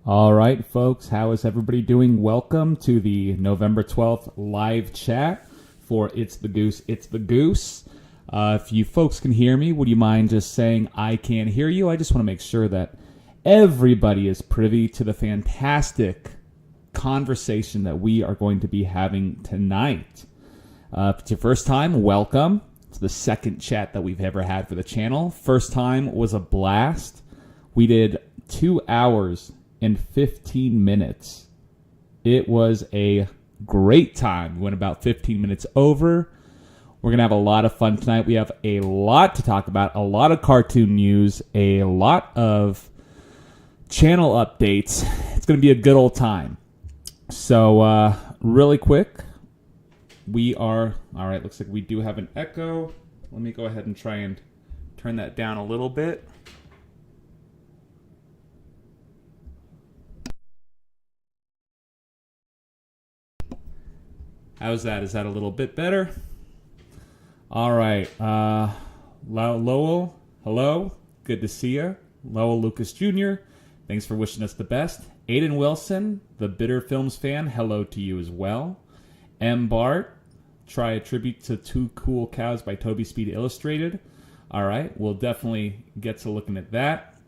All right, folks, how is everybody doing? Welcome to the November 12th live chat for It's the Goose, It's the Goose. If you folks can hear me, would you mind just saying I can't hear you? I just want to make sure that everybody is privy to the fantastic conversation that we are going to be having tonight. If it's your first time, welcome. It's the second chat that we've ever had for the channel. First time was a blast. We did 2 hours and 15 minutes. It was a great time. We went about 15 minutes over. We're going to have a lot of fun tonight. We have a lot to talk about, a lot of cartoon news, a lot of channel updates. It's going to be a good old time. So, really quick, all right, looks like we do have an echo. Let me go ahead and try and turn that down a little bit. How's that? Is that a little bit better? All right. Lowell, hello. Good to see you. Lowell Lucas Jr., thanks for wishing us the best. Aiden Wilson, the Bitter Films fan, hello to you as well. M. Bart, try a tribute to Two Cool Cows by Toby Speed Illustrated. All right. We'll definitely get to looking at that.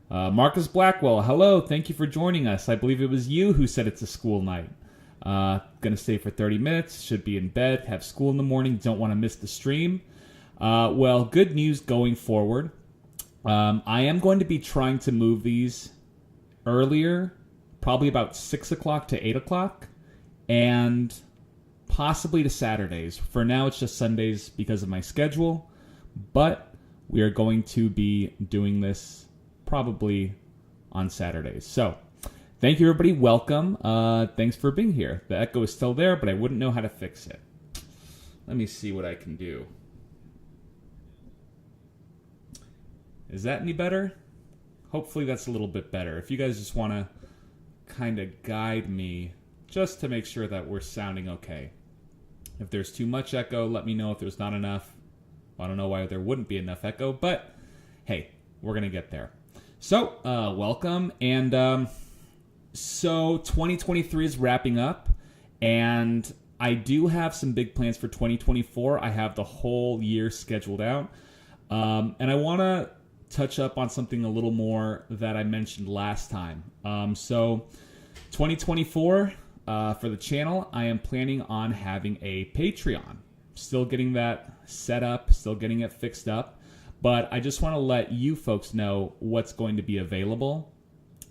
Marcus Blackwell, hello. Thank you for joining us. I believe it was you who said it's a school night. Gonna stay for 30 minutes, should be in bed, have school in the morning, don't want to miss the stream. Well, good news going forward. I am going to be trying to move these earlier, probably about 6 o'clock to 8 o'clock, and possibly to Saturdays. For now, it's just Sundays because of my schedule, but we are going to be doing this probably on Saturdays. So, thank you, everybody. Welcome. Thanks for being here. The echo is still there, but I wouldn't know how to fix it. Let me see what I can do. Is that any better? Hopefully that's a little bit better. If you guys just want to kind of guide me just to make sure that we're sounding okay. If there's too much echo, let me know. If there's not enough, I don't know why there wouldn't be enough echo, but hey, we're going to get there. So, welcome. And, so 2023 is wrapping up, and I do have some big plans for 2024. I have the whole year scheduled out, and I want to touch up on something a little more that I mentioned last time. So 2024, for the channel, I am planning on having a Patreon. Still getting that set up, still getting it fixed up, but I just want to let you folks know what's going to be available.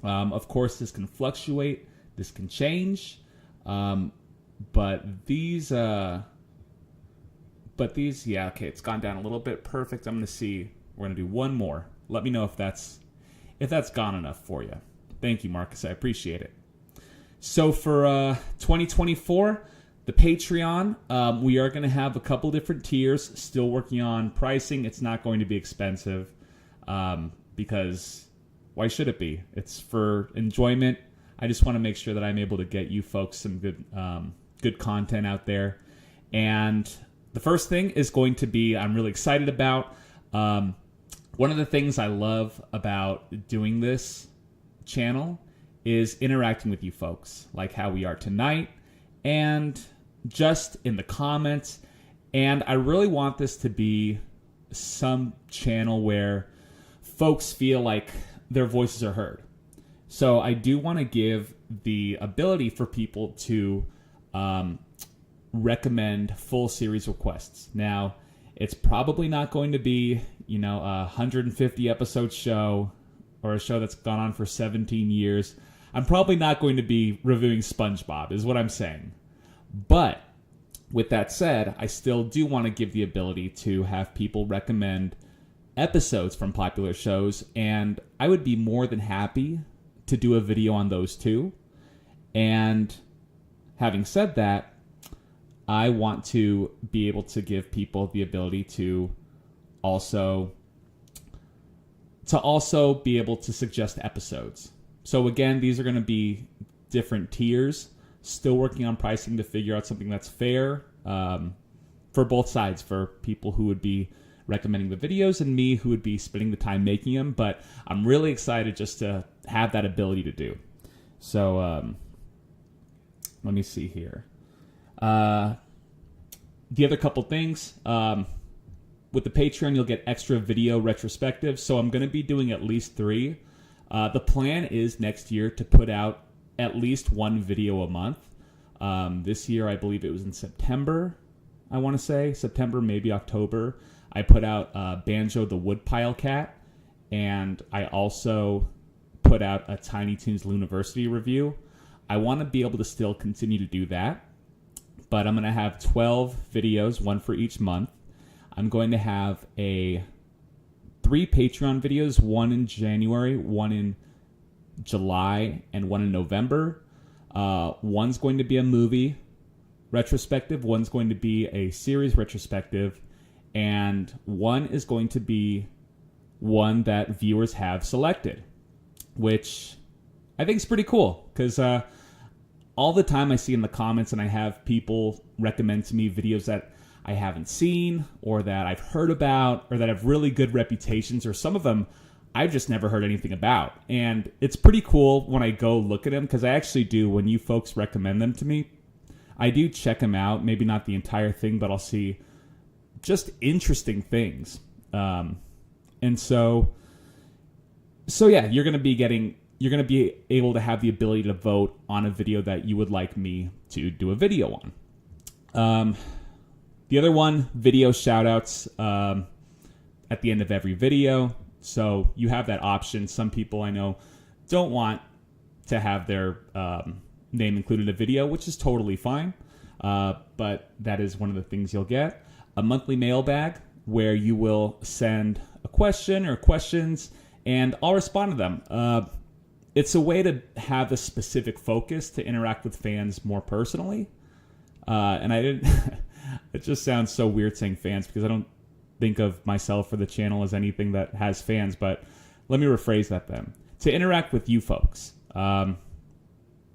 Of course, this can fluctuate, this can change, but these, yeah, okay, it's gone down a little bit. Perfect. I'm going to see. We're going to do one more. Let me know if that's gone enough for you. Thank you, Marcus. I appreciate it. So for 2024, the Patreon, we are going to have a couple different tiers. Still working on pricing. It's not going to be expensive because why should it be? It's for enjoyment. I just want to make sure that I'm able to get you folks some good content out there. And the first thing is going to be, I'm really excited about. One of the things I love about doing this channel is interacting with you folks, like how we are tonight, and just in the comments. And I really want this to be some channel where folks feel like their voices are heard. So I do want to give the ability for people to recommend full series requests. Now, it's probably not going to be, a 150 episode show or a show that's gone on for 17 years. I'm probably not going to be reviewing SpongeBob, is what I'm saying. But with that said, I still do want to give the ability to have people recommend episodes from popular shows, and I would be more than happy to do a video on those too. And having said that, I want to be able to give people the ability to also be able to suggest episodes. So again, these are going to be different tiers. Still working on pricing to figure out something that's fair for both sides, for people who would be recommending the videos and me who would be spending the time making them. But I'm really excited just to have that ability to do. So let me see here. The other couple things, with the Patreon, you'll get extra video retrospectives. So I'm going to be doing at least 3. The plan is next year to put out at least 1 video a month. This year, I believe it was in September, I want to say. September, maybe October. I put out Banjo the Woodpile Cat. And I also put out a Tiny Toons Looniversity review. I want to be able to still continue to do that. But I'm going to have 12 videos, 1 for each month. I'm going to have 3 Patreon videos, 1 in January, 1 in July, and 1 in November. One's going to be a movie retrospective, one's going to be a series retrospective, and one is going to be one that viewers have selected, which I think is pretty cool, because all the time I see in the comments and I have people recommend to me videos that I haven't seen or that I've heard about or that have really good reputations, or some of them I've just never heard anything about. And it's pretty cool when I go look at them, because I actually do, when you folks recommend them to me, I do check them out. Maybe not the entire thing, but I'll see just interesting things. And so yeah, you're going to be able to have the ability to vote on a video that you would like me to do a video on. The other one, video shoutouts at the end of every video. So you have that option. Some people I know don't want to have their name included in a video, which is totally fine. But that is one of the things you'll get. A monthly mailbag where you will send a question or questions, and I'll respond to them. It's a way to have a specific focus to interact with fans more personally. And I didn't... It just sounds so weird saying fans, because I don't think of myself or the channel as anything that has fans, but let me rephrase that then. To interact with you folks.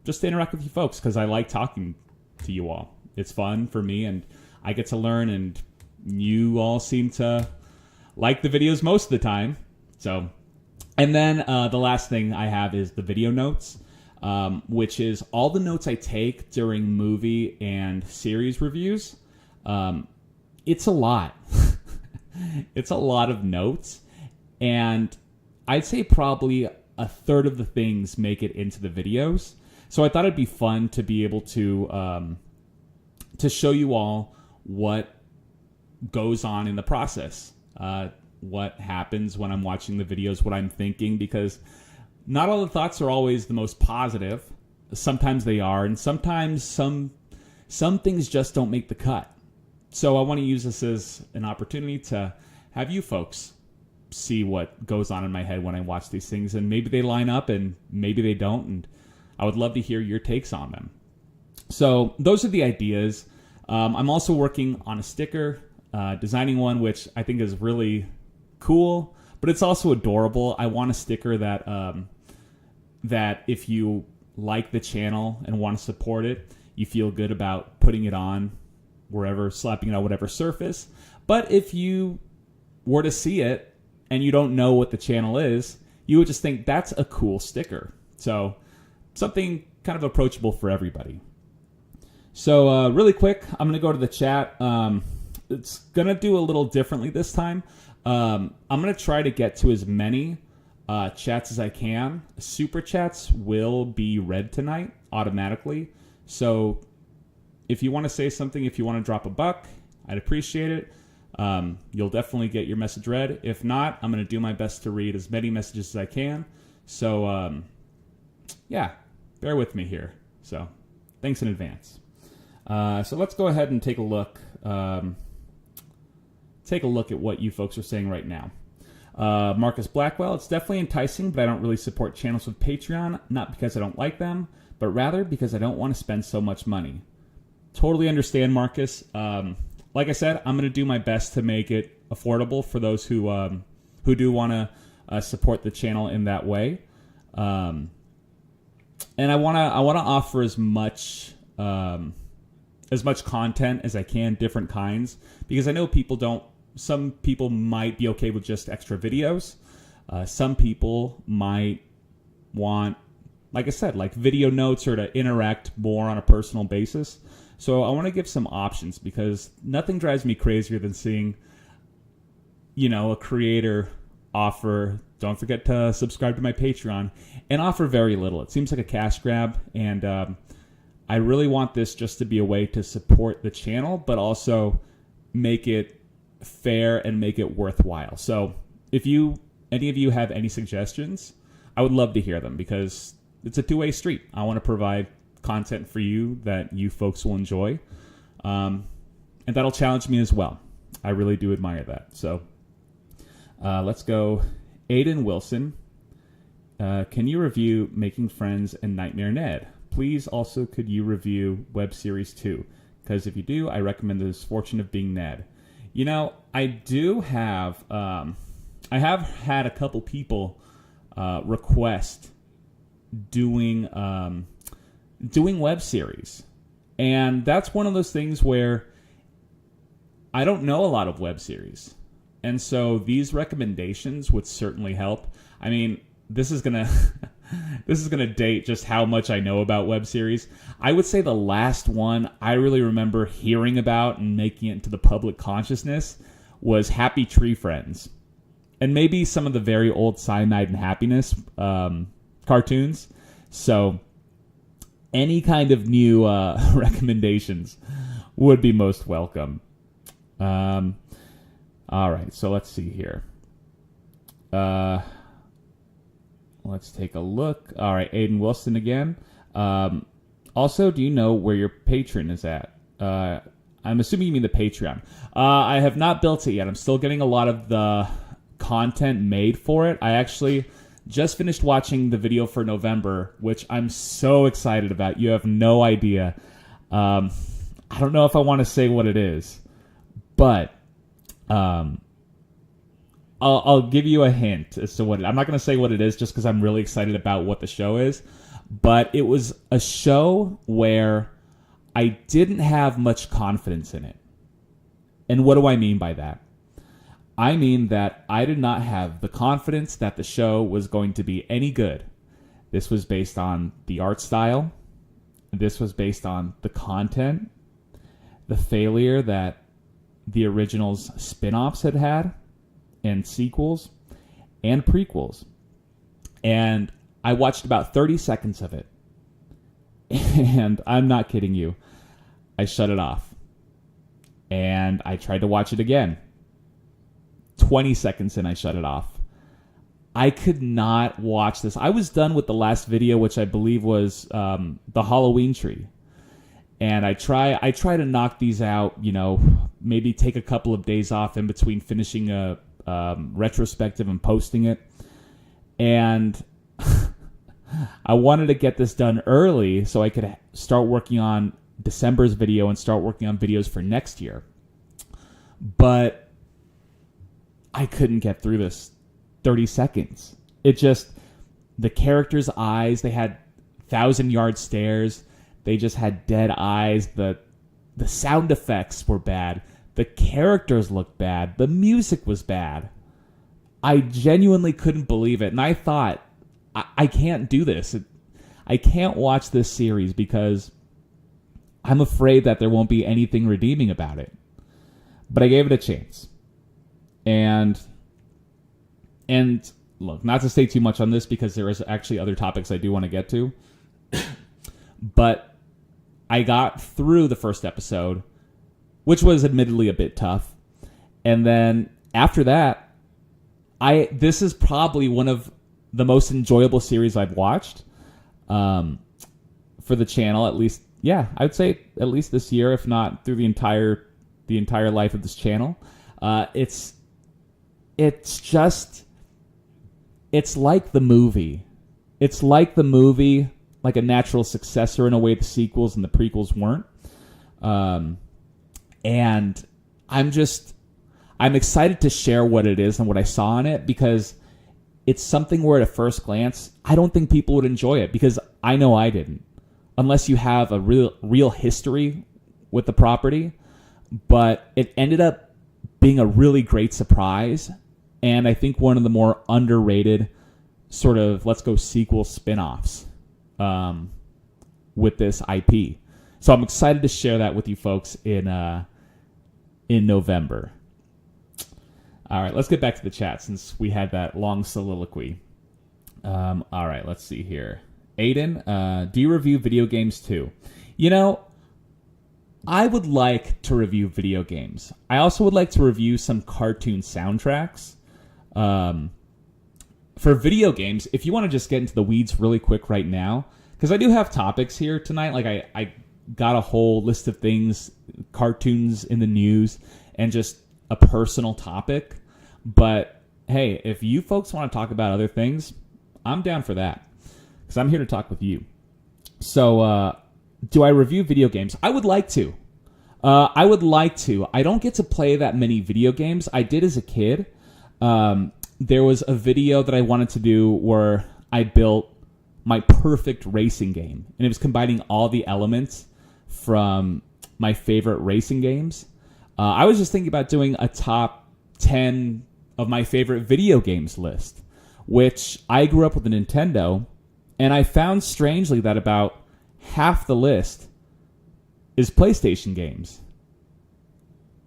Just to interact with you folks, because I like talking to you all. It's fun for me, and I get to learn, and you all seem to like the videos most of the time. So, and then the last thing I have is the video notes, which is all the notes I take during movie and series reviews. It's a lot. It's a lot of notes, and I'd say probably a third of the things make it into the videos. So I thought it'd be fun to be able to show you all what goes on in the process, what happens when I'm watching the videos, what I'm thinking, because not all the thoughts are always the most positive. Sometimes they are, and sometimes some things just don't make the cut. So I want to use this as an opportunity to have you folks see what goes on in my head when I watch these things, and maybe they line up and maybe they don't, and I would love to hear your takes on them. So those are the ideas. I'm also working on a sticker, designing one which I think is really cool, but it's also adorable. I want a sticker that that if you like the channel and want to support it, you feel good about putting it on wherever, slapping it on whatever surface. But if you were to see it and you don't know what the channel is, you would just think that's a cool sticker. So something kind of approachable for everybody. So really quick, I'm going to go to the chat. It's going to do a little differently this time. I'm going to try to get to as many chats as I can. Super chats will be read tonight automatically. So if you want to say something, if you want to drop a buck, I'd appreciate it. You'll definitely get your message read. If not, I'm going to do my best to read as many messages as I can. So, yeah, bear with me here. So, thanks in advance. So let's go ahead and take a look. Take a look at what you folks are saying right now. Marcus Blackwell, it's definitely enticing, but I don't really support channels with Patreon, not because I don't like them, but rather because I don't want to spend so much money. Totally understand, Marcus. Like I said, I'm going to do my best to make it affordable for those who do want to support the channel in that way. And I want to offer as much content as I can, different kinds, because I know some people might be okay with just extra videos. Some people might want like I said, like video notes or to interact more on a personal basis. So I want to give some options because nothing drives me crazier than seeing, a creator offer, don't forget to subscribe to my Patreon, and offer very little. It seems like a cash grab, and I really want this just to be a way to support the channel, but also make it fair and make it worthwhile. So if any of you have any suggestions, I would love to hear them because it's a two-way street. I want to provide content for you that you folks will enjoy, and that'll challenge me as well. I really do admire that. So let's go. Aiden Wilson, can you review Making Friends and Nightmare Ned? Please also could you review web series 2? Because if you do, I recommend The Misfortune of Being Ned. I do have, I have had a couple people request doing web series. And that's one of those things where I don't know a lot of web series. And so these recommendations would certainly help. I mean, this is gonna date just how much I know about web series. I would say the last one I really remember hearing about and making it into the public consciousness was Happy Tree Friends. And maybe some of the very old Cyanide and Happiness cartoons. So any kind of new recommendations would be most welcome. All right, so let's see here. Let's take a look. All right, Aiden Wilson again. Also, do you know where your Patreon is at? I'm assuming you mean the Patreon. I have not built it yet. I'm still getting a lot of the content made for it. I actually just finished watching the video for November, which I'm so excited about. You have no idea. I don't know if I want to say what it is, but I'll give you a hint as to what I'm not going to say what it is just because I'm really excited about what the show is. But it was a show where I didn't have much confidence in it. And what do I mean by that? I mean that I did not have the confidence that the show was going to be any good. This was based on the art style. This was based on the content, the failure that the original's spin-offs had, and sequels, and prequels. And I watched about 30 seconds of it. And I'm not kidding you. I shut it off. And I tried to watch it again. 20 seconds in, I shut it off. I could not watch this. I was done with the last video, which I believe was the Halloween tree. And I try to knock these out, maybe take a couple of days off in between finishing a retrospective and posting it. And I wanted to get this done early so I could start working on December's video and start working on videos for next year. But I couldn't get through this 30 seconds. It just, the characters' eyes, they had 1,000-yard stares. They just had dead eyes. The sound effects were bad. The characters looked bad. The music was bad. I genuinely couldn't believe it. And I thought, I can't do this. I can't watch this series because I'm afraid that there won't be anything redeeming about it. But I gave it a chance. And look, not to say too much on this because there is actually other topics I do want to get to. But I got through the first episode, which was admittedly a bit tough. And then after that, this is probably one of the most enjoyable series I've watched for the channel, at least. Yeah, I would say at least this year, if not through the entire life of this channel. It's like the movie. It's like the movie, like a natural successor in a way the sequels and the prequels weren't. And I'm excited to share what it is and what I saw in it because it's something where at a first glance, I don't think people would enjoy it because I know I didn't. Unless you have a real history with the property. But it ended up being a really great surprise. And I think one of the more underrated sort of let's go sequel spin-offs with this IP. So I'm excited to share that with you folks in November. All right, let's get back to the chat since we had that long soliloquy. All right, let's see here. Aiden, do you review video games too? You know, I would like to review video games. I also would like to review some cartoon soundtracks. For video games, if you want to just get into the weeds really quick right now, because I do have topics here tonight. Like I got a whole list of things, cartoons in the news, and just a personal topic. But hey, if you folks want to talk about other things, I'm down for that because I'm here to talk with you. So, do I review video games? I would like to. I don't get to play that many video games. I did as a kid. There was a video that I wanted to do where I built my perfect racing game, and it was combining all the elements from my favorite racing games. I was just thinking about doing a top 10 of my favorite video games list, which I grew up with a Nintendo, and I found strangely that about half the list is PlayStation games.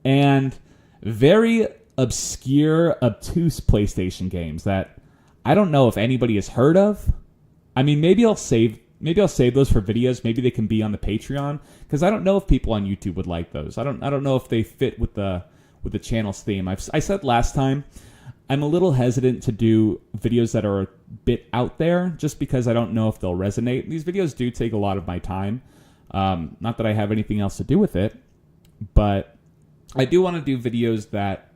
And very obscure, obtuse PlayStation games that I don't know if anybody has heard of. I mean, maybe I'll save those for videos. Maybe they can be on the Patreon because I don't know if people on YouTube would like those. I don't know if they fit with the channel's theme. I said last time I'm a little hesitant to do videos that are a bit out there just because I don't know if they'll resonate. These videos do take a lot of my time. Not that I have anything else to do with it, but I do want to do videos that,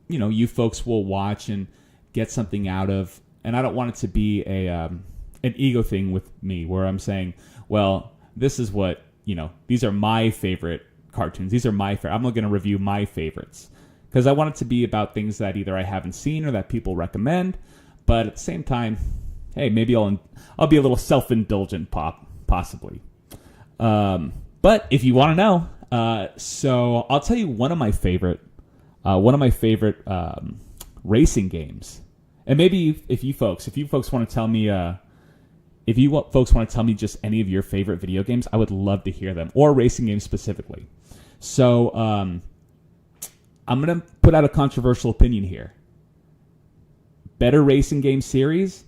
you know, you folks will watch and get something out of. And I don't want it to be an ego thing with me where I'm saying, well, this is what, you know, these are my favorite cartoons. These are my favorite. I'm going to review my favorites because I want it to be about things that either I haven't seen or that people recommend. But at the same time, hey, maybe I'll be a little self-indulgent possibly. But if you want to know, so I'll tell you one of my favorite racing games. And maybe if you folks want to tell me, folks want to tell me just any of your favorite video games, I would love to hear them, or racing games specifically. So I'm going to put out a controversial opinion here. Better racing game series?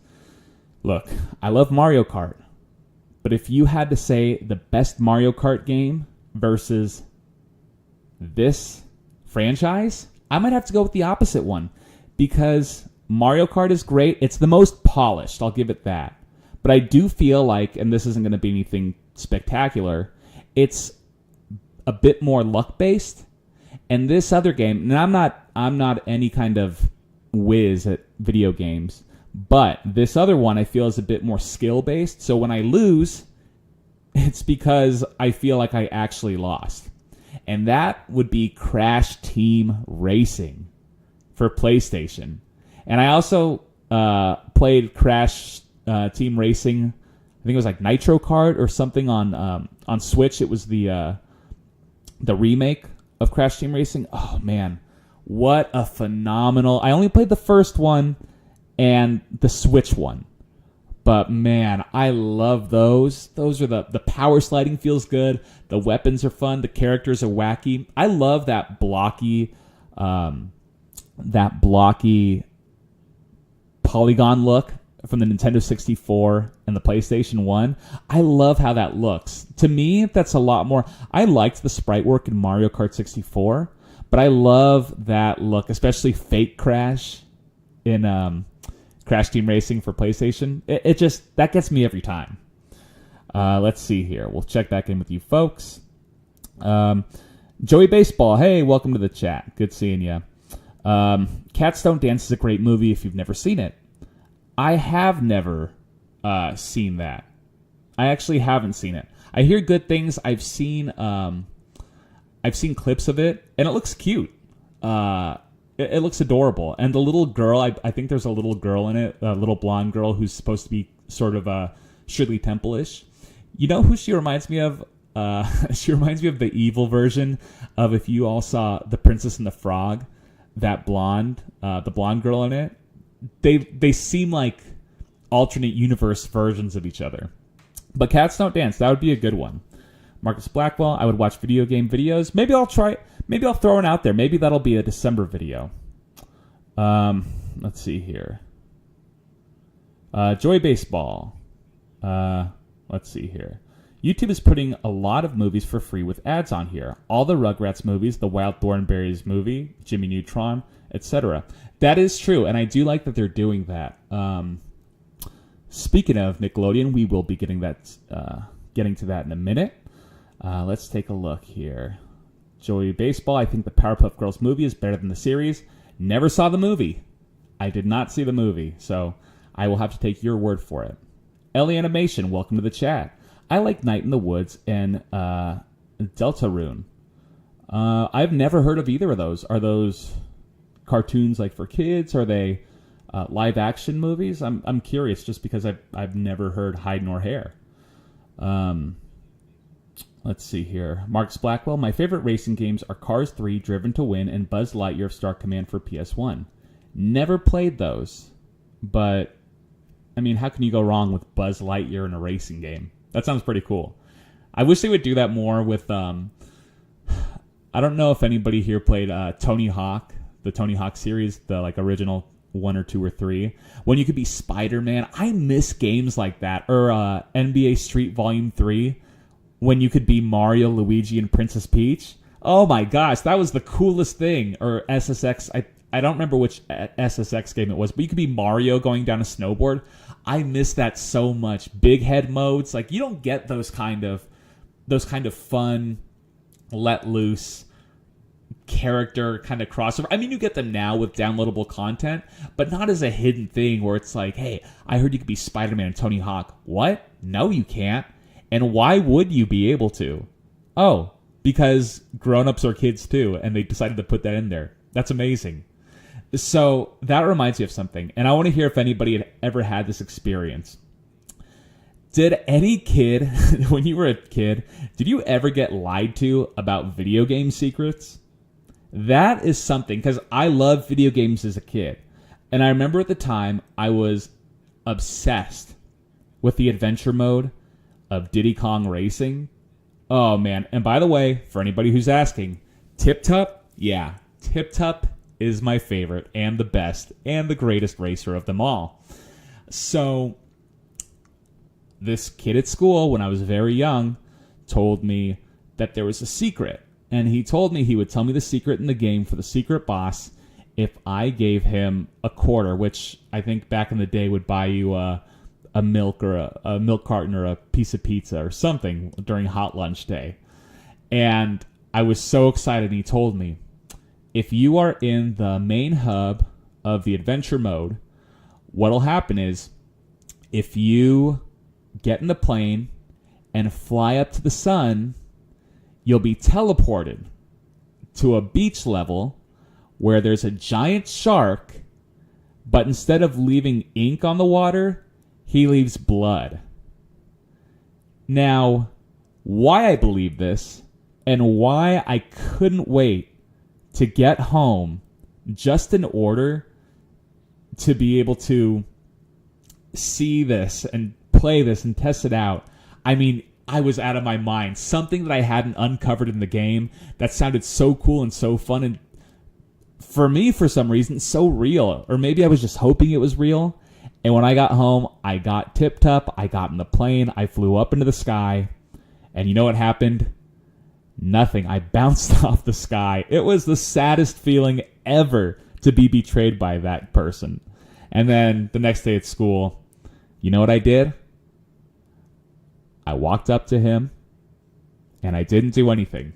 Look, I love Mario Kart. But if you had to say the best Mario Kart game versus this franchise, I might have to go with the opposite one. Because Mario Kart is great. It's the most polished. I'll give it that. But I do feel like, and this isn't going to be anything spectacular, it's a bit more luck-based. And this other game, and I'm not any kind of whiz at video games, but this other one I feel is a bit more skill-based. So when I lose, it's because I feel like I actually lost. And that would be Crash Team Racing for PlayStation. And I also played Crash Team Racing. I think it was like Nitro Kart or something on Switch. It was the remake of Crash Team Racing. Oh man, what a phenomenal! I only played the first one and the Switch one, but man, I love those. Those are the power sliding feels good. The weapons are fun. The characters are wacky. I love that blocky polygon look from the Nintendo 64 and the PlayStation 1. I love how that looks. To me, that's a lot more. I liked the sprite work in Mario Kart 64, but I love that look, especially Fake Crash in Crash Team Racing for PlayStation. It just, that gets me every time. Let's see here. We'll check back in with you folks. Joey Baseball, hey, welcome to the chat. Good seeing you. Cats Don't Dance is a great movie if you've never seen it. I have never seen that. I actually haven't seen it. I hear good things. I've seen clips of it, and it looks cute. It looks adorable. And the little girl, I think there's a little girl in it, a little blonde girl who's supposed to be sort of Shirley Temple-ish. You know who she reminds me of? She reminds me of the evil version of, if you all saw The Princess and the Frog, that blonde, the blonde girl in it. They seem like alternate universe versions of each other. But Cats Don't Dance, that would be a good one. Marcus Blackwell, I would watch video game videos. Maybe I'll throw one out there. Maybe that'll be a December video. Let's see here. Joy Baseball. Let's see here. YouTube is putting a lot of movies for free with ads on here. All the Rugrats movies, the Wild Thornberrys movie, Jimmy Neutron, etc. That is true, and I do like that they're doing that. Speaking of Nickelodeon, we will be getting to that in a minute. Let's take a look here. Joey Baseball, I think the Powerpuff Girls movie is better than the series. Never saw the movie. I did not see the movie, so I will have to take your word for it. Ellie Animation, welcome to the chat. I like Night in the Woods and Deltarune. I've never heard of either of those. Are those cartoons like for kids? Are they live action movies? I'm curious just because I've never heard Hide Nor Hair. Let's see here. Marcus Blackwell, my favorite racing games are Cars 3, Driven to Win, and Buzz Lightyear Star Command for PS1. Never played those, but I mean, how can you go wrong with Buzz Lightyear in a racing game? That sounds pretty cool. I wish they would do that more with, I don't know if anybody here played Tony Hawk, the Tony Hawk series, the like original 1 or 2 or 3, when you could be Spider-Man. I miss games like that. Or NBA Street Volume 3, when you could be Mario, Luigi, and Princess Peach. Oh my gosh, that was the coolest thing. Or SSX, I don't remember which SSX game it was, but you could be Mario going down a snowboard. I miss that so much. Big head modes, like you don't get those kind of fun, let loose character kind of crossover. I mean, you get them now with downloadable content, but not as a hidden thing where it's like, hey, I heard you could be Spider-Man and Tony Hawk. What? No, you can't. And why would you be able to? Oh, because grown-ups are kids too, and they decided to put that in there. That's amazing. So that reminds me of something, and I want to hear if anybody had ever had this experience. Did any kid, when you were a kid, did you ever get lied to about video game secrets? That is something, because I loved video games as a kid. And I remember at the time, I was obsessed with the adventure mode of Diddy Kong Racing. Oh, man. And by the way, for anybody who's asking, Tip Tup? Yeah, Tip Tup is my favorite and the best and the greatest racer of them all. So this kid at school, when I was very young, told me that there was a secret. And he told me he would tell me the secret in the game for the secret boss if I gave him a quarter, which I think back in the day would buy you a milk or a milk carton or a piece of pizza or something during hot lunch day. And I was so excited. And he told me, if you are in the main hub of the adventure mode, what'll happen is if you get in the plane and fly up to the sun, you'll be teleported to a beach level where there's a giant shark, but instead of leaving ink on the water, he leaves blood. Now, why I believe this and why I couldn't wait to get home just in order to be able to see this and play this and test it out. I mean, I was out of my mind. Something that I hadn't uncovered in the game that sounded so cool and so fun, and for me, for some reason, so real. Or maybe I was just hoping it was real. And when I got home, I got tipped up. I got in the plane. I flew up into the sky. And you know what happened? Nothing. I bounced off the sky. It was the saddest feeling ever to be betrayed by that person. And then the next day at school, you know what I did? I walked up to him and I didn't do anything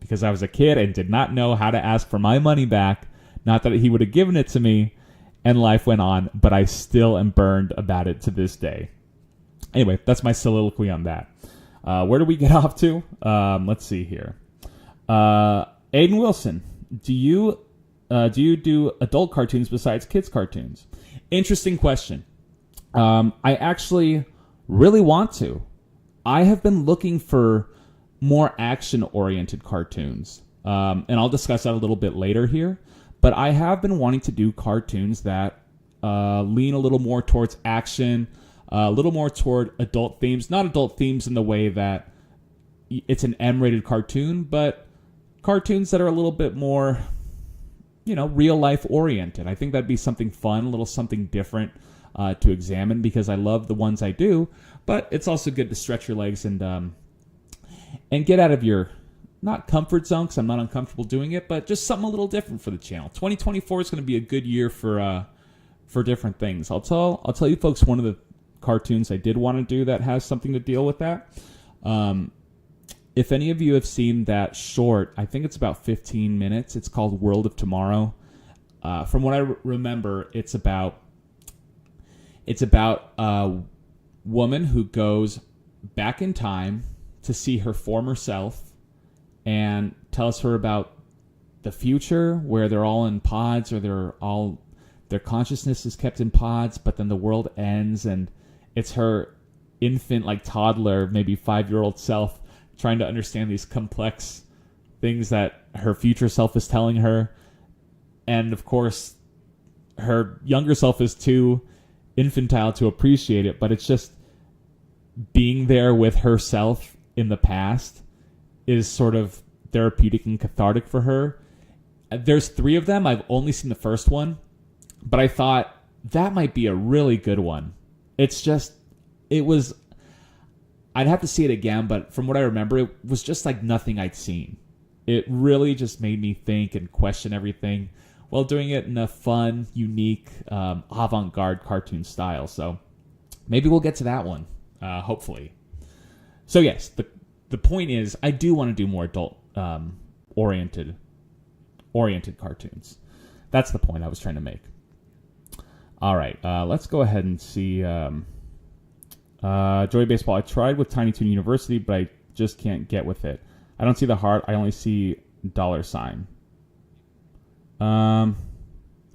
because I was a kid and did not know how to ask for my money back. Not that he would have given it to me, and life went on, but I still am burned about it to this day. Anyway, that's my soliloquy on that. Where do we get off to? Let's see here. Aiden Wilson, do you do adult cartoons besides kids cartoons? Interesting question. I actually really want to. I have been looking for more action-oriented cartoons, and I'll discuss that a little bit later here. But I have been wanting to do cartoons that lean a little more towards action, a little more toward adult themes. Not adult themes in the way that it's an M-rated cartoon, but cartoons that are a little bit more, real life oriented. I think that'd be something fun, a little something different to examine, because I love the ones I do, but it's also good to stretch your legs and get out of your, not comfort zone, because I'm not uncomfortable doing it, but just something a little different for the channel. 2024 is going to be a good year for different things. I'll tell you folks, one of the cartoons I did want to do that has something to deal with that. If any of you have seen that short, I think it's about 15 minutes. It's called World of Tomorrow. From what I remember, it's about a woman who goes back in time to see her former self and tells her about the future, where they're all in pods, or their consciousness is kept in pods, but then the world ends, and it's her infant, like toddler, maybe 5-year-old self trying to understand these complex things that her future self is telling her. And of course, her younger self is too infantile to appreciate it, but it's just being there with herself in the past is sort of therapeutic and cathartic for her. There's 3 of them. I've only seen the first one, but I thought that might be a really good one. I'd have to see it again, but from what I remember, it was just like nothing I'd seen. It really just made me think and question everything while doing it in a fun, unique, avant-garde cartoon style. So maybe we'll get to that one, hopefully. So yes, the point is, I do want to do more adult oriented cartoons. That's the point I was trying to make. All right, let's go ahead and see... Joey Baseball, I tried with Tiny Toon University, but I just can't get with it. I don't see the heart. I only see $sign. I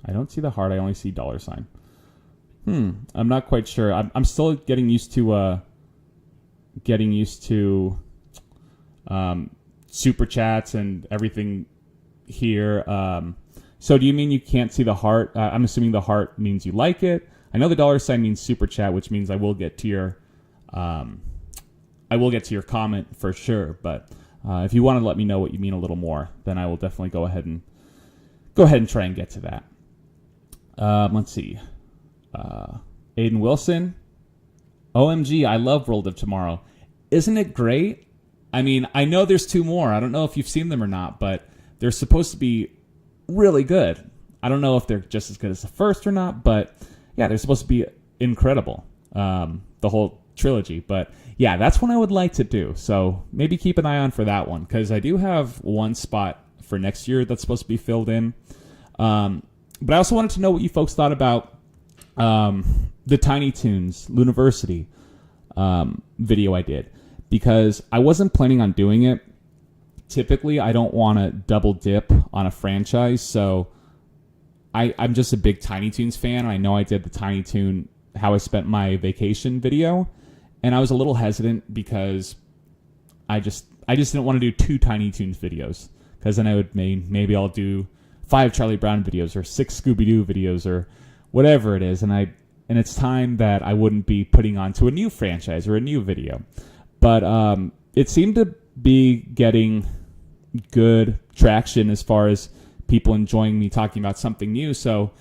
don't see the heart. I only see $sign. I'm not quite sure. I'm still getting used to super chats and everything here. So do you mean you can't see the heart? I'm assuming the heart means you like it. I know the $sign means super chat, which means I will get to your comment for sure. But if you want to let me know what you mean a little more, then I will definitely go ahead and try and get to that. Let's see. Aiden Wilson, OMG, I love World of Tomorrow. Isn't it great? I mean, I know there's 2 more. I don't know if you've seen them or not, but they're supposed to be really good. I don't know if they're just as good as the first or not, but yeah, they're supposed to be incredible, the whole trilogy. But yeah, that's one I would like to do. So maybe keep an eye on for that one, because I do have one spot for next year that's supposed to be filled in. But I also wanted to know what you folks thought about the Tiny Toons Luniversity video I did, because I wasn't planning on doing it. Typically, I don't want to double dip on a franchise, so I'm just a big Tiny Toons fan. I know I did the Tiny Toon How I Spent My Vacation video, and I was a little hesitant because I just didn't want to do 2 Tiny Toons videos, because then I would maybe I'll do 5 Charlie Brown videos or 6 Scooby-Doo videos or whatever it is, and it's time that I wouldn't be putting onto a new franchise or a new video. But it seemed to be getting good traction as far as people enjoying me talking about something new. So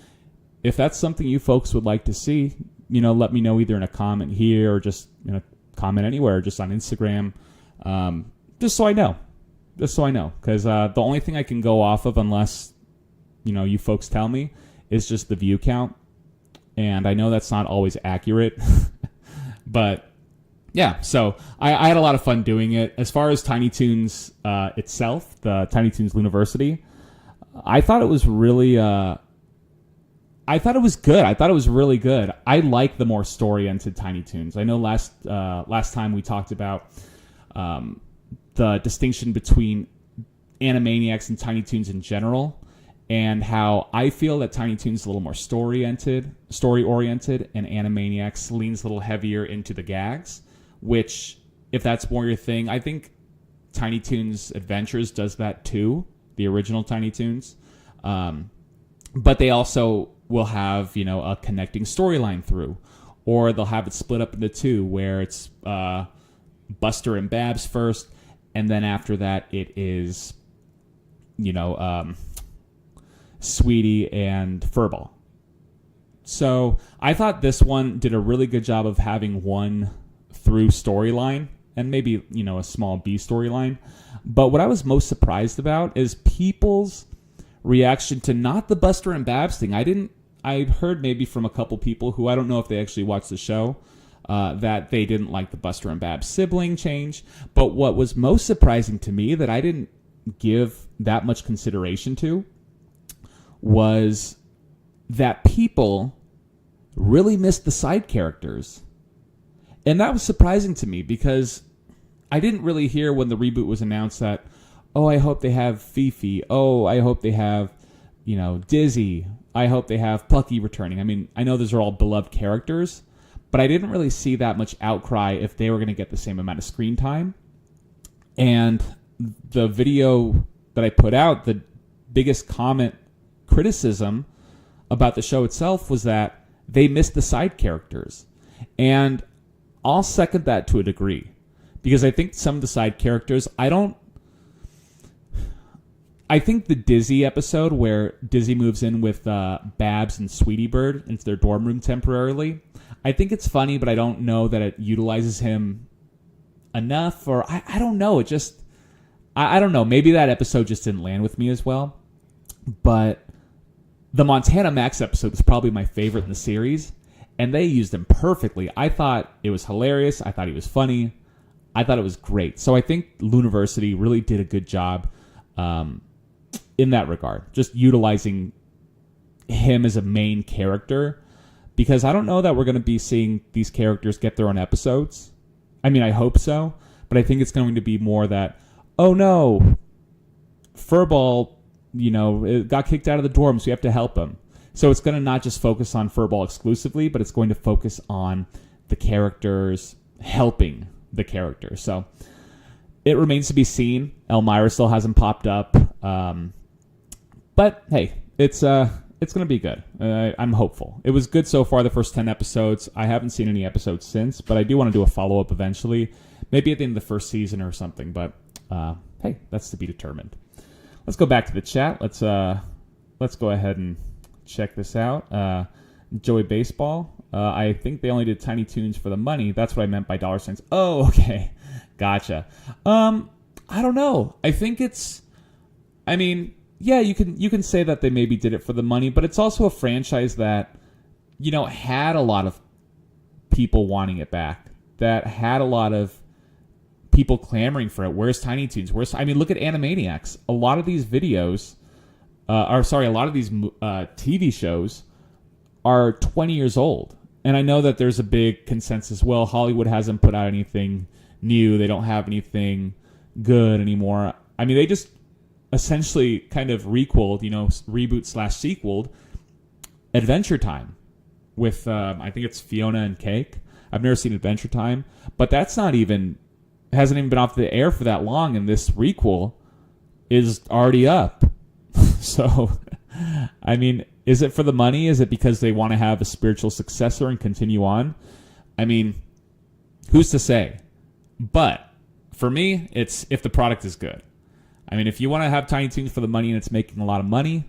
if that's something you folks would like to see, let me know either in a comment here or just comment anywhere, just on Instagram, just so I know, because the only thing I can go off of, unless you folks tell me, is just the view count, and I know that's not always accurate. But yeah, so I had a lot of fun doing it. As far as Tiny Toons itself, the Tiny Toons Luniversity, I thought it was really... I thought it was good. I thought it was really good. I like the more story-oriented Tiny Toons. I know last time we talked about the distinction between Animaniacs and Tiny Toons in general, and how I feel that Tiny Toons is a little more story-oriented, and Animaniacs leans a little heavier into the gags, which, if that's more your thing, I think Tiny Toons Adventures does that too, the original Tiny Toons. But they also will have, a connecting storyline through, or they'll have it split up into two, where it's Buster and Babs first, and then after that it is, Sweetie and Furball. So I thought this one did a really good job of having one through storyline and maybe, a small B storyline. But what I was most surprised about is people's reaction to not the Buster and Babs thing. I heard maybe from a couple people who I don't know if they actually watched the show, that they didn't like the Buster and Babs sibling change. But what was most surprising to me that I didn't give that much consideration to was that people really missed the side characters. And that was surprising to me because I didn't really hear when the reboot was announced that, oh, I hope they have Fifi. Oh, I hope they have, Dizzy. I hope they have Plucky returning. I mean, I know those are all beloved characters, but I didn't really see that much outcry if they were going to get the same amount of screen time. And the video that I put out, the biggest criticism about the show itself was that they missed the side characters. And I'll second that to a degree. Because I think some of the side characters, I think the Dizzy episode where Dizzy moves in with Babs and Sweetie Bird into their dorm room temporarily, I think it's funny, but I don't know that it utilizes him enough. Or I don't know. I don't know. Maybe that episode just didn't land with me as well. But the Montana Max episode was probably my favorite in the series, and they used him perfectly. I thought it was hilarious. I thought he was funny. I thought it was great. So I think Looniversity really did a good job in that regard, just utilizing him as a main character, because I don't know that we're going to be seeing these characters get their own episodes. I mean, I hope so, but I think it's going to be more that, oh no, Furball, it got kicked out of the dorm, so you have to help him. So it's going to not just focus on Furball exclusively, but it's going to focus on the characters helping the character. So it remains to be seen. Elmira still hasn't popped up. But hey, it's going to be good. I'm hopeful. It was good so far, the first 10 episodes. I haven't seen any episodes since, but I do want to do a follow-up eventually. Maybe at the end of the first season or something, but hey, that's to be determined. Let's go back to the chat. Let's go ahead and check this out. Joey Baseball. I think they only did Tiny Toons for the money. That's what I meant by dollar signs. Oh, okay. Gotcha. I don't know. I think yeah, you can say that they maybe did it for the money, but it's also a franchise that, had a lot of people wanting it back, that had a lot of people clamoring for it. Where's Tiny Toons? Look at Animaniacs. A lot of these videos, a lot of these TV shows are 20 years old. And I know that there's a big consensus, well, Hollywood hasn't put out anything new. They don't have anything good anymore. I mean, they just essentially kind of requeled, reboot/sequeled Adventure Time with, I think it's Fiona and Cake. I've never seen Adventure Time, but hasn't even been off the air for that long, and this requel is already up. So, I mean, is it for the money? Is it because they want to have a spiritual successor and continue on? I mean, who's to say? But for me, it's if the product is good. I mean, if you want to have Tiny Toons for the money and it's making a lot of money,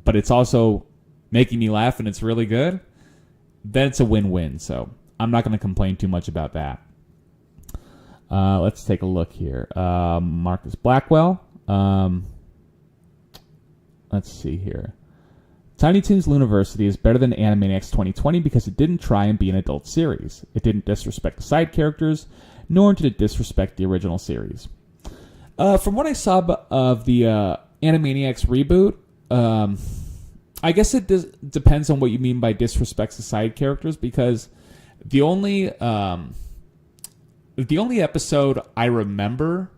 but it's also making me laugh and it's really good, then it's a win-win. So I'm not going to complain too much about that. Let's take a look here. Marcus Blackwell. Let's see here. Tiny Toons Looniversity is better than Animaniacs 2020 because it didn't try and be an adult series. It didn't disrespect the side characters, nor did it disrespect the original series. From what I saw of the Animaniacs reboot, I guess it depends on what you mean by disrespects the side characters, because the only episode I remember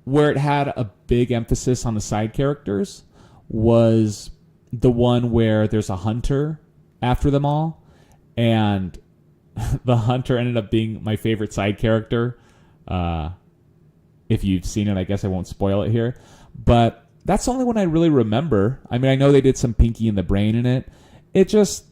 where it had a big emphasis on the side characters was the one where there's a hunter after them all, and the hunter ended up being my favorite side character. If you've seen it, I guess I won't spoil it here. But that's the only one I really remember. I mean, I know they did some Pinky and the Brain in it. It just,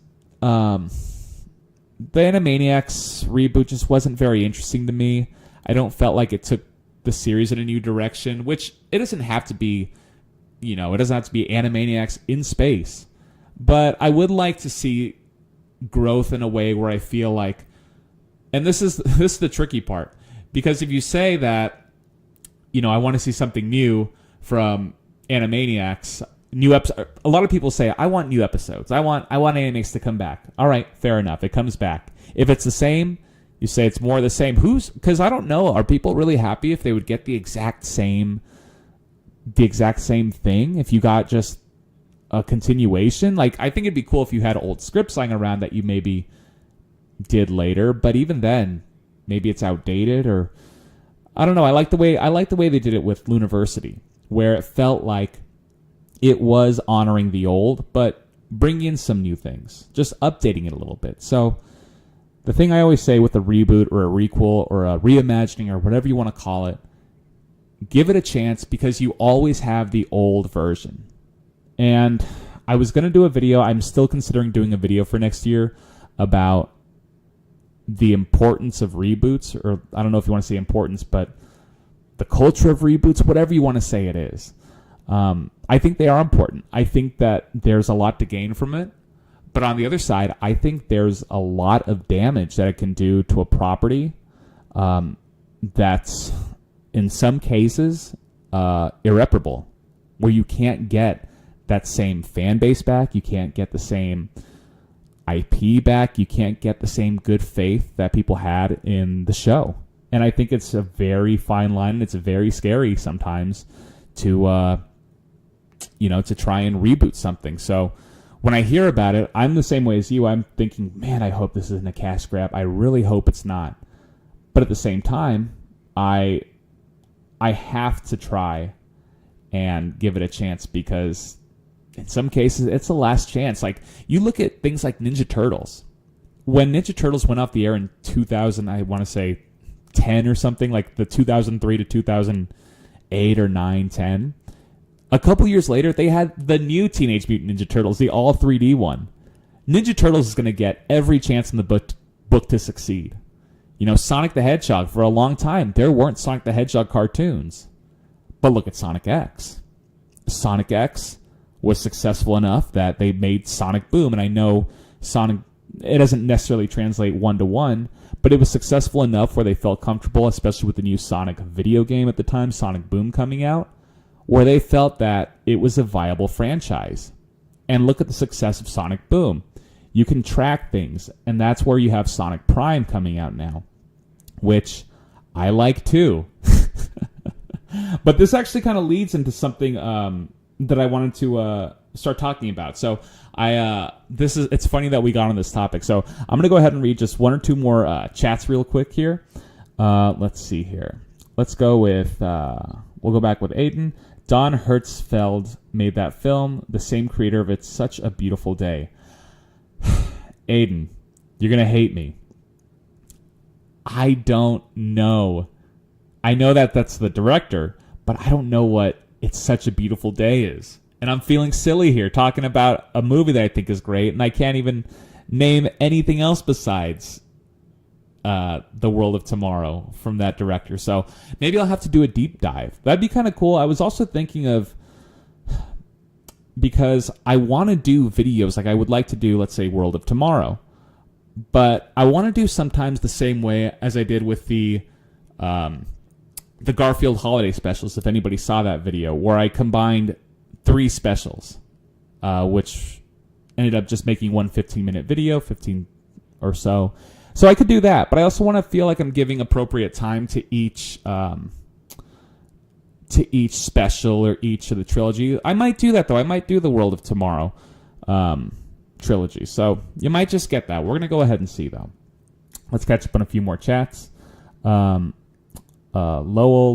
the Animaniacs reboot just wasn't very interesting to me. I don't felt like it took the series in a new direction, which it doesn't have to be, it doesn't have to be Animaniacs in space. But I would like to see growth in a way where I feel like, and this is the tricky part, because if you say that, I want to see something new from Animaniacs, a lot of people say, I want new episodes. I want Animaniacs to come back. All right, fair enough. It comes back. If it's the same, you say it's more the same. Because I don't know. Are people really happy if they would get the exact same thing? If you got just a continuation? Like, I think it'd be cool if you had old scripts lying around that you maybe did later. But even then, maybe it's outdated, or I don't know. I like the way they did it with Luniversity, where it felt like it was honoring the old, but bringing in some new things, just updating it a little bit. So the thing I always say with a reboot or a requel or a reimagining or whatever you want to call it, give it a chance, because you always have the old version. And I was going to do a video. I'm still considering doing a video for next year about the importance of reboots, or I don't know if you want to say importance, but the culture of reboots, whatever you want to say it is. I think they are important. I think that there's a lot to gain from it. But on the other side, I think there's a lot of damage that it can do to a property that's, in some cases, irreparable, where you can't get that same fan base back. You can't get the same IP back. You can't get the same good faith that people had in the show. And I think it's a very fine line, and it's very scary sometimes to try and reboot something. So when I hear about it, I'm the same way as you. I'm thinking, man, I hope this isn't a cash grab. I really hope it's not. But at the same time, I have to try and give it a chance, because in some cases, it's the last chance. Like, you look at things like Ninja Turtles. When Ninja Turtles went off the air in 2000, I want to say 10 or something, like the 2003 to 2008 or 9, 10. A couple years later, they had the new Teenage Mutant Ninja Turtles, the all 3D one. Ninja Turtles is going to get every chance in the book to succeed. Sonic the Hedgehog, for a long time, there weren't Sonic the Hedgehog cartoons. But look at Sonic X. Sonic X was successful enough that they made Sonic Boom. And I know Sonic, it doesn't necessarily translate one-to-one, but it was successful enough where they felt comfortable, especially with the new Sonic video game at the time, Sonic Boom, coming out, where they felt that it was a viable franchise. And look at the success of Sonic Boom. You can track things, and that's where you have Sonic Prime coming out now, which I like too. But this actually kind of leads into something that I wanted to start talking about. So it's funny that we got on this topic. So I'm going to go ahead and read just one or two more chats real quick here. Let's see here. Let's go with, we'll go back with Aiden. Don Hertzfeld made that film, the same creator of It's Such a Beautiful Day. Aiden, you're going to hate me. I don't know. I know that that's the director, but I don't know what It's Such a Beautiful Day is. And I'm feeling silly here talking about a movie that I think is great, and I can't even name anything else besides The World of Tomorrow from that director. So maybe I'll have to do a deep dive. That'd be kind of cool. I was also thinking of, because I want to do videos, like I would like to do, let's say, World of Tomorrow, but I want to do sometimes the same way as I did with the Garfield holiday specials, if anybody saw that video, where I combined 3 specials, which ended up just making one 15-minute video, 15 or so. So I could do that, but I also want to feel like I'm giving appropriate time to each special or each of the trilogy. I might do that, though. I might do the World of Tomorrow trilogy. So you might just get that. We're going to go ahead and see, though. Let's catch up on a few more chats. Lowell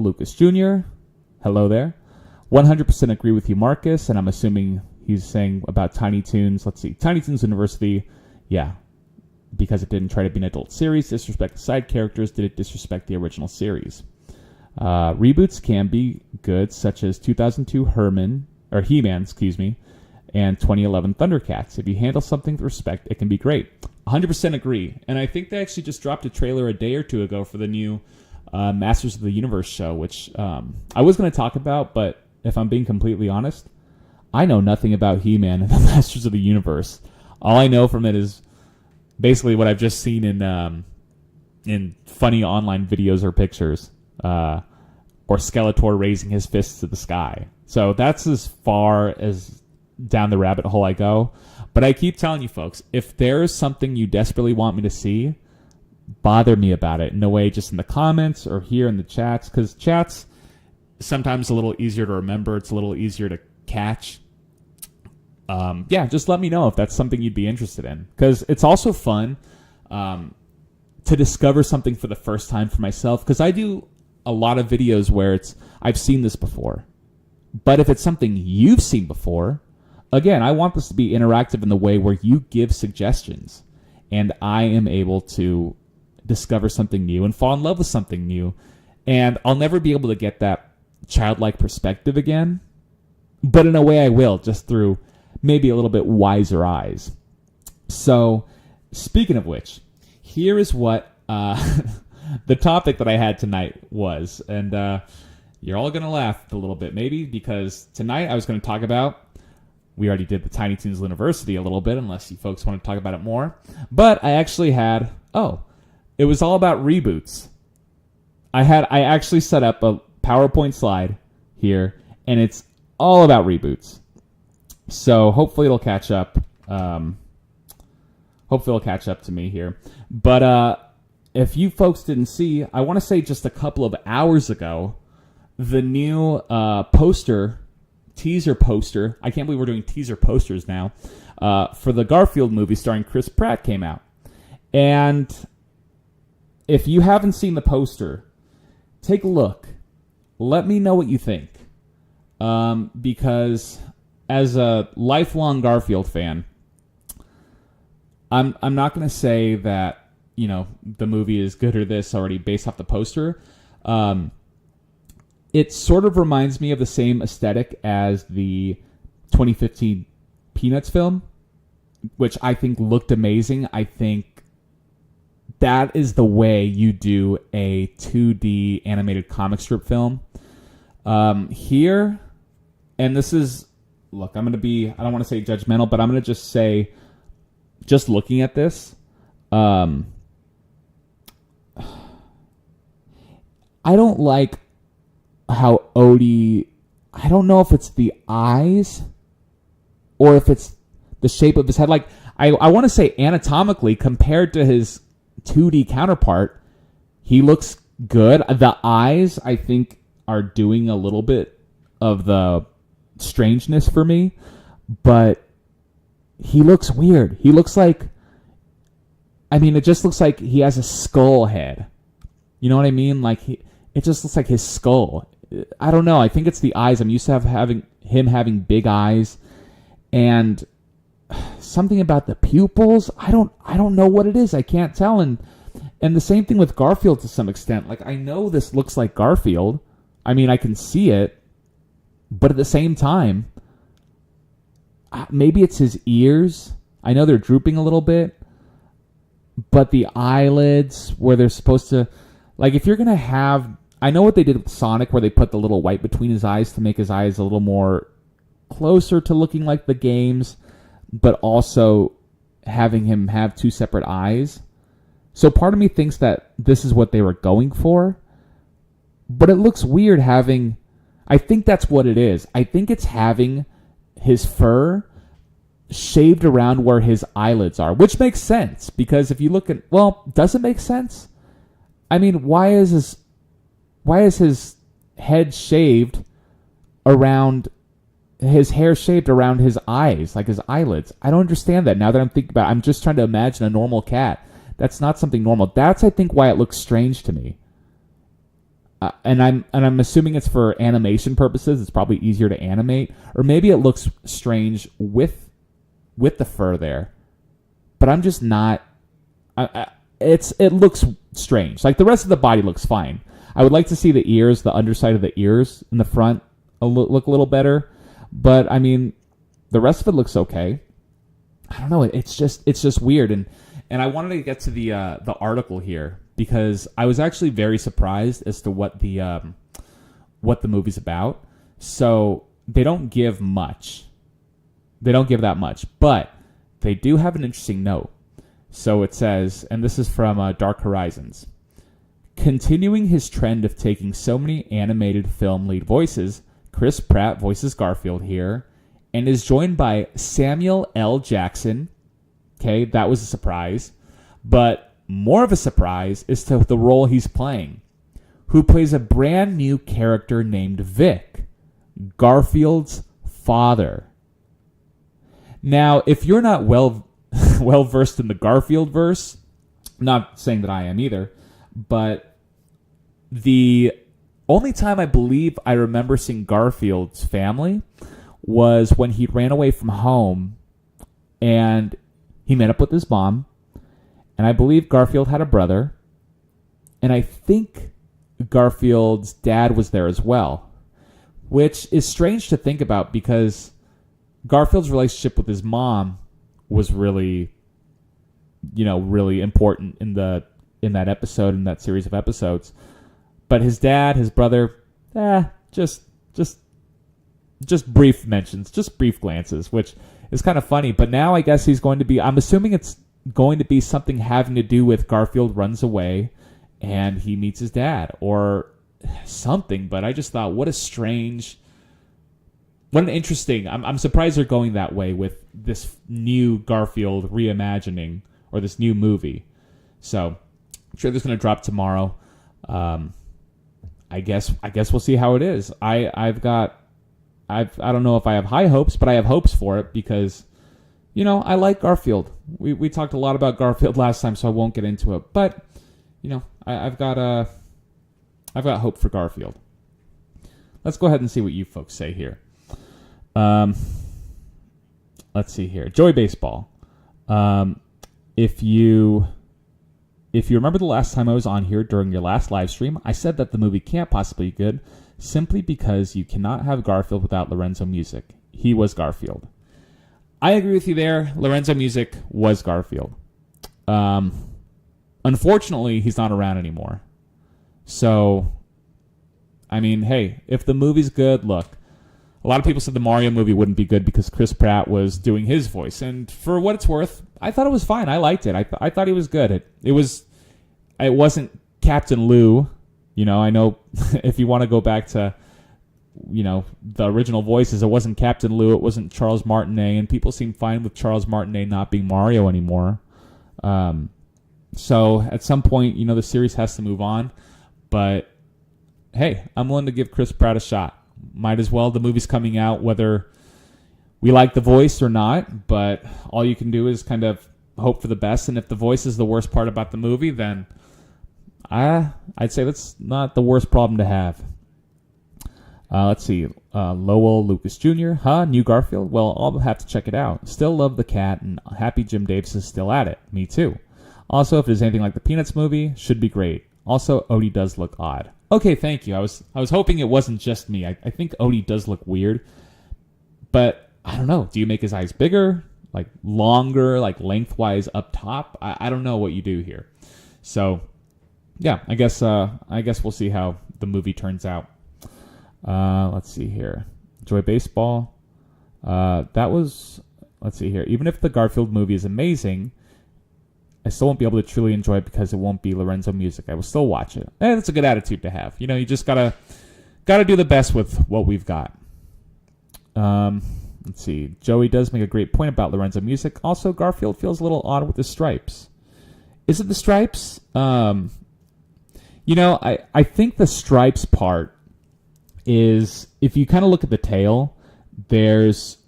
Lucas Jr., hello there. 100% agree with you, Marcus, and I'm assuming he's saying about Tiny Toons. Let's see. Tiny Toons University, yeah, because it didn't try to be an adult series, disrespect the side characters, did it disrespect the original series? Reboots can be good, such as 2002 He-Man, and 2011 Thundercats. If you handle something with respect, it can be great. 100% agree. And I think they actually just dropped a trailer a day or two ago for the new Masters of the Universe show, which I was going to talk about, but if I'm being completely honest, I know nothing about He-Man and the Masters of the Universe. All I know from it is basically what I've just seen in funny online videos or pictures, or Skeletor raising his fists to the sky. So that's as far as down the rabbit hole I go. But I keep telling you folks, if there is something you desperately want me to see, bother me about it in a way, just in the comments or here in the chats, because chats sometimes a little easier to remember. It's a little easier to catch. Just let me know if that's something you'd be interested in, because it's also fun to discover something for the first time for myself, because I do a lot of videos where I've seen this before. But if it's something you've seen before, again, I want this to be interactive in the way where you give suggestions and I am able to discover something new and fall in love with something new. And I'll never be able to get that childlike perspective again, but in a way I will, just through maybe a little bit wiser eyes. So, speaking of which, here is what the topic that I had tonight was. And you're all going to laugh a little bit, maybe, because tonight I was going to talk about, we already did the Tiny Toons University a little bit, unless you folks want to talk about it more. But I actually had, it was all about reboots. I actually set up a PowerPoint slide here, and it's all about reboots. So hopefully it'll catch up. Hopefully it'll catch up to me here. But if you folks didn't see, I want to say just a couple of hours ago, the new teaser poster, I can't believe we're doing teaser posters now, for the Garfield movie starring Chris Pratt came out. And if you haven't seen the poster, take a look. Let me know what you think. Because as a lifelong Garfield fan, I'm not going to say that, the movie is good or this already based off the poster. It sort of reminds me of the same aesthetic as the 2015 Peanuts film, which I think looked amazing. I think that is the way you do a 2D animated comic strip film. Here, and this is, look, I don't want to say judgmental, but I'm going to just say, just looking at this, I don't like how Odie, I don't know if it's the eyes or if it's the shape of his head. Like, I want to say anatomically, compared to his 2D counterpart, he looks good. The eyes, I think, are doing a little bit of the strangeness for me, but he looks weird. He looks like, it just looks like he has a skull head. You know what I mean? Like, it just looks like his skull. I don't know. I think it's the eyes. I'm used to having big eyes, and something about the pupils. I don't know what it is. I can't tell. And the same thing with Garfield to some extent. Like, I know this looks like Garfield. I can see it, but at the same time, maybe it's his ears. I know they're drooping a little bit, but the eyelids where they're supposed to, like, if you're gonna have, I know what they did with Sonic, where they put the little white between his eyes to make his eyes a little more closer to looking like the games, but also having him have two separate eyes. So part of me thinks that this is what they were going for, but it looks weird having, I think that's what it is. I think it's having his fur shaved around where his eyelids are, which makes sense, because if you look at, well, does it make sense? Why is his head shaved around, his hair shaved around his eyes, like his eyelids? I don't understand that now that I'm thinking about it. I'm just trying to imagine a normal cat. That's not something normal. That's, I think, why it looks strange to me. And I'm assuming it's for animation purposes. It's probably easier to animate, or maybe it looks strange with the fur there. But I'm just not. It looks strange. Like, the rest of the body looks fine. I would like to see the ears, the underside of the ears in the front, look a little better. But the rest of it looks okay. I don't know. It's just weird. and I wanted to get to the article here because I was actually very surprised as to what the movie's about. So they don't give much. They don't give that much, but they do have an interesting note. So it says, and this is from Dark Horizons, continuing his trend of taking so many animated film lead voices, Chris Pratt voices Garfield here, and is joined by Samuel L. Jackson. Okay, that was a surprise. But more of a surprise is to the role he's playing, who plays a brand new character named Vic, Garfield's father. Now, if you're not well versed in the Garfield verse, not saying that I am either, but the only time I believe I remember seeing Garfield's family was when he ran away from home and he met up with his mom, and I believe Garfield had a brother, and I think Garfield's dad was there as well, which is strange to think about because Garfield's relationship with his mom was really, really important in that episode, in that series of episodes. But his dad, his brother, just brief mentions, just brief glances, which is kind of funny. But now I guess he's going to be, I'm assuming it's going to be something having to do with Garfield runs away and he meets his dad or something. But I just thought, what an interesting, I'm surprised they're going that way with this new Garfield reimagining or this new movie. So I'm sure this is going to drop tomorrow. I guess we'll see how it is. I don't know if I have high hopes, but I have hopes for it because, I like Garfield. We talked a lot about Garfield last time, so I won't get into it. But, I've got hope for Garfield. Let's go ahead and see what you folks say here. Let's see here. Joey Baseball. If you remember the last time I was on here during your last live stream, I said that the movie can't possibly be good simply because you cannot have Garfield without Lorenzo Music. He was Garfield. I agree with you there. Lorenzo Music was Garfield. Unfortunately, he's not around anymore. So, I mean, hey, if the movie's good, look. A lot of people said the Mario movie wouldn't be good because Chris Pratt was doing his voice. And for what it's worth, I thought it was fine. I liked it. I thought he was good. It wasn't Captain Lou. I know if you want to go back to, the original voices, it wasn't Captain Lou. It wasn't Charles Martinet. And people seem fine with Charles Martinet not being Mario anymore. So at some point, the series has to move on. But, hey, I'm willing to give Chris Pratt a shot. Might as well. The movie's coming out whether we like the voice or not, but all you can do is kind of hope for the best. And if the voice is the worst part about the movie, then I'd say that's not the worst problem to have. Let's see. Lowell Lucas Jr. New Garfield? Well, I'll have to check it out. Still love the cat, and happy Jim Davis is still at it. Me too. Also, if it is anything like the Peanuts movie, should be great. Also, Odie does look odd. Okay, thank you. I was hoping it wasn't just me. I think Odie does look weird. But, I don't know. Do you make his eyes bigger? Like, longer? Like, lengthwise up top? I don't know what you do here. So, yeah, I guess we'll see how the movie turns out. Let's see here. Joy Baseball. Let's see here. Even if the Garfield movie is amazing, I still won't be able to truly enjoy it because it won't be Lorenzo Music. I will still watch it. That's a good attitude to have. You just gotta do the best with what we've got. Let's see. Joey does make a great point about Lorenzo Music. Also, Garfield feels a little odd with the stripes. Is it the stripes? I think the stripes part is, if you kind of look at the tail, there's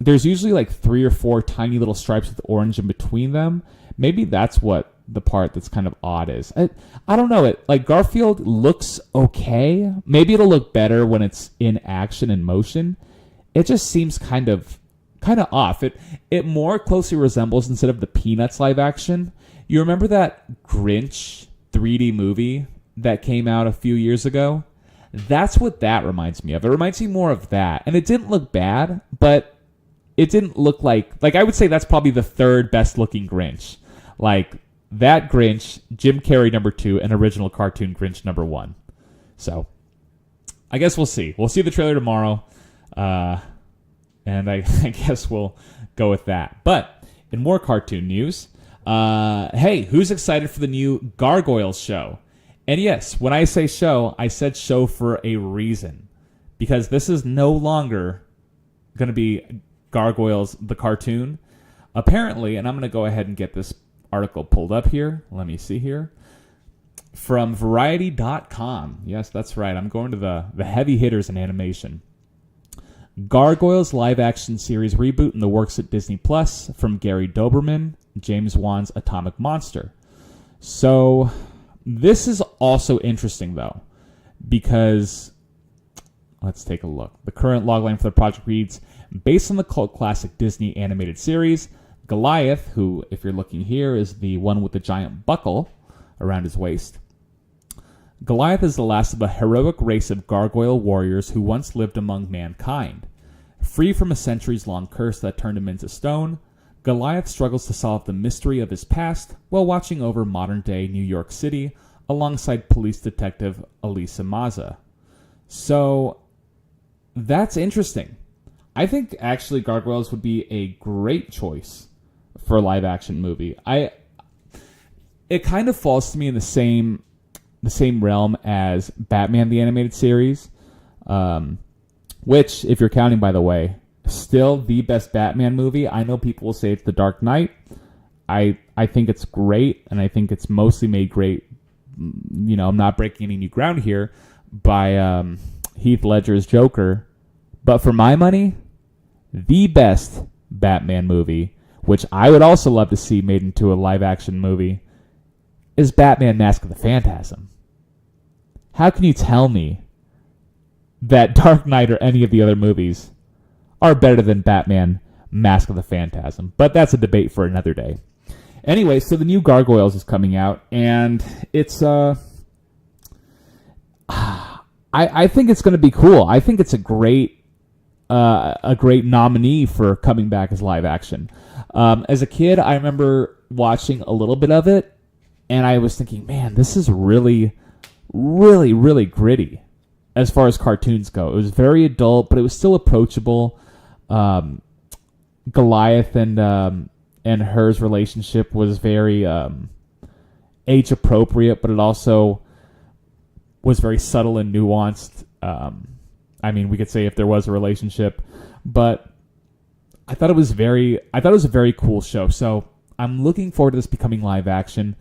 usually like 3 or 4 tiny little stripes with orange in between them. Maybe that's what the part that's kind of odd is. I don't know. Garfield looks okay. Maybe it'll look better when it's in action and motion. It just seems kind of off. It more closely resembles, instead of the Peanuts live action. You remember that Grinch 3D movie that came out a few years ago? That's what that reminds me of. It reminds me more of that. And it didn't look bad, but it didn't look like I would say that's probably the third best looking Grinch. like that Grinch, Jim Carrey number 2, and original cartoon Grinch number 1. So I guess we'll see. We'll see the trailer tomorrow, and I guess we'll go with that. But in more cartoon news, hey, who's excited for the new Gargoyles show? And yes, when I say show, I said show for a reason. Because this is no longer going to be Gargoyles, the cartoon. Apparently, and I'm going to go ahead and get this article pulled up here. Let me see here. From Variety.com. Yes, that's right. I'm going to the heavy hitters in animation. Gargoyles live-action series reboot in the works at Disney Plus from Gary Doberman, James Wan's Atomic Monster. So this is also interesting, though, because let's take a look. The current logline for the project reads, based on the cult classic Disney animated series, Goliath, who, if you're looking here, is the one with the giant buckle around his waist. Goliath is the last of a heroic race of gargoyle warriors who once lived among mankind. Free from a centuries-long curse that turned him into stone, Goliath struggles to solve the mystery of his past while watching over modern-day New York City alongside police detective Elisa Maza. So that's interesting. I think actually Gargoyles would be a great choice for a live-action movie. It kind of falls to me in the same realm as Batman the Animated Series, which, if you're counting, by the way, still the best Batman movie. I know people will say it's The Dark Knight. I think it's great, and I think it's mostly made great. You know, I'm not breaking any new ground here by Heath Ledger's Joker, but for my money, the best Batman movie, which I would also love to see made into a live-action movie, is Batman Mask of the Phantasm. How can you tell me that Dark Knight or any of the other movies are better than Batman Mask of the Phantasm? But that's a debate for another day. Anyway, so the new Gargoyles is coming out, and it's I think it's going to be cool. I think it's a great nominee for coming back as live action. As a kid, I remember watching a little bit of it, and I was thinking, man, this is really, really, really gritty as far as cartoons go. It was very adult, but it was still approachable. Goliath and her's relationship was very age appropriate, but it also was very subtle and nuanced. I mean, we could say if there was a relationship, but I thought it was a very cool show. So I'm looking forward to this becoming live action.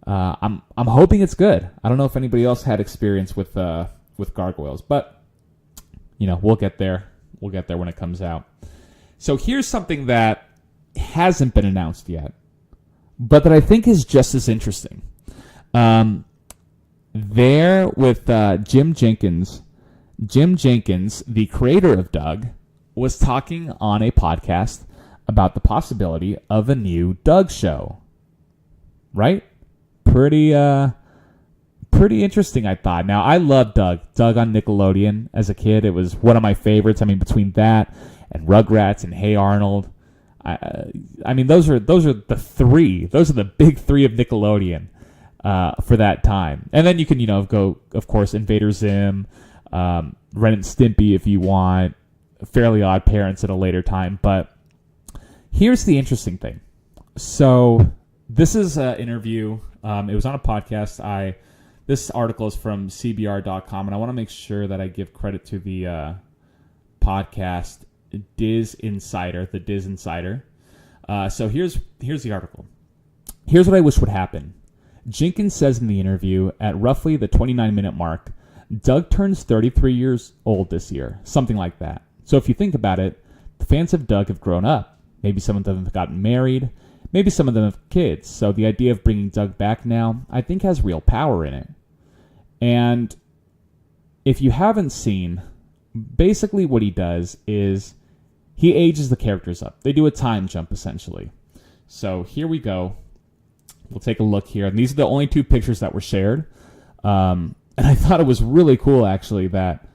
I'm hoping it's good. I don't know if anybody else had experience with Gargoyles, but you know, we'll get there. We'll get there when it comes out. So here's something that hasn't been announced yet, but that I think is just as interesting. There with Jim Jenkins, the creator of Doug, was talking on a podcast about the possibility of a new Doug show. Right? Pretty interesting, I thought. Now, I love Doug on Nickelodeon as a kid. It was one of my favorites. I mean, between that and Rugrats and Hey Arnold, I mean, those are the three. Those are the big three of Nickelodeon for that time. And then you can, go, of course, Invader Zim, Ren and Stimpy if you want, Fairly Odd Parents at a later time. But here's the interesting thing. So this is an interview. It was on a podcast. This article is from CBR.com, and I want to make sure that I give credit to the podcast Diz Insider, the Diz Insider. So here's the article. Here's what I wish would happen. Jenkins says in the interview, at roughly the 29-minute mark, Doug turns 33 years old this year, something like that. So if you think about it, the fans of Doug have grown up. Maybe some of them have gotten married. Maybe some of them have kids. So the idea of bringing Doug back now, I think, has real power in it. And if you haven't seen, basically what he does is he ages the characters up. They do a time jump, essentially. So here we go. We'll take a look here. And these are the only two pictures that were shared. And I thought it was really cool, actually, that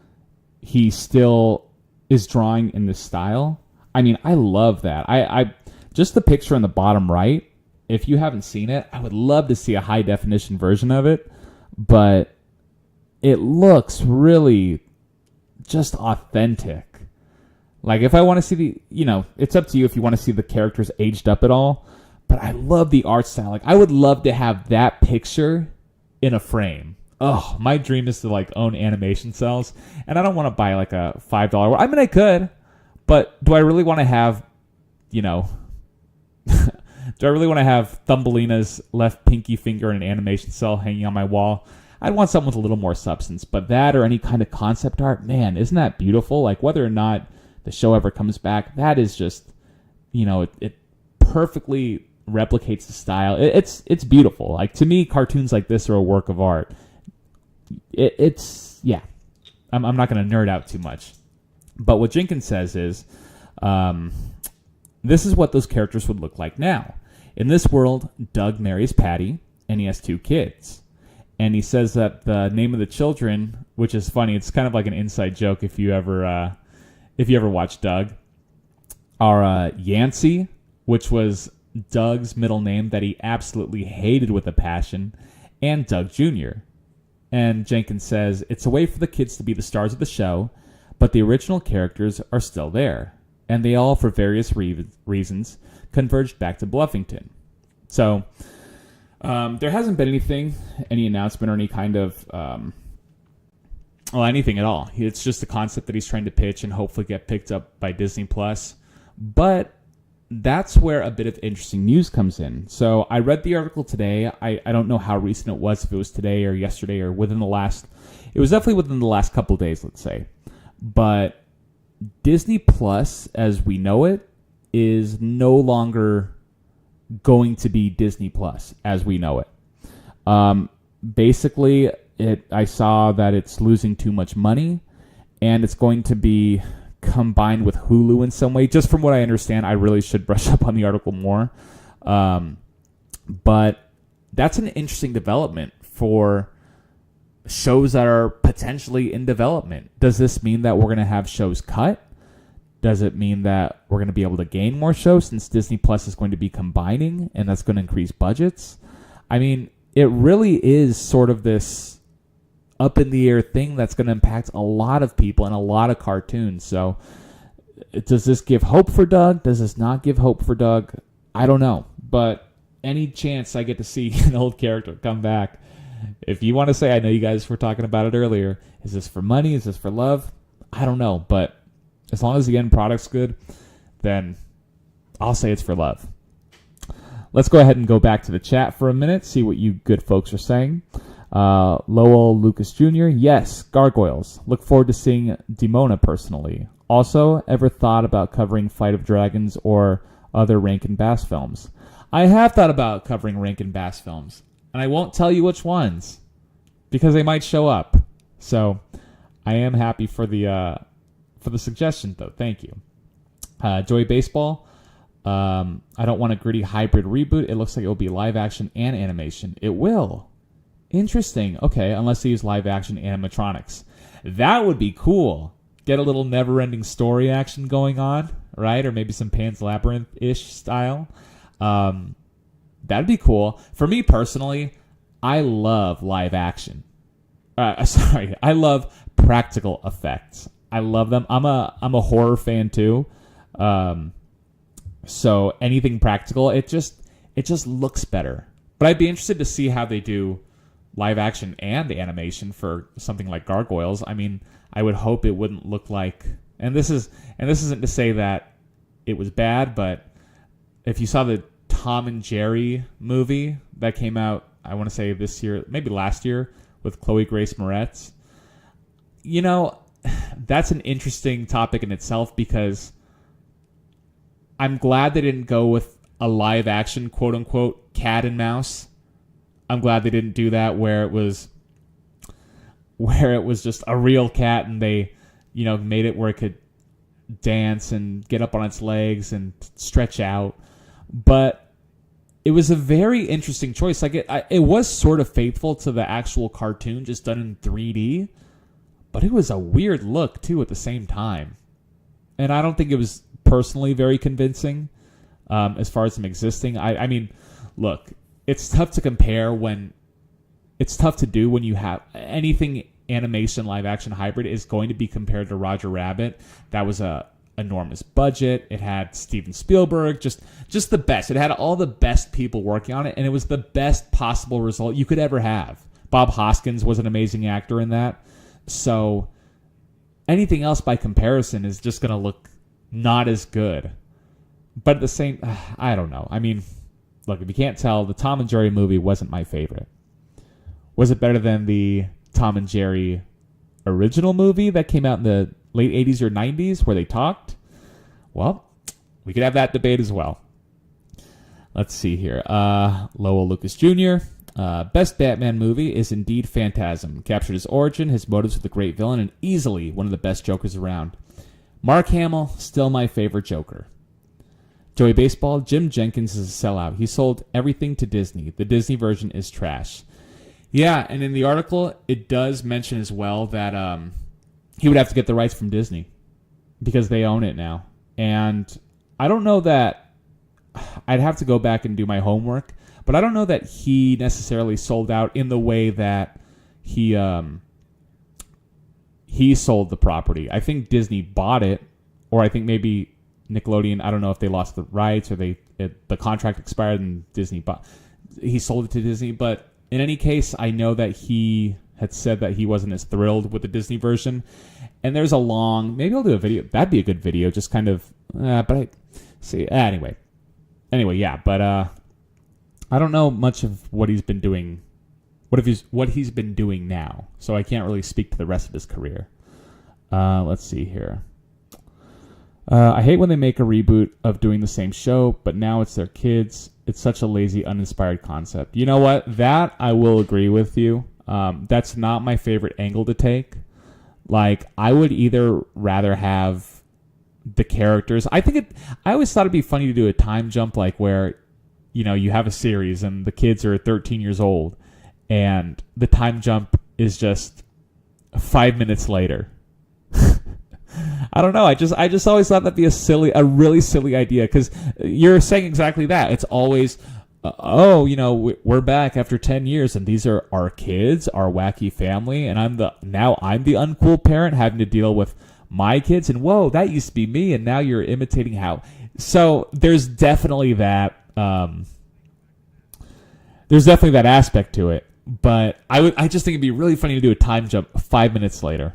he still is drawing in this style. I mean, I love that. I just the picture on the bottom right if you haven't seen it, I would love to see a high definition version of it, but it looks really just authentic. Like, if I want to see it's up to you if you want to see the characters aged up at all, but I love the art style. Like, I would love to have that picture in a frame. Oh, my dream is to, like, own animation cells, and I don't want to buy, like, a $5 one. I mean, I could, but do I really want to have, do I really want to have Thumbelina's left pinky finger in an animation cell hanging on my wall? I'd want something with a little more substance, but that or any kind of concept art, man, isn't that beautiful? Like, whether or not the show ever comes back, that is just, it perfectly replicates the style. It's beautiful. Like, to me, cartoons like this are a work of art. I'm not going to nerd out too much, but what Jenkins says is, this is what those characters would look like now. In this world, Doug marries Patty, and he has 2 kids. And he says that the name of the children, which is funny, it's kind of like an inside joke if you ever watch Doug, are Yancey, which was Doug's middle name that he absolutely hated with a passion, and Doug Jr. And Jenkins says, it's a way for the kids to be the stars of the show, but the original characters are still there. And they all, for various reasons, converged back to Bluffington. So, there hasn't been any announcement or any kind of, anything at all. It's just a concept that he's trying to pitch and hopefully get picked up by Disney+. But that's where a bit of interesting news comes in. So I read the article today. I don't know how recent it was, if it was today or yesterday or it was definitely within the last couple of days, let's say. But Disney+, as we know it, is no longer going to be Disney+, as we know it. Basically, I saw that it's losing too much money, and it's going to be combined with Hulu in some way. Just from what I understand, I really should brush up on the article more. But that's an interesting development for shows that are potentially in development. Does this mean that we're going to have shows cut? Does it mean that we're going to be able to gain more shows since Disney Plus is going to be combining and that's going to increase budgets? I mean, it really is sort of this up in the air thing that's going to impact a lot of people and a lot of cartoons. So does this give hope for Doug? Does this not give hope for Doug? I don't know. But any chance I get to see an old character come back, if you want to say, I know you guys were talking about it earlier, is this for money? Is this for love? I don't know. But as long as the end product's good, then I'll say it's for love. Let's go ahead and go back to the chat for a minute, see what you good folks are saying. Lowell Lucas Jr., yes, Gargoyles. Look forward to seeing Demona personally. Also, ever thought about covering Fight of Dragons or other Rankin Bass films? I have thought about covering Rankin Bass films, and I won't tell you which ones, because they might show up. So, I am happy for the suggestion, though. Thank you. Joy Baseball. I don't want a gritty hybrid reboot. It looks like it will be live action and animation. It will. Interesting. Okay, unless they use live action animatronics. That would be cool. Get a little never-ending story action going on, right? Or maybe some Pan's Labyrinth-ish style. That'd be cool. For me personally, I love live action. I love practical effects. I love them. I'm a horror fan too. So anything practical, it just looks better. But I'd be interested to see how they do live action and animation for something like Gargoyles. I mean, I would hope it wouldn't look like, and this isn't to say that it was bad, but if you saw the Tom and Jerry movie that came out, I want to say this year, maybe last year, with Chloe Grace Moretz, that's an interesting topic in itself, because I'm glad they didn't go with a live action, quote unquote, cat and mouse. I'm glad they didn't do that where it was just a real cat and they, made it where it could dance and get up on its legs and stretch out. But it was a very interesting choice. Like it was sort of faithful to the actual cartoon, just done in 3D. But it was a weird look, too, at the same time. And I don't think it was personally very convincing as far as them existing. I mean, look, it's tough to compare when it's tough to do when you have anything animation live action hybrid is going to be compared to Roger Rabbit. That was a enormous budget. It had Steven Spielberg, just the best. It had all the best people working on it, and it was the best possible result you could ever have. Bob Hoskins was an amazing actor in that. So anything else by comparison is just going to look not as good. But at the same, I don't know. I mean, look, if you can't tell, the Tom and Jerry movie wasn't my favorite. Was it better than the Tom and Jerry original movie that came out in the late 80s or 90s where they talked? Well, we could have that debate as well. Let's see here. Lowell Lucas Jr. Best Batman movie is indeed Phantasm. Captured his origin, his motives with the great villain, and easily one of the best Jokers around. Mark Hamill, still my favorite Joker. Joey Baseball, Jim Jenkins is a sellout. He sold everything to Disney. The Disney version is trash. Yeah, and in the article, it does mention as well that he would have to get the rights from Disney because they own it now. And I don't know that I'd have to go back and do my homework, but I don't know that he necessarily sold out in the way that he sold the property. I think Disney bought it, or I think maybe Nickelodeon, I don't know if they lost the rights or the contract expired and he sold it to Disney. But in any case, I know that he had said that he wasn't as thrilled with the Disney version. And there's maybe I'll do a video. That'd be a good video, just kind of, anyway, yeah. But I don't know much of what he's been doing, what he's been doing now. So I can't really speak to the rest of his career. Let's see here. I hate when they make a reboot of doing the same show, but now it's their kids. It's such a lazy, uninspired concept. You know what? That I will agree with you. That's not my favorite angle to take. Like, I would either rather have the characters. I always thought it'd be funny to do a time jump, like where, you have a series and the kids are 13 years old and the time jump is just 5 minutes later. I don't know. I just always thought that'd be a really silly idea, because you're saying exactly that. It's always, we're back after 10 years and these are our kids, our wacky family, and I'm the uncool parent having to deal with my kids, and whoa, that used to be me, and now you're imitating how. So there's definitely that. There's definitely that aspect to it, but I just think it'd be really funny to do a time jump 5 minutes later.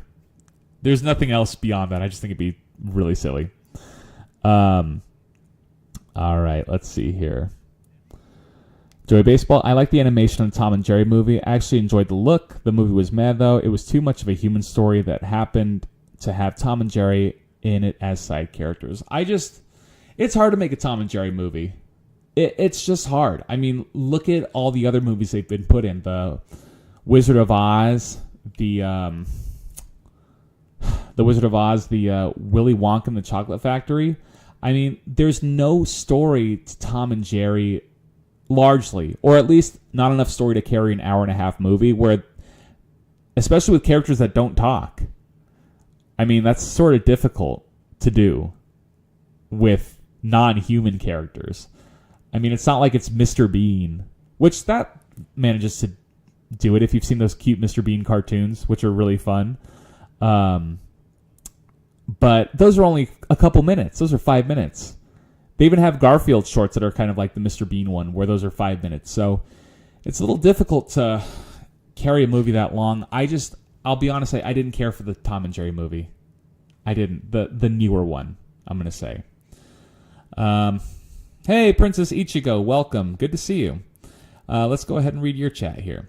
There's nothing else beyond that. I just think it'd be really silly. All right, let's see here. Joey Baseball, I like the animation on the Tom and Jerry movie. I actually enjoyed the look. The movie was mad, though. It was too much of a human story that happened to have Tom and Jerry in it as side characters. It's hard to make a Tom and Jerry movie. It's just hard. I mean, look at all the other movies they've been put in. The Wizard of Oz, the Wizard of Oz, the Willy Wonka and the Chocolate Factory. I mean, there's no story to Tom and Jerry, largely, or at least not enough story to carry an hour-and-a-half movie, where, especially with characters that don't talk. I mean, that's sort of difficult to do with non-human characters. I mean, it's not like it's Mr. Bean, which that manages to do it if you've seen those cute Mr. Bean cartoons, which are really fun. But those are only a couple minutes. Those are 5 minutes. They even have Garfield shorts that are kind of like the Mr. Bean one, where those are 5 minutes. So it's a little difficult to carry a movie that long. I'll be honest, I didn't care for the Tom and Jerry movie. I didn't. The newer one, I'm going to say. Hey, Princess Ichigo, welcome. Good to see you. Let's go ahead and read your chat here.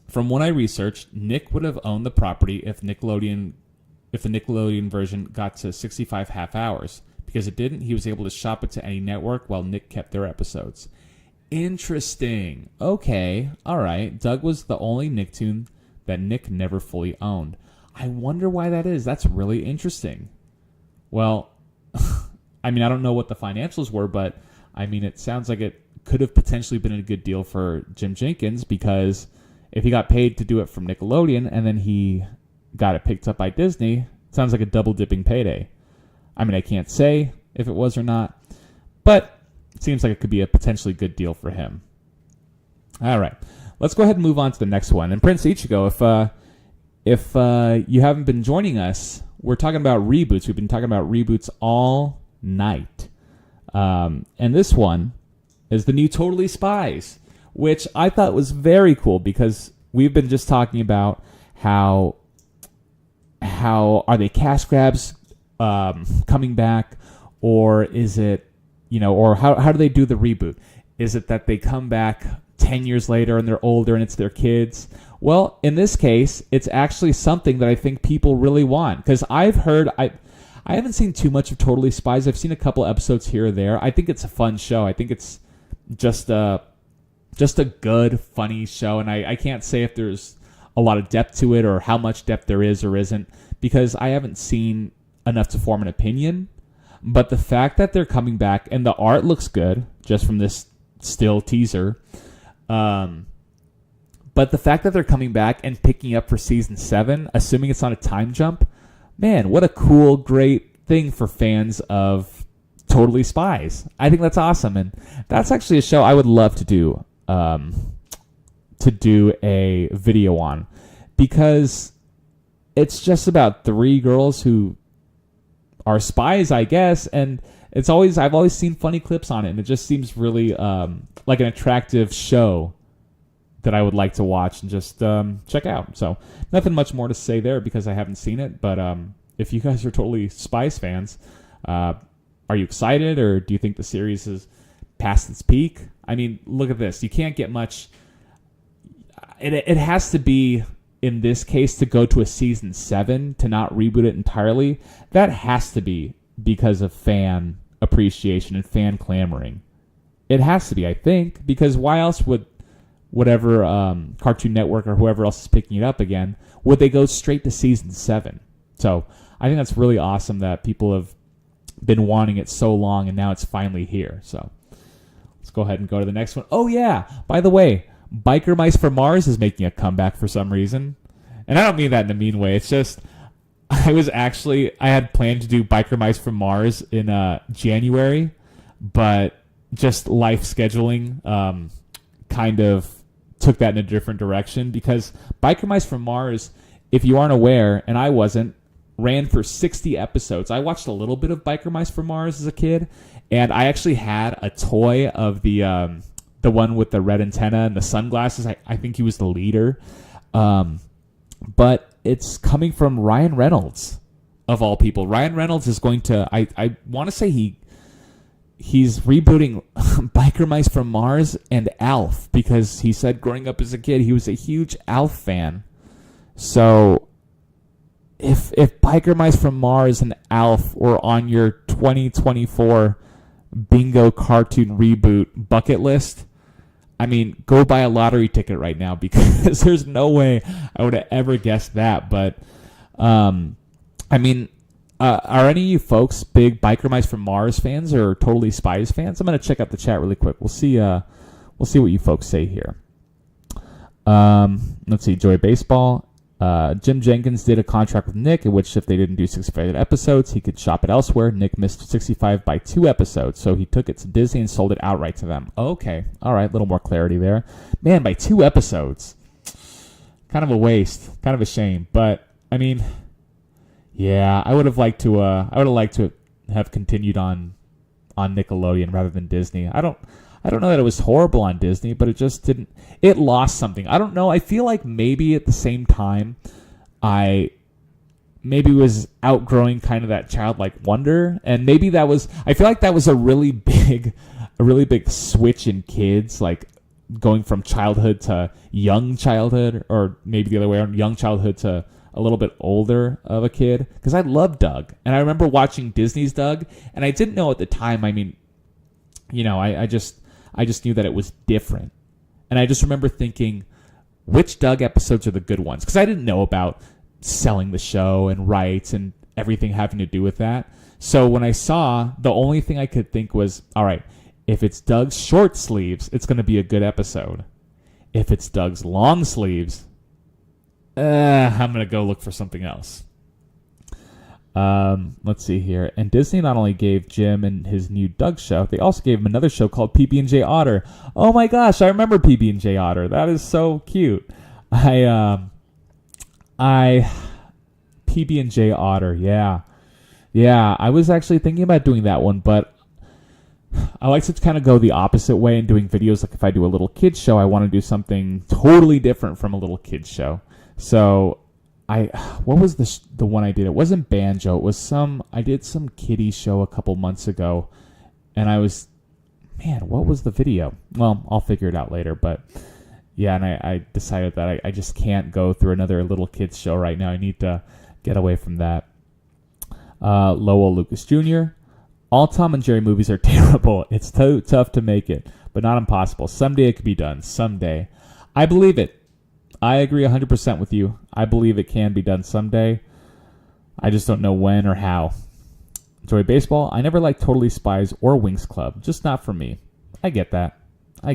From what I researched, Nick would have owned the property if the Nickelodeon version got to 65 half hours. Because it didn't, he was able to shop it to any network while Nick kept their episodes. Interesting. Okay. All right. Doug was the only Nicktoon that Nick never fully owned. I wonder why that is. That's really interesting. Well, I mean, I don't know what the financials were, but I mean, it sounds like it could have potentially been a good deal for Jim Jenkins, because if he got paid to do it from Nickelodeon and then he got it picked up by Disney, it sounds like a double-dipping payday. I mean, I can't say if it was or not, but it seems like it could be a potentially good deal for him. All right. Let's go ahead and move on to the next one. And Prince Ichigo, if you haven't been joining us, we're talking about reboots. We've been talking about reboots all night. And this one is the new Totally Spies, which I thought was very cool because we've been just talking about how are they cash grabs coming back, or is it, or how do they do the reboot? Is it that they come back 10 years later and they're older and it's their kids? Well, in this case, it's actually something that I think people really want, because I've heard, I haven't seen too much of Totally Spies. I've seen a couple episodes here or there. I think it's a fun show. I think it's just a good, funny show, and I can't say if there's a lot of depth to it or how much depth there is or isn't, because I haven't seen enough to form an opinion. But the fact that they're coming back, and the art looks good just from this still teaser, but the fact that they're coming back and picking up for season 7, assuming it's on a time jump, man, what a cool, great thing for fans of Totally Spies. I think that's awesome, and that's actually a show I would love to do a video on, because it's just about 3 girls who are spies, I guess, and I've always seen funny clips on it, and it just seems really like an attractive show that I would like to watch and just check out. So nothing much more to say there because I haven't seen it, but if you guys are Totally Spies fans, are you excited, or do you think the series is past its peak? I mean, look at this. You can't get much. It has to be, in this case, to go to a season 7, to not reboot it entirely. That has to be because of fan appreciation and fan clamoring. It has to be, I think, because why else would whatever Cartoon Network or whoever else is picking it up again, would they go straight to season 7? So I think that's really awesome that people have been wanting it so long, and now it's finally here. So let's go ahead and go to the next one. Oh, yeah. By the way, Biker Mice from Mars is making a comeback for some reason. And I don't mean that in a mean way. It's just I had planned to do Biker Mice from Mars in January, but just life scheduling kind of took that in a different direction, because Biker Mice from Mars, if you aren't aware, and I wasn't, ran for 60 episodes. I watched a little bit of Biker Mice from Mars as a kid, and I actually had a toy of the one with the red antenna and the sunglasses. I think he was the leader. But it's coming from Ryan Reynolds, of all people. Ryan Reynolds is going to, I want to say he's rebooting Biker Mice from Mars and Alf, because he said growing up as a kid he was a huge Alf fan. So if Biker Mice from Mars and Alf were on your 2024 bingo cartoon reboot bucket list, I mean, go buy a lottery ticket right now, because there's no way I would have ever guessed that. But I mean, are any of you folks big Biker Mice from Mars fans or Totally Spies fans? I'm going to check out the chat really quick. We'll see what you folks say here. Let's see. Joy Baseball. Jim Jenkins did a contract with Nick in which if they didn't do 65 episodes, he could shop it elsewhere. Nick missed 65 by 2 episodes, so he took it to Disney and sold it outright to them. Okay. All right. A little more clarity there. Man, by 2 episodes. Kind of a waste. Kind of a shame. But, I mean, yeah, I would have liked to have continued on Nickelodeon rather than Disney. I don't know that it was horrible on Disney, but it just didn't. It lost something. I don't know. I feel like maybe at the same time, I was outgrowing kind of that childlike wonder, and maybe that was. I feel like that was a really big switch in kids, like going from childhood to young childhood, or maybe the other way around, young childhood to a little bit older of a kid. Because I loved Doug, and I remember watching Disney's Doug, and I didn't know at the time. I mean, I just knew that it was different. And I just remember thinking, which Doug episodes are the good ones? Because I didn't know about selling the show and rights and everything having to do with that. So when I saw, the only thing I could think was, all right, if it's Doug's short sleeves, it's going to be a good episode. If it's Doug's long sleeves, I'm going to go look for something else. Let's see here. And Disney not only gave Jim and his new Doug show, they also gave him another show called PB&J Otter. Oh my gosh, I remember PB&J Otter. That is so cute. PB&J Otter, yeah. Yeah, I was actually thinking about doing that one, but I like to kind of go the opposite way in doing videos. Like if I do a little kids show, I want to do something totally different from a little kids show. So what was the one I did? It wasn't Banjo. It was I did some kiddie show a couple months ago, and what was the video? Well, I'll figure it out later, but yeah, and I decided that I just can't go through another little kids show right now. I need to get away from that. Lowell Lucas Jr. All Tom and Jerry movies are terrible. It's too tough to make it, but not impossible. Someday it could be done. Someday. I believe it. I agree 100% with you. I believe it can be done someday. I just don't know when or how. Enjoy baseball. I never liked Totally Spies or Winx Club. Just not for me. I get that. I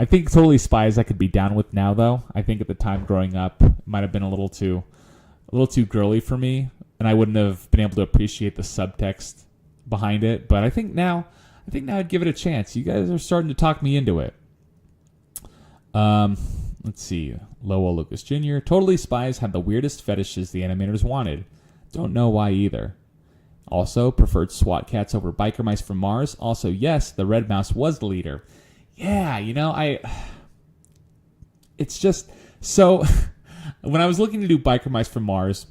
think Totally Spies I could be down with now, though. I think at the time growing up, it might have been a little too girly for me, and I wouldn't have been able to appreciate the subtext behind it. But I think now I'd give it a chance. You guys are starting to talk me into it. Let's see. Lowell Lucas Jr. Totally Spies had the weirdest fetishes the animators wanted. Don't know why either. Also, preferred SWAT cats over biker mice from Mars. Also, yes, the red mouse was the leader. Yeah, it's just so when I was looking to do biker mice from Mars,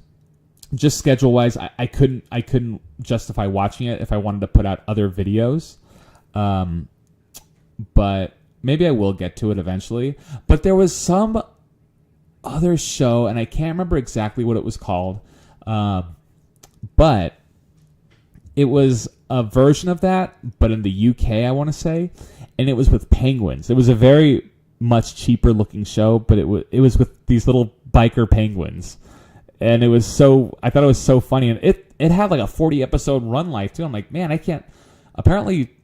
just schedule wise, I couldn't justify watching it if I wanted to put out other videos. But maybe I will get to it eventually. But there was some other show, and I can't remember exactly what it was called. But it was a version of that, but in the UK, I want to say. And it was with penguins. It was a very much cheaper looking show, but it was with these little biker penguins. And I thought it was so funny. And it had like a 40 episode run life too. I'm like, man, I can't. Apparently,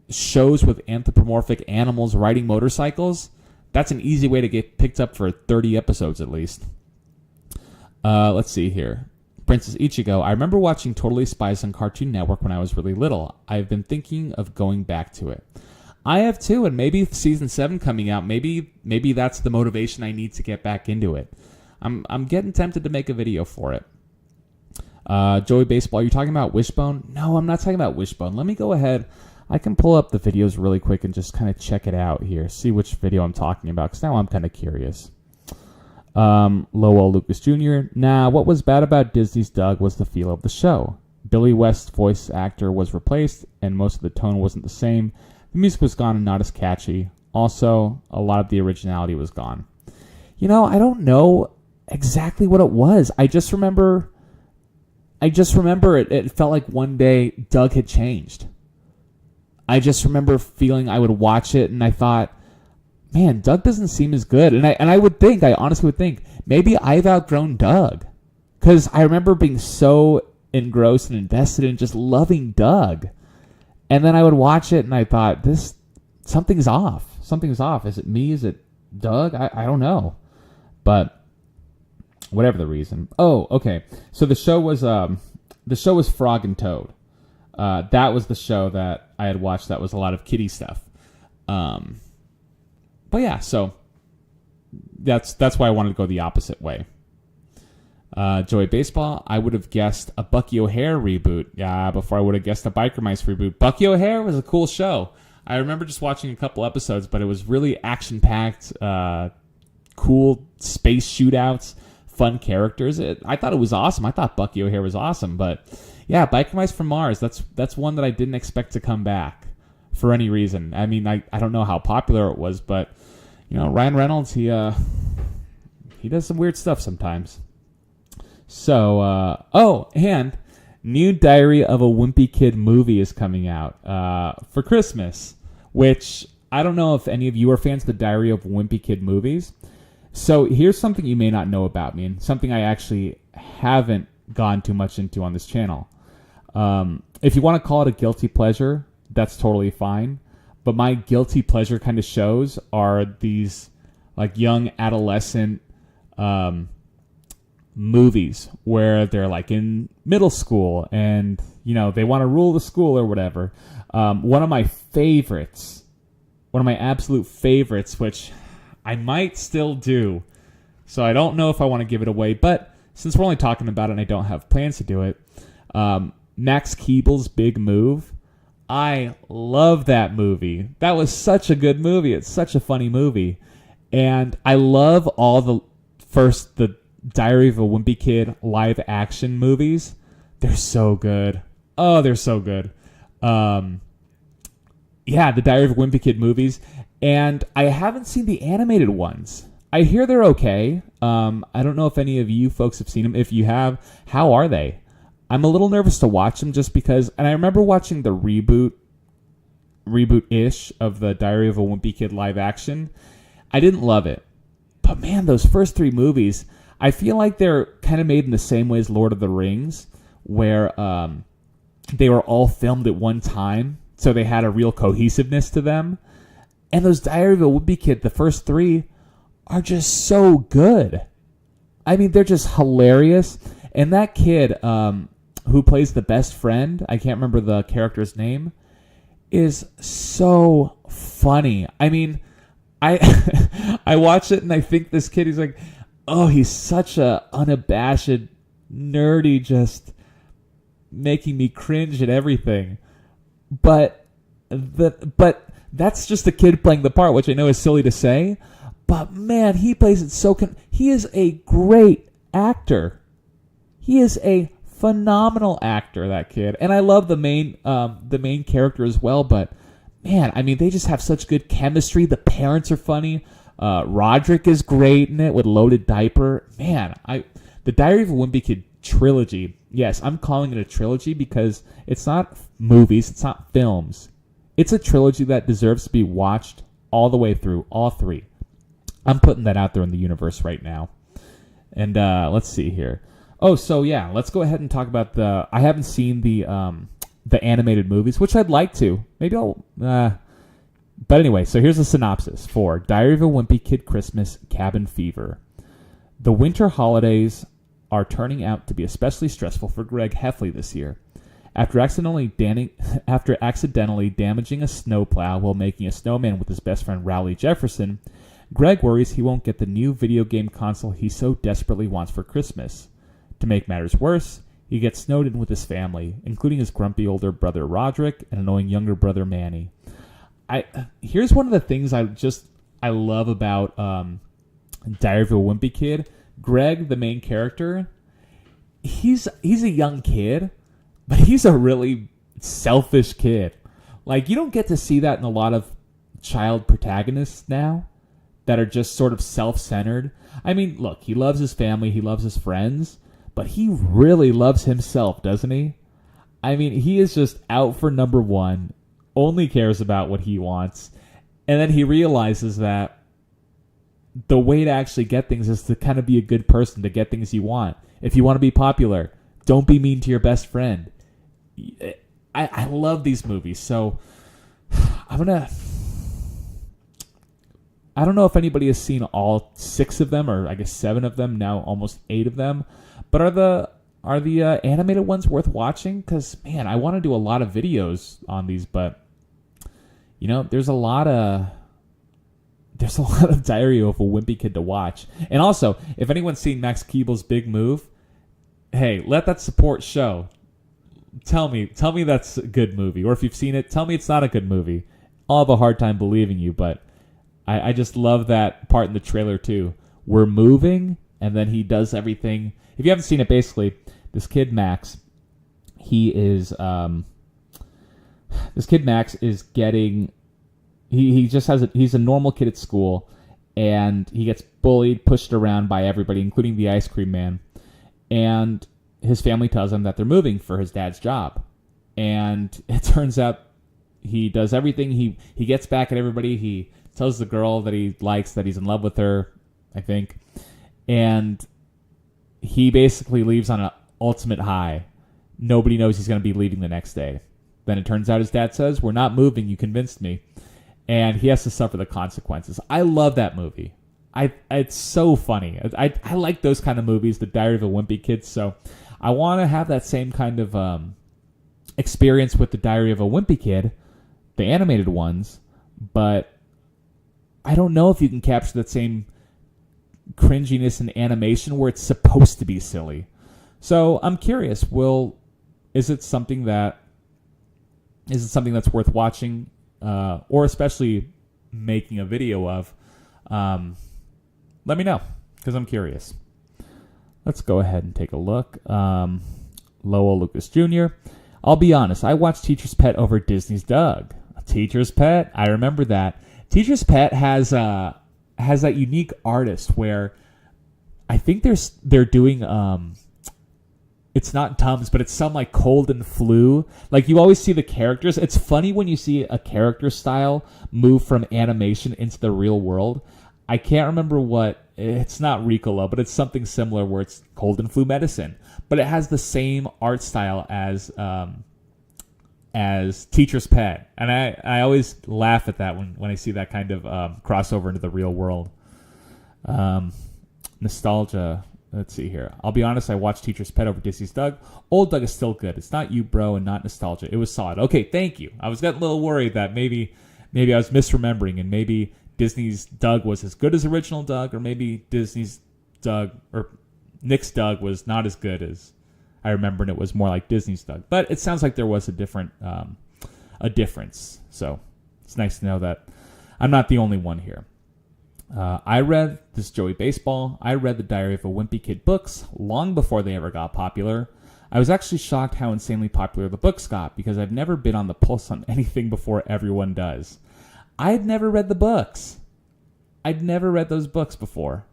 shows with anthropomorphic animals riding motorcycles, that's an easy way to get picked up for 30 episodes at least. Let's see here. Princess Ichigo. I remember watching Totally Spies on Cartoon Network when I was really little. I've been thinking of going back to it. I have too, and maybe season 7 coming out, maybe that's the motivation I need to get back into it. I'm getting tempted to make a video for it. Joey Baseball, are you talking about Wishbone? No, I'm not talking about Wishbone. Let me go ahead. I can pull up the videos really quick and just kind of check it out here. See which video I'm talking about, because now I'm kind of curious. Lowell Lucas Jr. Nah, what was bad about Disney's Doug was the feel of the show. Billy West's voice actor was replaced, and most of the tone wasn't the same. The music was gone and not as catchy. Also, a lot of the originality was gone. I don't know exactly what it was. I just remember it felt like one day Doug had changed. I just remember feeling I would watch it and I thought, man, Doug doesn't seem as good. And I honestly would think, maybe I've outgrown Doug. Because I remember being so engrossed and invested in just loving Doug. And then I would watch it and I thought, something's off. Something's off. Is it me? Is it Doug? I don't know. But whatever the reason. Oh, okay. So the show was Frog and Toad. That was the show that I had watched. That was a lot of kiddie stuff. But yeah, so that's why I wanted to go the opposite way. Joey Baseball, I would have guessed a Bucky O'Hare reboot. Yeah, before I would have guessed a Biker Mice reboot. Bucky O'Hare was a cool show. I remember just watching a couple episodes, but it was really action-packed, cool space shootouts, fun characters. I thought it was awesome. I thought Bucky O'Hare was awesome, but yeah, Biker Mice from Mars, that's one that I didn't expect to come back for any reason. I mean, I don't know how popular it was, but Ryan Reynolds, he does some weird stuff sometimes. So, and new Diary of a Wimpy Kid movie is coming out for Christmas, which I don't know if any of you are fans of the Diary of Wimpy Kid movies. So here's something you may not know about me, and something I actually haven't gone too much into on this channel. If you want to call it a guilty pleasure, that's totally fine. But my guilty pleasure kind of shows are these like young adolescent movies where they're like in middle school and, you know, they want to rule the school or whatever. One of my absolute favorites, which I might still do, so I don't know if I want to give it away, but since we're only talking about it and I don't have plans to do it, Max Keeble's Big Move. I love that movie. That was such a good movie. It's such a funny movie. And I love all the Diary of a Wimpy Kid live action movies. They're so good. Oh, they're so good. Yeah, the Diary of a Wimpy Kid movies. And I haven't seen the animated ones. I hear they're okay. I don't know if any of you folks have seen them. If you have, how are they? I'm a little nervous to watch them just because, and I remember watching the reboot-ish of the Diary of a Wimpy Kid live action. I didn't love it. But man, those first 3 movies, I feel like they're kind of made in the same way as Lord of the Rings, where they were all filmed at one time, so they had a real cohesiveness to them. And those Diary of a Wimpy Kid, the first 3, are just so good. I mean, they're just hilarious. And that kid who plays the best friend, I can't remember the character's name, is so funny. I mean, I watch it and I think this kid, he's like, oh, he's such a unabashed, nerdy, just making me cringe at everything. But that's just a kid playing the part, which I know is silly to say. But man, he plays it so. He is a great actor. He is a phenomenal actor, that kid, and I love the main character as well. But man, I mean, they just have such good chemistry. The parents are funny. Roderick is great in it with Loaded Diaper. Man, the Diary of a Wimpy Kid trilogy. Yes, I'm calling it a trilogy because it's not movies, it's not films. It's a trilogy that deserves to be watched all the way through, all 3. I'm putting that out there in the universe right now. And let's see here. Oh, so yeah, let's go ahead and talk about I haven't seen the animated movies, which I'd like to. Maybe I'll. But anyway, so here's a synopsis for Diary of a Wimpy Kid Christmas Cabin Fever. The winter holidays are turning out to be especially stressful for Greg Heffley this year. After accidentally damaging a snowplow while making a snowman with his best friend Rowley Jefferson, Greg worries he won't get the new video game console he so desperately wants for Christmas. To make matters worse, he gets snowed in with his family, including his grumpy older brother Roderick and annoying younger brother Manny. Here's one of the things I love about Diary of a Wimpy Kid. Greg, the main character, he's a young kid, but he's a really selfish kid. Like, you don't get to see that in a lot of child protagonists now that are just sort of self-centered. I mean, look, he loves his family, he loves his friends, but he really loves himself, doesn't he? I mean, he is just out for number one, only cares about what he wants, and then he realizes that the way to actually get things is to kind of be a good person to get things you want. If you want to be popular, don't be mean to your best friend. I love these movies, so I don't know if anybody has seen all 6 of them, or I guess 7 of them, now almost 8 of them, but are the animated ones worth watching? Because, man, I want to do a lot of videos on these, but, you know, there's a lot of Diary of a Wimpy Kid to watch. And also, if anyone's seen Max Keeble's Big Move, hey, let that support show. Tell me that's a good movie. Or if you've seen it, tell me it's not a good movie. I'll have a hard time believing you, but I just love that part in the trailer too. We're moving, and then he does everything. If you haven't seen it, basically, this kid Max, he's a normal kid at school, and he gets bullied, pushed around by everybody, including the ice cream man. And his family tells him that they're moving for his dad's job. And it turns out he does everything. He gets back at everybody. He tells the girl that he likes that he's in love with her, I think. And he basically leaves on an ultimate high. Nobody knows he's going to be leaving the next day. Then it turns out his dad says, "We're not moving. You convinced me." And he has to suffer the consequences. I love that movie. It's so funny. I like those kind of movies, The Diary of a Wimpy Kid. So I want to have that same kind of experience with The Diary of a Wimpy Kid, the animated ones, but I don't know if you can capture that same cringiness in animation where it's supposed to be silly. So I'm curious, is it something that's worth watching, or especially making a video of? Let me know, because I'm curious. Let's go ahead and take a look. Lowell Lucas Jr. I'll be honest, I watched Teacher's Pet over Disney's Doug. Teacher's Pet, I remember that. Teacher's Pet has that unique artist where I think they're doing it's not Tums, but it's some like Cold and Flu. Like you always see the characters. It's funny when you see a character style move from animation into the real world. I can't remember it's not Ricola, but it's something similar where it's Cold and Flu medicine. But it has the same art style as Teacher's Pet. And I always laugh at that when I see that kind of crossover into the real world. Nostalgia. Let's see here. I'll be honest, I watched Teacher's Pet over Disney's Doug. Old Doug is still good. It's not you, bro, and not nostalgia. It was solid. Okay, thank you. I was getting a little worried that maybe I was misremembering, and maybe Disney's Doug was as good as original Doug, or maybe Disney's Doug or Nick's Doug was not as good as I remember, and it was more like Disney's Doug. But it sounds like there was a difference. So it's nice to know that I'm not the only one here. This is Joey Baseball. I read the Diary of a Wimpy Kid books long before they ever got popular. I was actually shocked how insanely popular the books got because I've never been on the pulse on anything before everyone does. I'd never read the books. I'd never read those books before.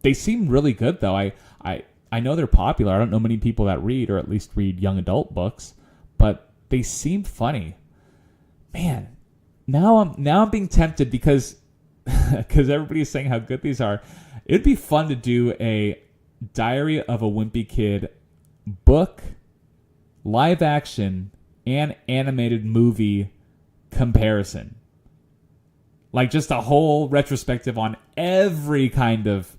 They seem really good though. I know they're popular. I don't know many people that read, or at least read young adult books, but they seem funny. Man, now I'm being tempted because everybody's saying how good these are. It'd be fun to do a Diary of a Wimpy Kid book, live action, and animated movie comparison. Like just a whole retrospective on every kind of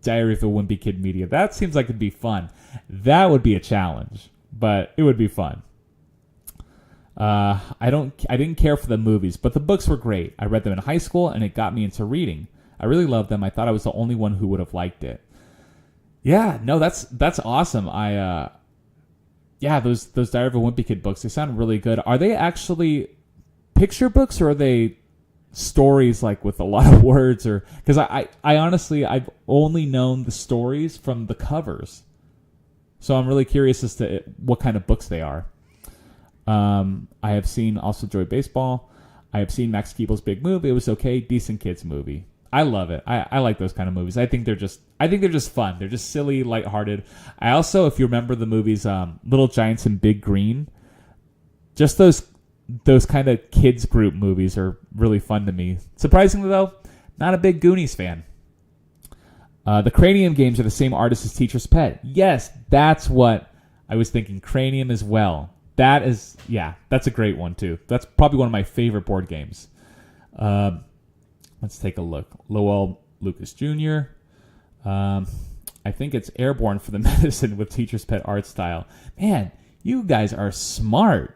Diary of a Wimpy Kid media. That seems like it'd be fun. That would be a challenge, but it would be fun. I didn't care for the movies, but the books were great. I read them in high school, and it got me into reading. I really loved them. I thought I was the only one who would have liked it. Yeah, no, that's awesome. Those Diary of a Wimpy Kid books, they sound really good. Are they actually picture books, or are they stories like with a lot of words? Or because I honestly, I've only known the stories from the covers, so I'm really curious as to what kind of books they are. I have seen also Joy Baseball. I have seen Max Keeble's Big Move. It was okay, decent kids movie. I love it. I like those kind of movies. I think they're just fun. They're just silly, lighthearted. I also, if you remember the movies, Little Giants and Big Green, just those kind of kids group movies are really fun to me. Surprisingly though, not a big Goonies fan. The Cranium games are the same artist as Teacher's Pet. Yes, that's what I was thinking. Cranium as well. That's a great one too. That's probably one of my favorite board games. Let's take a look. Lowell Lucas Jr. I think it's Airborne for the medicine with Teacher's Pet art style. Man, you guys are smart.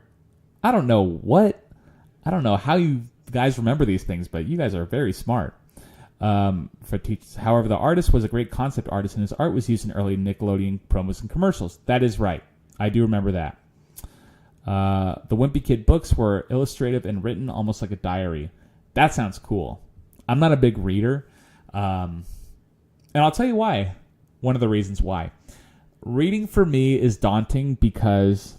I don't know how you guys remember these things, but you guys are very smart. However, the artist was a great concept artist, and his art was used in early Nickelodeon promos and commercials. That is right. I do remember that. The Wimpy Kid books were illustrative and written almost like a diary. That sounds cool. I'm not a big reader. And I'll tell you why. One of the reasons why. Reading for me is daunting because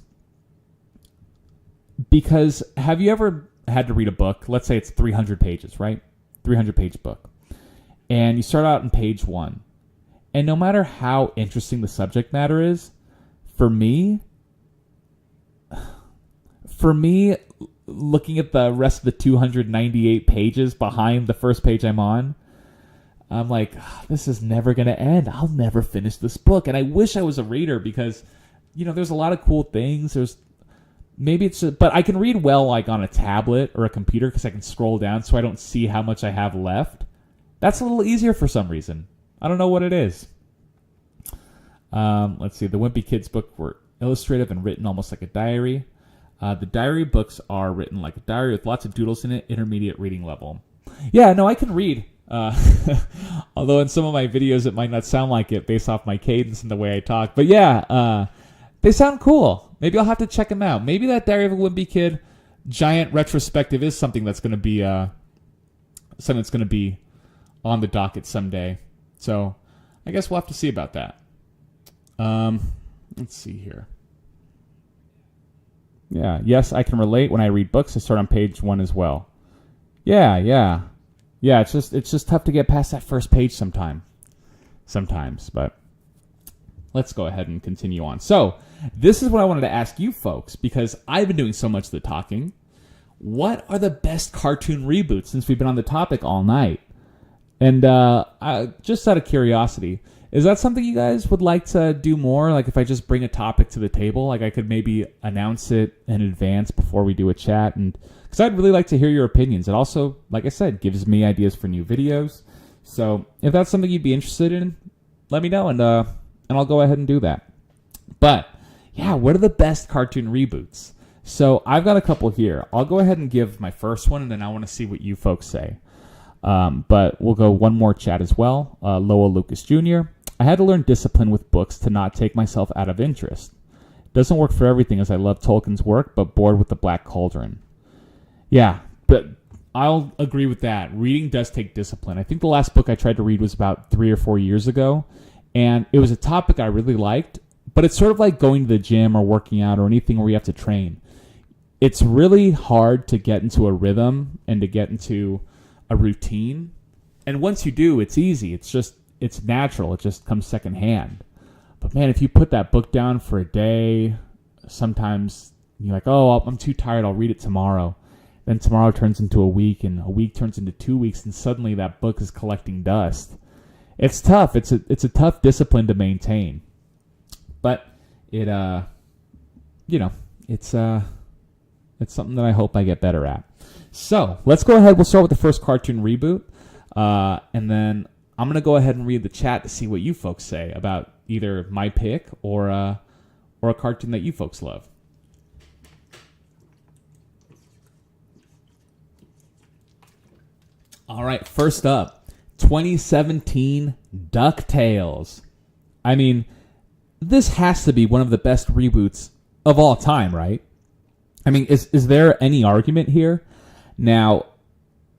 have you ever had to read a book? Let's say it's 300 pages, right? 300-page book. And you start out on page 1. And no matter how interesting the subject matter is, for me, looking at the rest of the 298 pages behind the first page I'm on, I'm like, this is never going to end. I'll never finish this book. And I wish I was a reader because, there's a lot of cool things. But I can read well like on a tablet or a computer because I can scroll down so I don't see how much I have left. That's a little easier for some reason. I don't know what it is. Let's see. The Wimpy Kids book were illustrative and written almost like a diary. The diary books are written like a diary with lots of doodles in it, intermediate reading level. Yeah, no, I can read. Although in some of my videos it might not sound like it based off my cadence and the way I talk. But yeah, they sound cool. Maybe I'll have to check them out. Maybe that Diary of a Wimpy Kid giant retrospective is something that's going to be on the docket someday. So I guess we'll have to see about that. Let's see here. Yeah, yes, I can relate. When I read books, I start on page 1 as well. Yeah. It's just tough to get past that first page sometimes. But let's go ahead and continue on. So this is what I wanted to ask you folks, because I've been doing so much of the talking. What are the best cartoon reboots since we've been on the topic all night? And just out of curiosity, is that something you guys would like to do more? Like if I just bring a topic to the table, like I could maybe announce it in advance before we do a chat, and because I'd really like to hear your opinions. It also, like I said, gives me ideas for new videos. So if that's something you'd be interested in, let me know, and I'll go ahead and do that. But yeah, what are the best cartoon reboots? So I've got a couple here. I'll go ahead and give my first one, and then I want to see what you folks say. But we'll go one more chat as well. Lowell Lucas Jr. I had to learn discipline with books to not take myself out of interest. Doesn't work for everything, as I love Tolkien's work, but bored with the Black Cauldron. Yeah, but I'll agree with that. Reading does take discipline. I think the last book I tried to read was about 3 or 4 years ago, and it was a topic I really liked, but it's sort of like going to the gym or working out or anything where you have to train. It's really hard to get into a rhythm and to get into a routine, and once you do, it's easy. It's natural. It just comes secondhand. But man, if you put that book down for a day, sometimes you're like, oh, I'm too tired, I'll read it tomorrow. Then tomorrow turns into a week, and a week turns into 2 weeks, and suddenly that book is collecting dust. It's tough. It's a tough discipline to maintain. But it's something that I hope I get better at. So let's go ahead. We'll start with the first cartoon reboot, and then I'm going to go ahead and read the chat to see what you folks say about either my pick or a cartoon that you folks love. All right, first up, 2017 DuckTales. I mean, this has to be one of the best reboots of all time, right? I mean, is there any argument here? Now,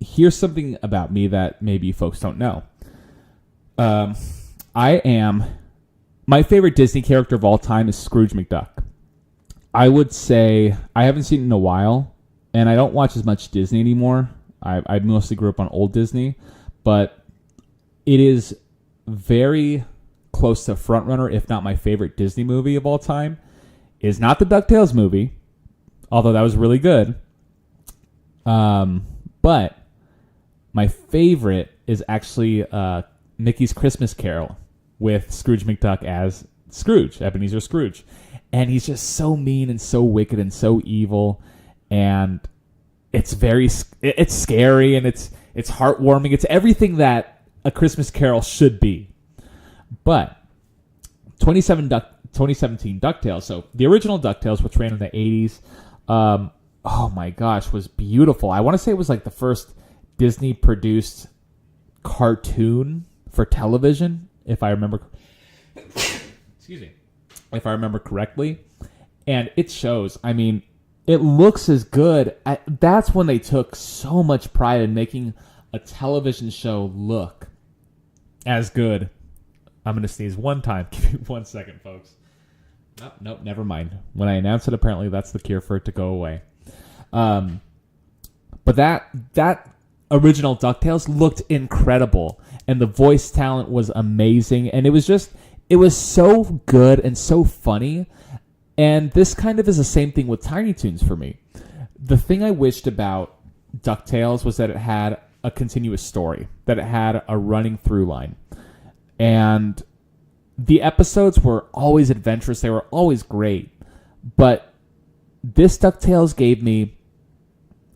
here's something about me that maybe folks don't know. My favorite Disney character of all time is Scrooge McDuck. I would say I haven't seen it in a while, and I don't watch as much Disney anymore. I mostly grew up on old Disney, but it is very close to frontrunner, if not my favorite Disney movie of all time. Is not the DuckTales movie, although that was really good. But my favorite is actually Mickey's Christmas Carol with Scrooge McDuck as Scrooge, Ebenezer Scrooge. And he's just so mean and so wicked and so evil. And it's scary and it's heartwarming. It's everything that a Christmas Carol should be. But 2017 DuckTales. So the original DuckTales, which ran in the 80s, oh my gosh, was beautiful. I want to say it was like the first Disney-produced cartoon for television, if I remember. Excuse me. If I remember correctly. And it shows. I mean, it looks as good. That's when they took so much pride in making a television show look as good. I'm going to sneeze one time. Give me 1 second, folks. Nope, never mind. When I announce it, apparently that's the cure for it to go away. But that original DuckTales looked incredible, and the voice talent was amazing, and it was so good and so funny. And this kind of is the same thing with Tiny Toons for me. The thing I wished about DuckTales was that it had a continuous story, that it had a running through line. And the episodes were always adventurous. They were always great. But this DuckTales gave me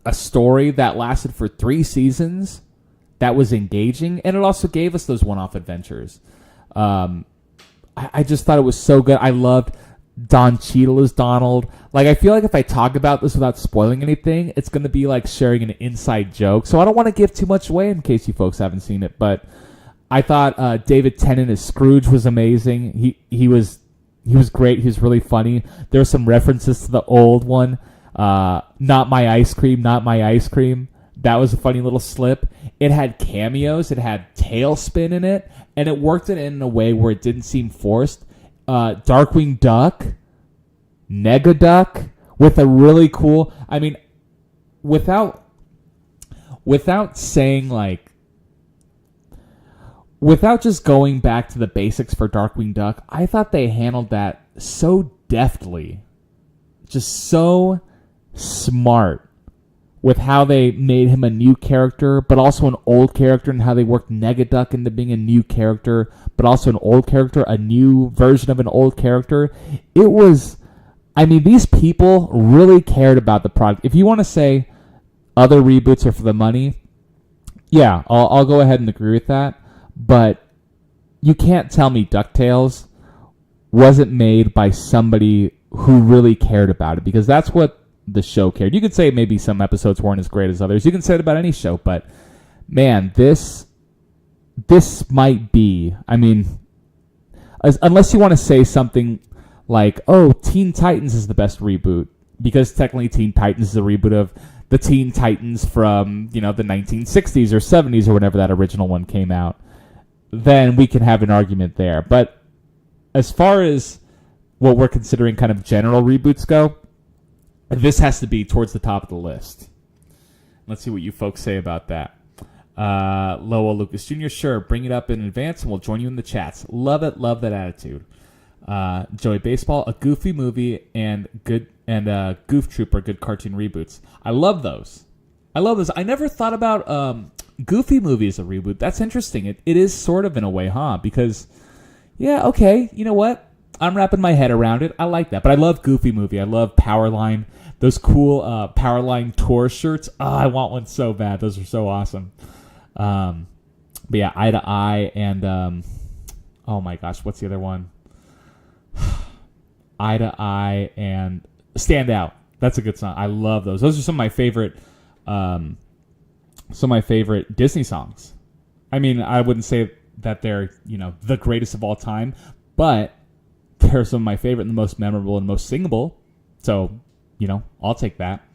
a story that lasted for 3 seasons that was engaging, and it also gave us those one-off adventures. I just thought it was so good. I loved Don Cheadle as Donald. Like, I feel like if I talk about this without spoiling anything, it's going to be like sharing an inside joke. So I don't want to give too much away in case you folks haven't seen it. But I thought David Tennant as Scrooge was amazing. He was great. He was really funny. There were some references to the old one. Not my ice cream, not my ice cream. That was a funny little slip. It had cameos. It had Tailspin in it. And it worked it in a way where it didn't seem forced. Darkwing Duck, Negaduck, with a really cool... I mean, without saying, like... Without just going back to the basics for Darkwing Duck, I thought they handled that so deftly. Just so smart. With how they made him a new character, but also an old character, and how they worked Negaduck into being a new character, but also an old character, a new version of an old character. It was, I mean, these people really cared about the product. If you want to say other reboots are for the money, yeah, I'll go ahead and agree with that. But you can't tell me DuckTales wasn't made by somebody who really cared about it, because that's what the show cared. You could say maybe some episodes weren't as great as others. You can say it about any show, but man, this might be, I mean, unless you want to say something like, oh, Teen Titans is the best reboot, because technically Teen Titans is a reboot of the Teen Titans from, the 1960s or 70s or whenever that original one came out, then we can have an argument there. But as far as what we're considering kind of general reboots go, this has to be towards the top of the list. Let's see what you folks say about that. Lowell Lucas Jr., sure, bring it up in advance and we'll join you in the chats. Love it, love that attitude. Joey Baseball, a Goofy movie and Goof Troop are good cartoon reboots. I love those. I never thought about Goofy movie as a reboot. That's interesting. It is sort of in a way, huh? Because, yeah, okay, you know what? I'm wrapping my head around it. I like that. But I love Goofy movie. I love Powerline. Those cool Powerline tour shirts. Oh, I want one so bad. Those are so awesome. But yeah, Eye to Eye and oh my gosh, what's the other one? Eye to Eye and Stand Out. That's a good song. I love those. Those are some of my favorite Disney songs. I mean, I wouldn't say that they're, the greatest of all time, but they're some of my favorite and the most memorable and most singable. So, I'll take that.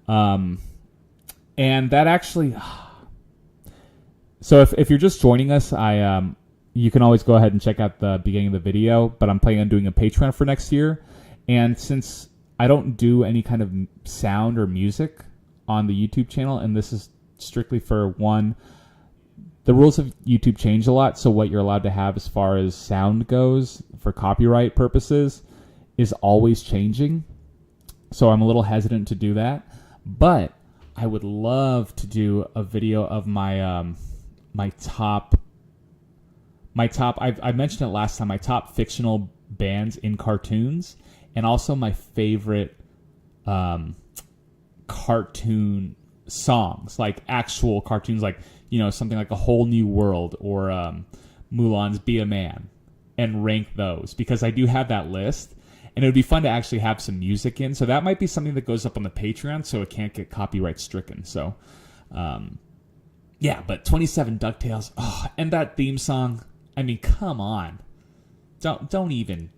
And that actually... So if you're just joining us, you can always go ahead and check out the beginning of the video, but I'm planning on doing a Patreon for next year. And since I don't do any kind of sound or music on the YouTube channel, and this is strictly for one, the rules of YouTube change a lot, so what you're allowed to have as far as sound goes for copyright purposes is always changing. So I'm a little hesitant to do that. But I would love to do a video of my my top I mentioned it last time, my top fictional bands in cartoons, and also my favorite cartoon songs, like actual cartoons, like something like A Whole New World or Mulan's Be a Man, and rank those, because I do have that list, and it would be fun to actually have some music in. So that might be something that goes up on the Patreon, so it can't get copyright stricken. So yeah, but 27 DuckTales, and that theme song. I mean, come on. Don't even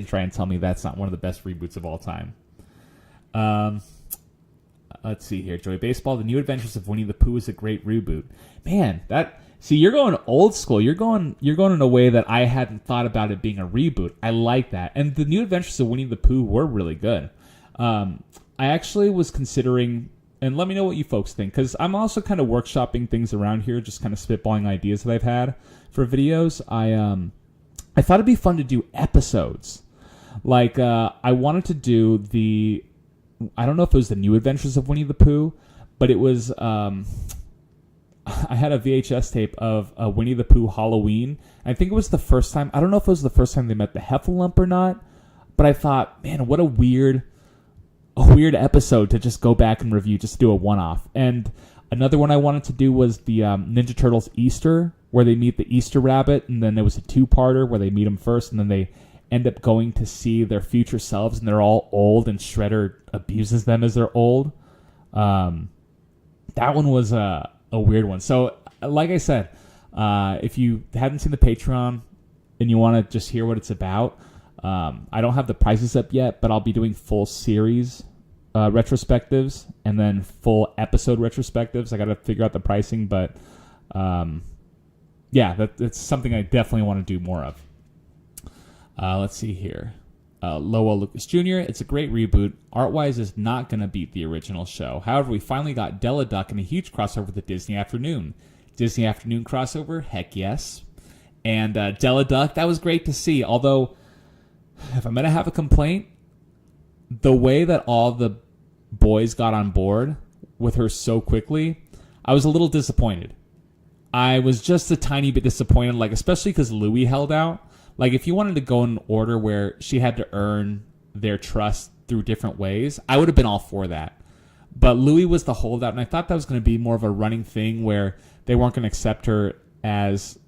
try and tell me that's not one of the best reboots of all time. Let's see here. Joey Baseball, The New Adventures of Winnie the Pooh is a great reboot. Man, you're going old school. You're going in a way that I hadn't thought about it being a reboot. I like that. And The New Adventures of Winnie the Pooh were really good. I actually was considering, and let me know what you folks think, because I'm also kind of workshopping things around here, just kind of spitballing ideas that I've had for videos. I thought it'd be fun to do episodes. Like, I wanted to do I don't know if it was The New Adventures of Winnie the Pooh, but it was, I had a VHS tape of Winnie the Pooh Halloween. I think it was the first time, I don't know if it was the first time they met the Heffalump or not, but I thought, man, what a weird episode to just go back and review, just do a one-off. And Another one I wanted to do was the Ninja Turtles Easter, where they meet the Easter Rabbit, and then there was a two-parter where they meet him first, and then they end up going to see their future selves, and they're all old, and Shredder abuses them as they're old. That one was a weird one. So, like I said, if you haven't seen the Patreon and you want to just hear what it's about, I don't have the prices up yet, but I'll be doing full series retrospectives and then full episode retrospectives. I got to figure out the pricing, but that's something I definitely want to do more of. Let's see here. Lowell Lucas Jr., it's a great reboot. Art-wise, is not going to beat the original show. However, we finally got Della Duck in a huge crossover with the Disney Afternoon. Disney Afternoon crossover? Heck yes. And Della Duck, that was great to see. Although, if I'm going to have a complaint, the way that all the boys got on board with her so quickly, I was a little disappointed. I was just a tiny bit disappointed, like especially because Louie held out. Like, if you wanted to go in an order where she had to earn their trust through different ways, I would have been all for that. But Louie was the holdout, and I thought that was going to be more of a running thing where they weren't going to accept her as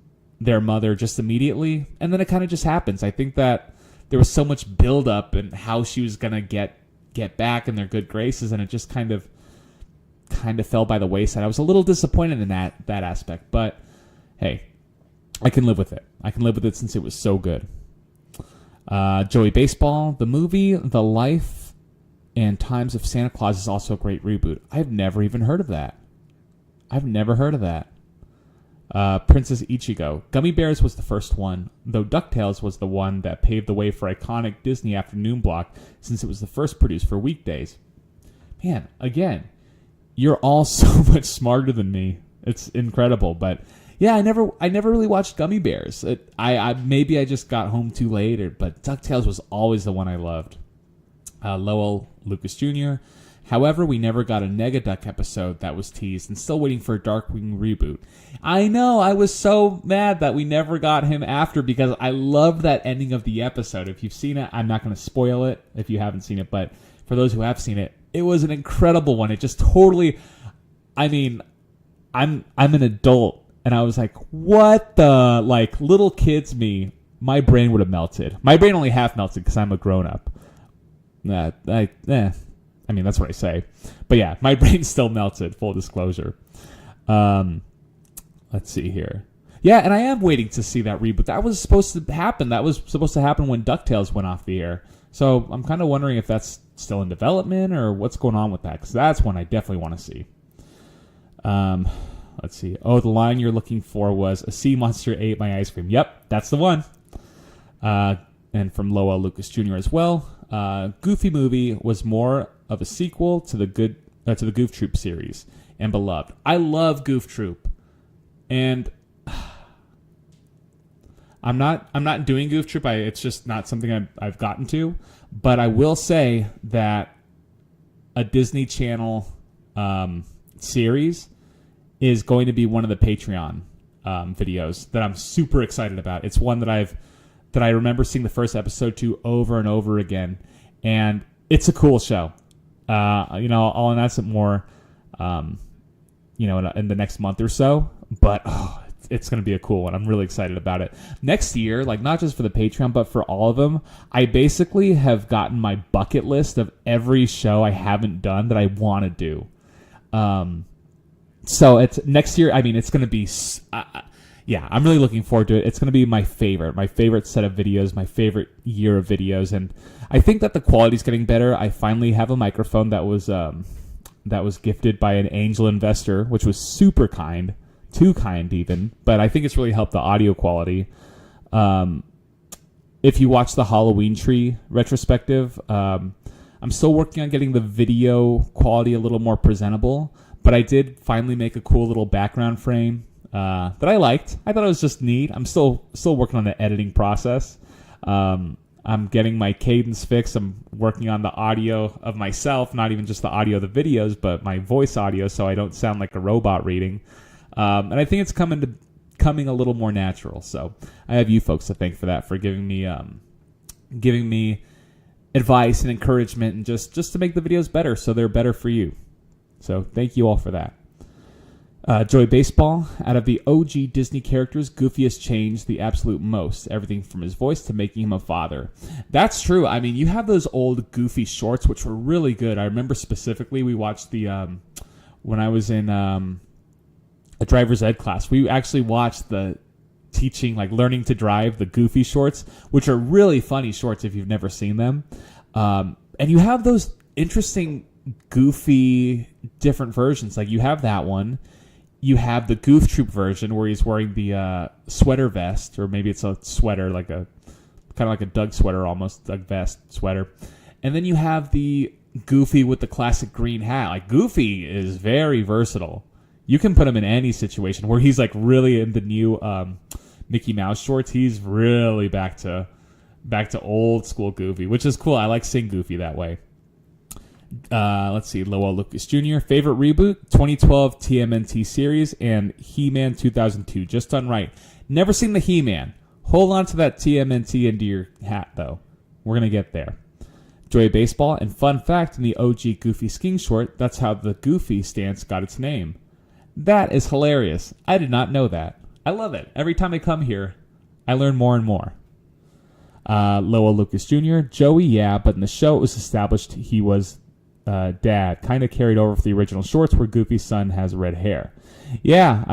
their mother just immediately. And then it kind of just happens. I think that there was so much buildup in how she was going to get back in their good graces, and it just kind of fell by the wayside. I was a little disappointed in that aspect, but hey, I can live with it. I can live with it since it was so good. Joey Baseball, the movie The Life and Times of Santa Claus is also a great reboot. I've never even heard of that. Princess Ichigo. Gummy Bears was the first one, though DuckTales was the one that paved the way for iconic Disney afternoon block since it was the first produced for weekdays. Man, again, you're all so much smarter than me. It's incredible, but yeah, I never really watched Gummy Bears. Maybe I just got home too late, but DuckTales was always the one I loved. Lowell Lucas Jr. However, we never got a Negaduck episode that was teased, and still waiting for a Darkwing reboot. I know, I was so mad that we never got him after, because I loved that ending of the episode. If you've seen it, I'm not going to spoil it if you haven't seen it, but for those who have seen it, it was an incredible one. It just totally, I mean, I'm an adult. And I was like, what the, like, little kids me, my brain would have melted. My brain only half melted because I'm a grown-up. I mean, that's what I say. But yeah, my brain still melted, full disclosure. Let's see here. Yeah, and I am waiting to see that reboot. That was supposed to happen. That was supposed to happen when DuckTales went off the air. So I'm kind of wondering if that's still in development or what's going on with that, because that's one I definitely want to see. Let's see. Oh, the line you're looking for was, a sea monster ate my ice cream. Yep, that's the one. And from Lowell Lucas Jr. as well. Goofy Movie was more of a sequel to the Goof Troop series and beloved. I love Goof Troop, and I'm not doing Goof Troop. It's just not something I've gotten to. But I will say that a Disney Channel series is going to be one of the Patreon videos that I'm super excited about. It's one that I remember seeing the first episode to over and over again, and it's a cool show. I'll announce it more, in the next month or so. But it's going to be a cool one. I'm really excited about it. Next year, like not just for the Patreon, but for all of them, I basically have gotten my bucket list of every show I haven't done that I want to do. So it's next year. I mean, it's going to be, I'm really looking forward to it. It's going to be my favorite set of videos, my favorite year of videos. And I think that the quality's getting better. I finally have a microphone that was gifted by an angel investor, which was super kind, too kind even, but I think it's really helped the audio quality. If you watch the Halloween Tree retrospective, I'm still working on getting the video quality a little more presentable, but I did finally make a cool little background frame that I liked. I thought it was just neat. I'm still working on the editing process. I'm getting my cadence fixed. I'm working on the audio of myself, not even just the audio of the videos, but my voice audio, so I don't sound like a robot reading. And I think it's coming a little more natural. So I have you folks to thank for that, for giving me advice and encouragement, and just to make the videos better, so they're better for you. So thank you all for that. Joy Baseball, out of the OG Disney characters, Goofy has changed the absolute most. Everything from his voice to making him a father. That's true. I mean, you have those old Goofy shorts, which were really good. I remember specifically we watched the, when I was in a driver's ed class, we actually watched the teaching, like learning to drive, the Goofy shorts, which are really funny shorts if you've never seen them. And you have those interesting Goofy different versions. Like you have that one. You have the Goof Troop version where he's wearing the sweater vest, or maybe it's a sweater, like a kind of like a Doug sweater, almost Doug vest sweater. And then you have the Goofy with the classic green hat. Like Goofy is very versatile. You can put him in any situation. Where he's like really in the new Mickey Mouse shorts, he's really back to old school Goofy, which is cool. I like seeing Goofy that way. Let's see, Lowell Lucas Jr. Favorite reboot, 2012 TMNT series and He-Man 2002. Just done right. Never seen the He-Man. Hold on to that TMNT into your hat, though. We're going to get there. Joy Baseball, and fun fact, in the OG Goofy skiing short, that's how the Goofy stance got its name. That is hilarious. I did not know that. I love it. Every time I come here, I learn more and more. Lowell Lucas Jr. Joey, yeah, but in the show it was established he was dad. Kind of carried over for the original shorts where Goofy's son has red hair. Yeah,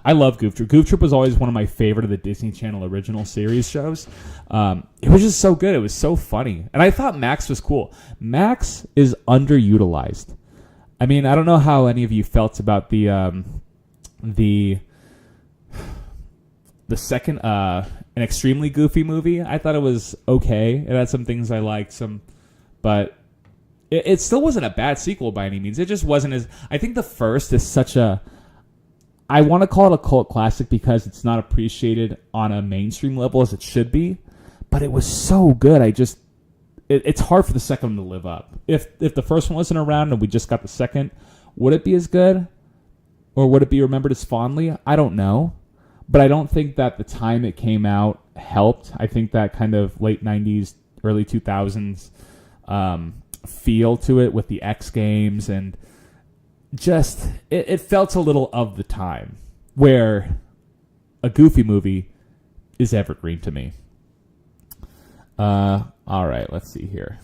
I love Goof Troop. Goof Troop was always one of my favorite of the Disney Channel original series shows. It was just so good. It was so funny. And I thought Max was cool. Max is underutilized. I mean, I don't know how any of you felt about the second an extremely Goofy movie. I thought it was okay. It had some things I liked, but it still wasn't a bad sequel by any means. It just wasn't as... I think the first is such a... I want to call it a cult classic because it's not appreciated on a mainstream level as it should be, but it was so good. It's hard for the second one to live up. If the first one wasn't around and we just got the second, would it be as good? Or would it be remembered as fondly? I don't know. But I don't think that the time it came out helped. I think that kind of late 90s, early 2000s feel to it with the X Games and just it felt a little of the time where a Goofy movie is evergreen to me. All right, let's see here.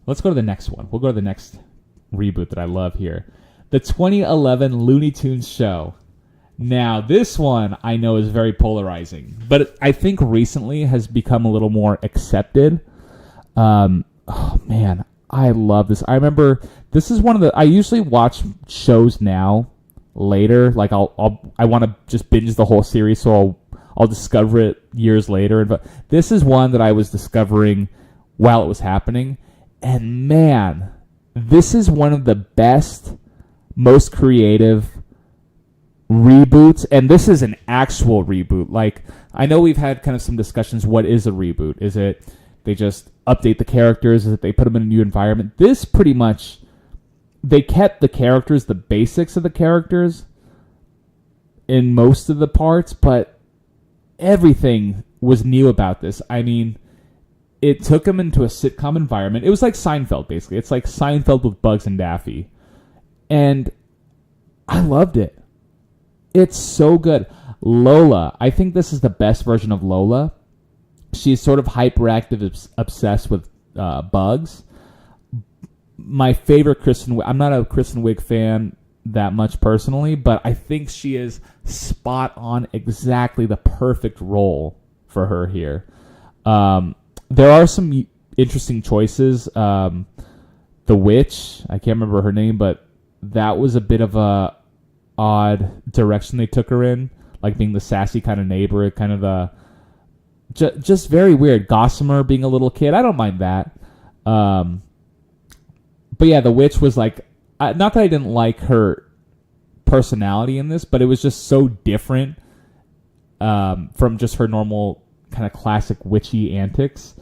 Let's go to the next one. We'll go to the next reboot that I love here. The 2011 Looney Tunes show. Now, this one I know is very polarizing, but I think recently has become a little more accepted. Oh man, I love this. I remember this is one of the... I usually watch shows now later. Like I want to just binge the whole series, so I'll discover it years later. But this is one that I was discovering while it was happening, and man, this is one of the best, most creative reboots, and this is an actual reboot. Like, I know we've had kind of some discussions. What is a reboot? Is it they just update the characters? Is it they put them in a new environment? This pretty much, they kept the characters, the basics of the characters in most of the parts, but everything was new about this. I mean, it took them into a sitcom environment. It was like Seinfeld, basically. It's like Seinfeld with Bugs and Daffy. And I loved it. It's so good. Lola, I think this is the best version of Lola. She's sort of hyperactive, obsessed with Bugs. My favorite Kristen Wiig, I'm not a Kristen Wiig fan that much personally, but I think she is spot on, exactly the perfect role for her here. There are some interesting choices. The witch, I can't remember her name, but that was a bit of a odd direction they took her in, like being the sassy kind of neighbor, kind of the just very weird. Gossamer being a little kid, I don't mind that. But yeah, the witch was like, not that I didn't like her personality in this, but it was just so different from just her normal kind of classic witchy antics.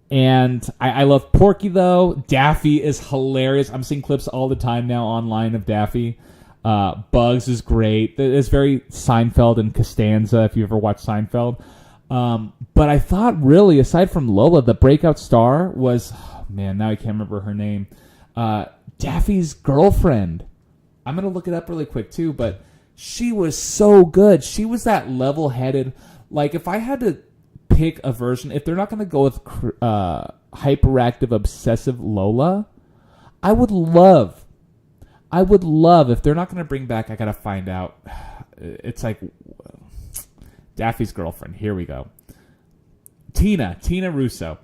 And I love Porky, though. Daffy is hilarious. I'm seeing clips all the time now online of Daffy. Bugs is great. It's very Seinfeld and Costanza, if you ever watch Seinfeld. But I thought, really, aside from Lola, the breakout star was... Oh, man, now I can't remember her name. Daffy's girlfriend. I'm going to look it up really quick, too, but she was so good. She was that level-headed. Like, if I had to pick a version, if they're not going to go with hyperactive, obsessive Lola, I would love, if they're not going to bring back, I got to find out. It's like Daffy's girlfriend. Here we go. Tina Russo.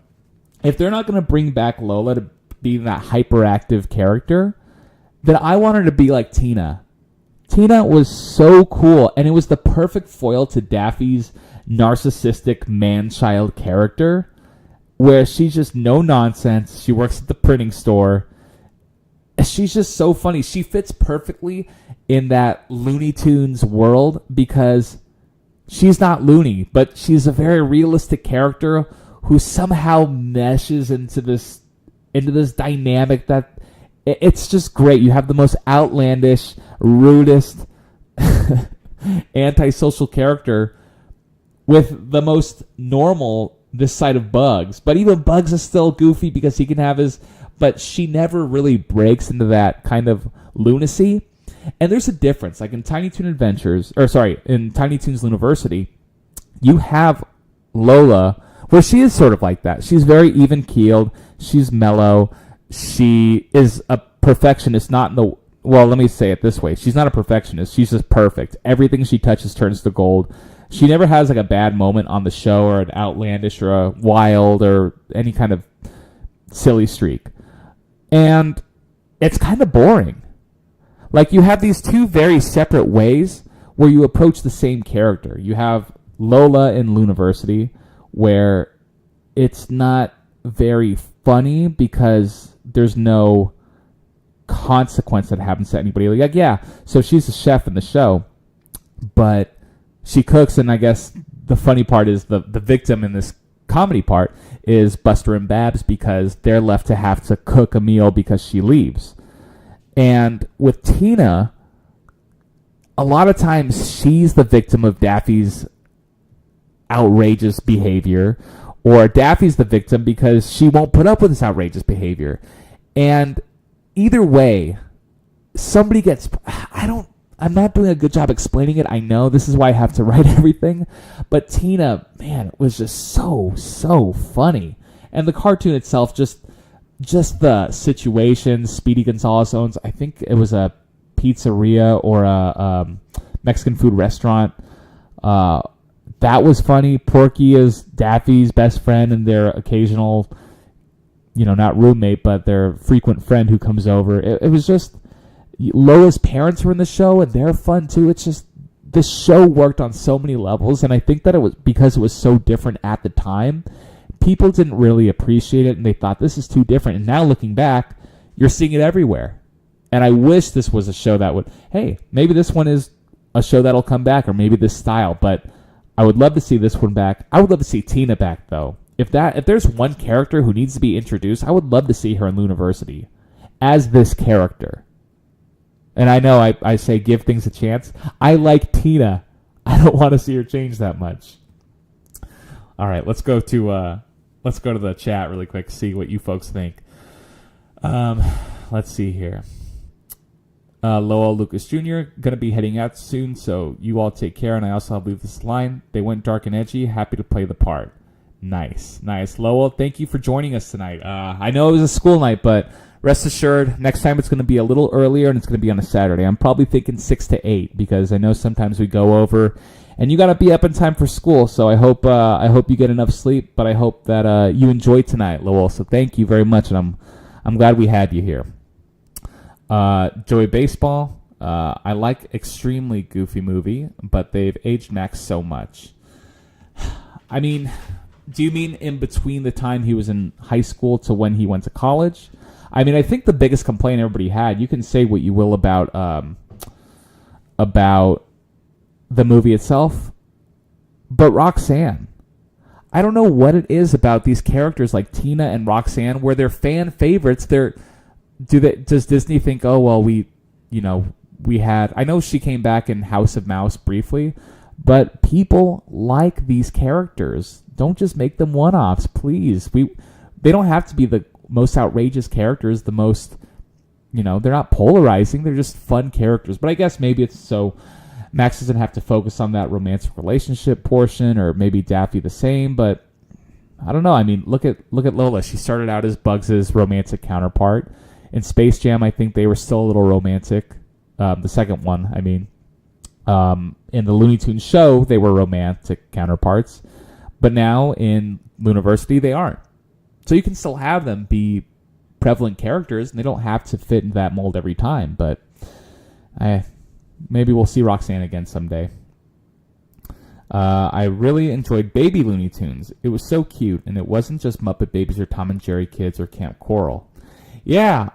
If they're not going to bring back Lola to be that hyperactive character, then I want her to be like Tina. Tina was so cool, and it was the perfect foil to Daffy's narcissistic man-child character, where she's just no nonsense. She works at the printing store. She's just so funny. She fits perfectly in that Looney Tunes world because she's not loony, but she's a very realistic character who somehow meshes into this dynamic that it's just great. You have the most outlandish, rudest, antisocial character with the most normal this side of Bugs. But even Bugs is still goofy because he can have his... But she never really breaks into that kind of lunacy. And there's a difference. Like in Tiny Toon Adventures... in Tiny Toons University, you have Lola, where she is sort of like that. She's very even-keeled. She's mellow. She is a perfectionist, not in the... Well, let me say it this way. She's not a perfectionist. She's just perfect. Everything she touches turns to gold. She never has like a bad moment on the show or an outlandish or a wild or any kind of silly streak. And it's kind of boring. Like you have these two very separate ways where you approach the same character. You have Lola in Looniversity, where it's not very funny because there's no consequence that happens to anybody. Like, yeah, so she's a chef in the show, but she cooks, and I guess the funny part is the victim in this comedy part is Buster and Babs because they're left to have to cook a meal because she leaves. And with Tina, a lot of times she's the victim of Daffy's outrageous behavior, or Daffy's the victim because she won't put up with this outrageous behavior. And either way, somebody gets... I'm not doing a good job explaining it. I know this is why I have to write everything. But Tina, man, it was just so funny. And the cartoon itself, just the situation. Speedy Gonzalez owns, I think it was a pizzeria or a Mexican food restaurant. That was funny. Porky is Daffy's best friend and their occasional, not roommate, but their frequent friend who comes over. It was just... Lola's parents were in the show, and they're fun, too. It's just... This show worked on so many levels, and I think that it was because it was so different at the time. People didn't really appreciate it, and they thought, this is too different. And now, looking back, you're seeing it everywhere. And I wish this was a show that would... Hey, maybe this one is a show that'll come back, or maybe this style, but I would love to see this one back. I would love to see Tina back, though. If there's one character who needs to be introduced, I would love to see her in Looniversity as this character. And I know I say give things a chance. I like Tina. I don't want to see her change that much. All right, let's go to the chat really quick, see what you folks think. Let's see here. Lowell Lucas Jr. going to be heading out soon, so you all take care. And I also believe this line. They went dark and edgy. Happy to play the part. Nice. Lowell, thank you for joining us tonight. I know it was a school night, but rest assured, next time it's going to be a little earlier, and it's going to be on a Saturday. I'm probably thinking 6 to 8 because I know sometimes we go over, and you got to be up in time for school. So I hope you get enough sleep, but I hope that you enjoy tonight, Lowell. So thank you very much, and I'm glad we had you here. Joey Baseball, I like extremely goofy movie, but they've aged Max so much. I mean, do you mean in between the time he was in high school to when he went to college? I mean, I think the biggest complaint everybody had, you can say what you will about the movie itself, but Roxanne. I don't know what it is about these characters like Tina and Roxanne where they're fan favorites. Does Disney think, oh, well, we had... I know she came back in House of Mouse briefly, but people like these characters. Don't just make them one-offs, please. They don't have to be the most outrageous characters, the most they're not polarizing. They're just fun characters. But I guess maybe it's so Max doesn't have to focus on that romantic relationship portion, or maybe Daffy the same. But I don't know. I mean, look at Lola. She started out as Bugs' romantic counterpart. In Space Jam, I think they were still a little romantic. The second one, I mean. In the Looney Tunes show, they were romantic counterparts. But now in Looniversity, they aren't. So you can still have them be prevalent characters, and they don't have to fit in that mold every time. But maybe we'll see Roxanne again someday. I really enjoyed Baby Looney Tunes. It was so cute, and it wasn't just Muppet Babies or Tom and Jerry Kids or Camp Coral. Yeah,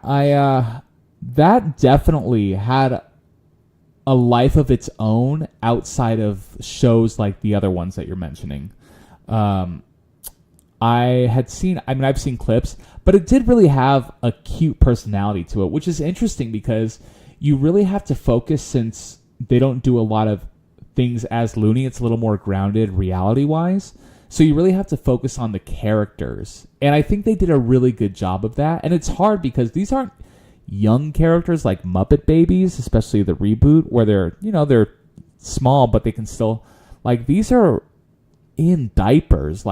that definitely had a life of its own outside of shows like the other ones that you're mentioning. I've seen clips, but it did really have a cute personality to it, which is interesting because you really have to focus, since they don't do a lot of things as Looney. It's a little more grounded reality-wise. So you really have to focus on the characters. And I think they did a really good job of that. And it's hard because these aren't young characters like Muppet Babies, especially the reboot, where they're small, but they can still, these are in diapers.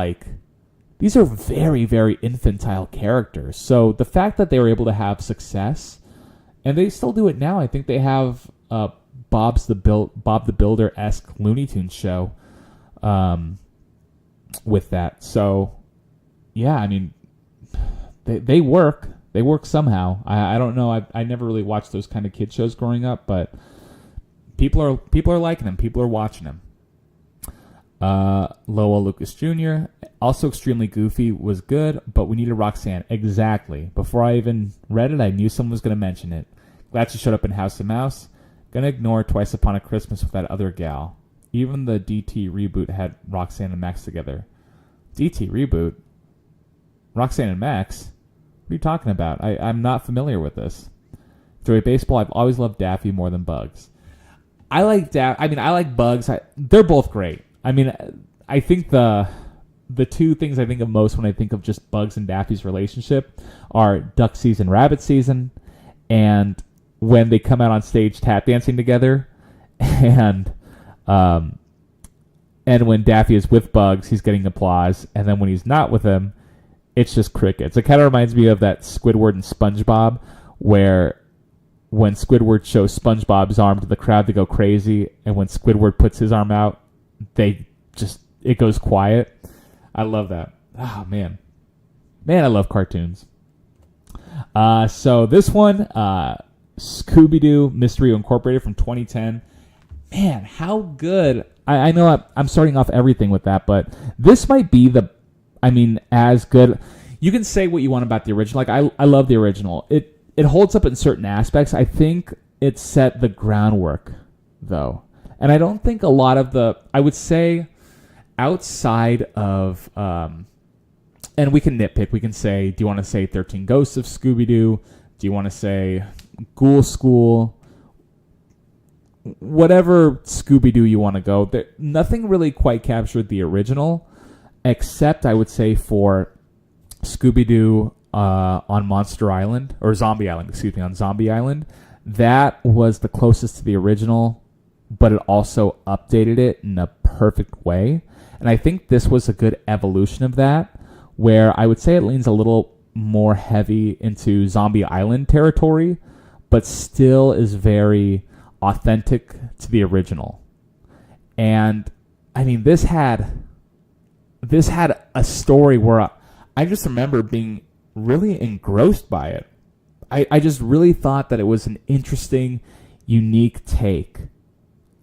These are very, very infantile characters. So the fact that they were able to have success, and they still do it now. I think they have Bob the Builder-esque Looney Tunes show with that. So, yeah, I mean, they work. They work somehow. I don't know. I never really watched those kind of kid shows growing up, but people are liking them. People are watching them. Lowell Lucas Jr., also extremely goofy, was good, but we needed Roxanne. Exactly. Before I even read it, I knew someone was going to mention it. Glad she showed up in House of Mouse. Gonna ignore Twice Upon a Christmas with that other gal. Even the DT reboot had Roxanne and Max together. DT reboot? Roxanne and Max? What are you talking about? I'm not familiar with this. Through baseball, I've always loved Daffy more than Bugs. I like Bugs. They're both great. I mean, I think the two things I think of most when I think of just Bugs and Daffy's relationship are duck season, rabbit season, and when they come out on stage tap dancing together, and when Daffy is with Bugs, he's getting applause, and then when he's not with him, it's just crickets. It kind of reminds me of that Squidward and SpongeBob, where when Squidward shows SpongeBob's arm to the crowd, they go crazy, and when Squidward puts his arm out, it goes quiet. I love that. Oh, man, I love cartoons. So this one, Scooby-Doo Mystery Incorporated from 2010. Man, how good. I know I'm starting off everything with that, but this might be as good. You can say what you want about the original. I love the original. It holds up in certain aspects. I think it set the groundwork, though. And I don't think a lot of I would say, outside of, and we can nitpick. We can say, do you want to say 13 Ghosts of Scooby-Doo? Do you want to say Ghoul School? Whatever Scooby-Doo you want to go. Nothing really quite captured the original, except I would say for Scooby-Doo on Monster Island, or Zombie Island, on Zombie Island. That was the closest to the original, but it also updated it in a perfect way. And I think this was a good evolution of that, where I would say it leans a little more heavy into Zombie Island territory, but still is very authentic to the original. And I mean, this had a story where I just remember being really engrossed by it. I just really thought that it was an interesting, unique take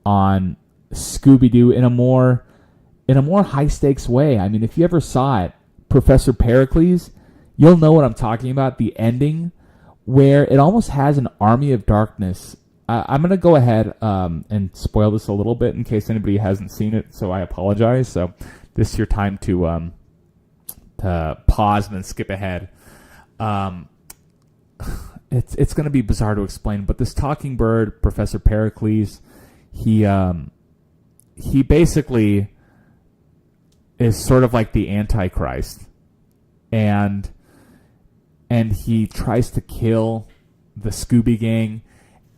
on Scooby-Doo in a more high stakes way. I mean, if you ever saw it, Professor Pericles, you'll know what I'm talking about. The ending, where it almost has an Army of Darkness. I'm going to go ahead and spoil this a little bit in case anybody hasn't seen it, so I apologize. So this is your time to pause and then skip ahead. It's going to be bizarre to explain, but this talking bird, Professor Pericles, he basically is sort of like the Antichrist, and he tries to kill the Scooby Gang,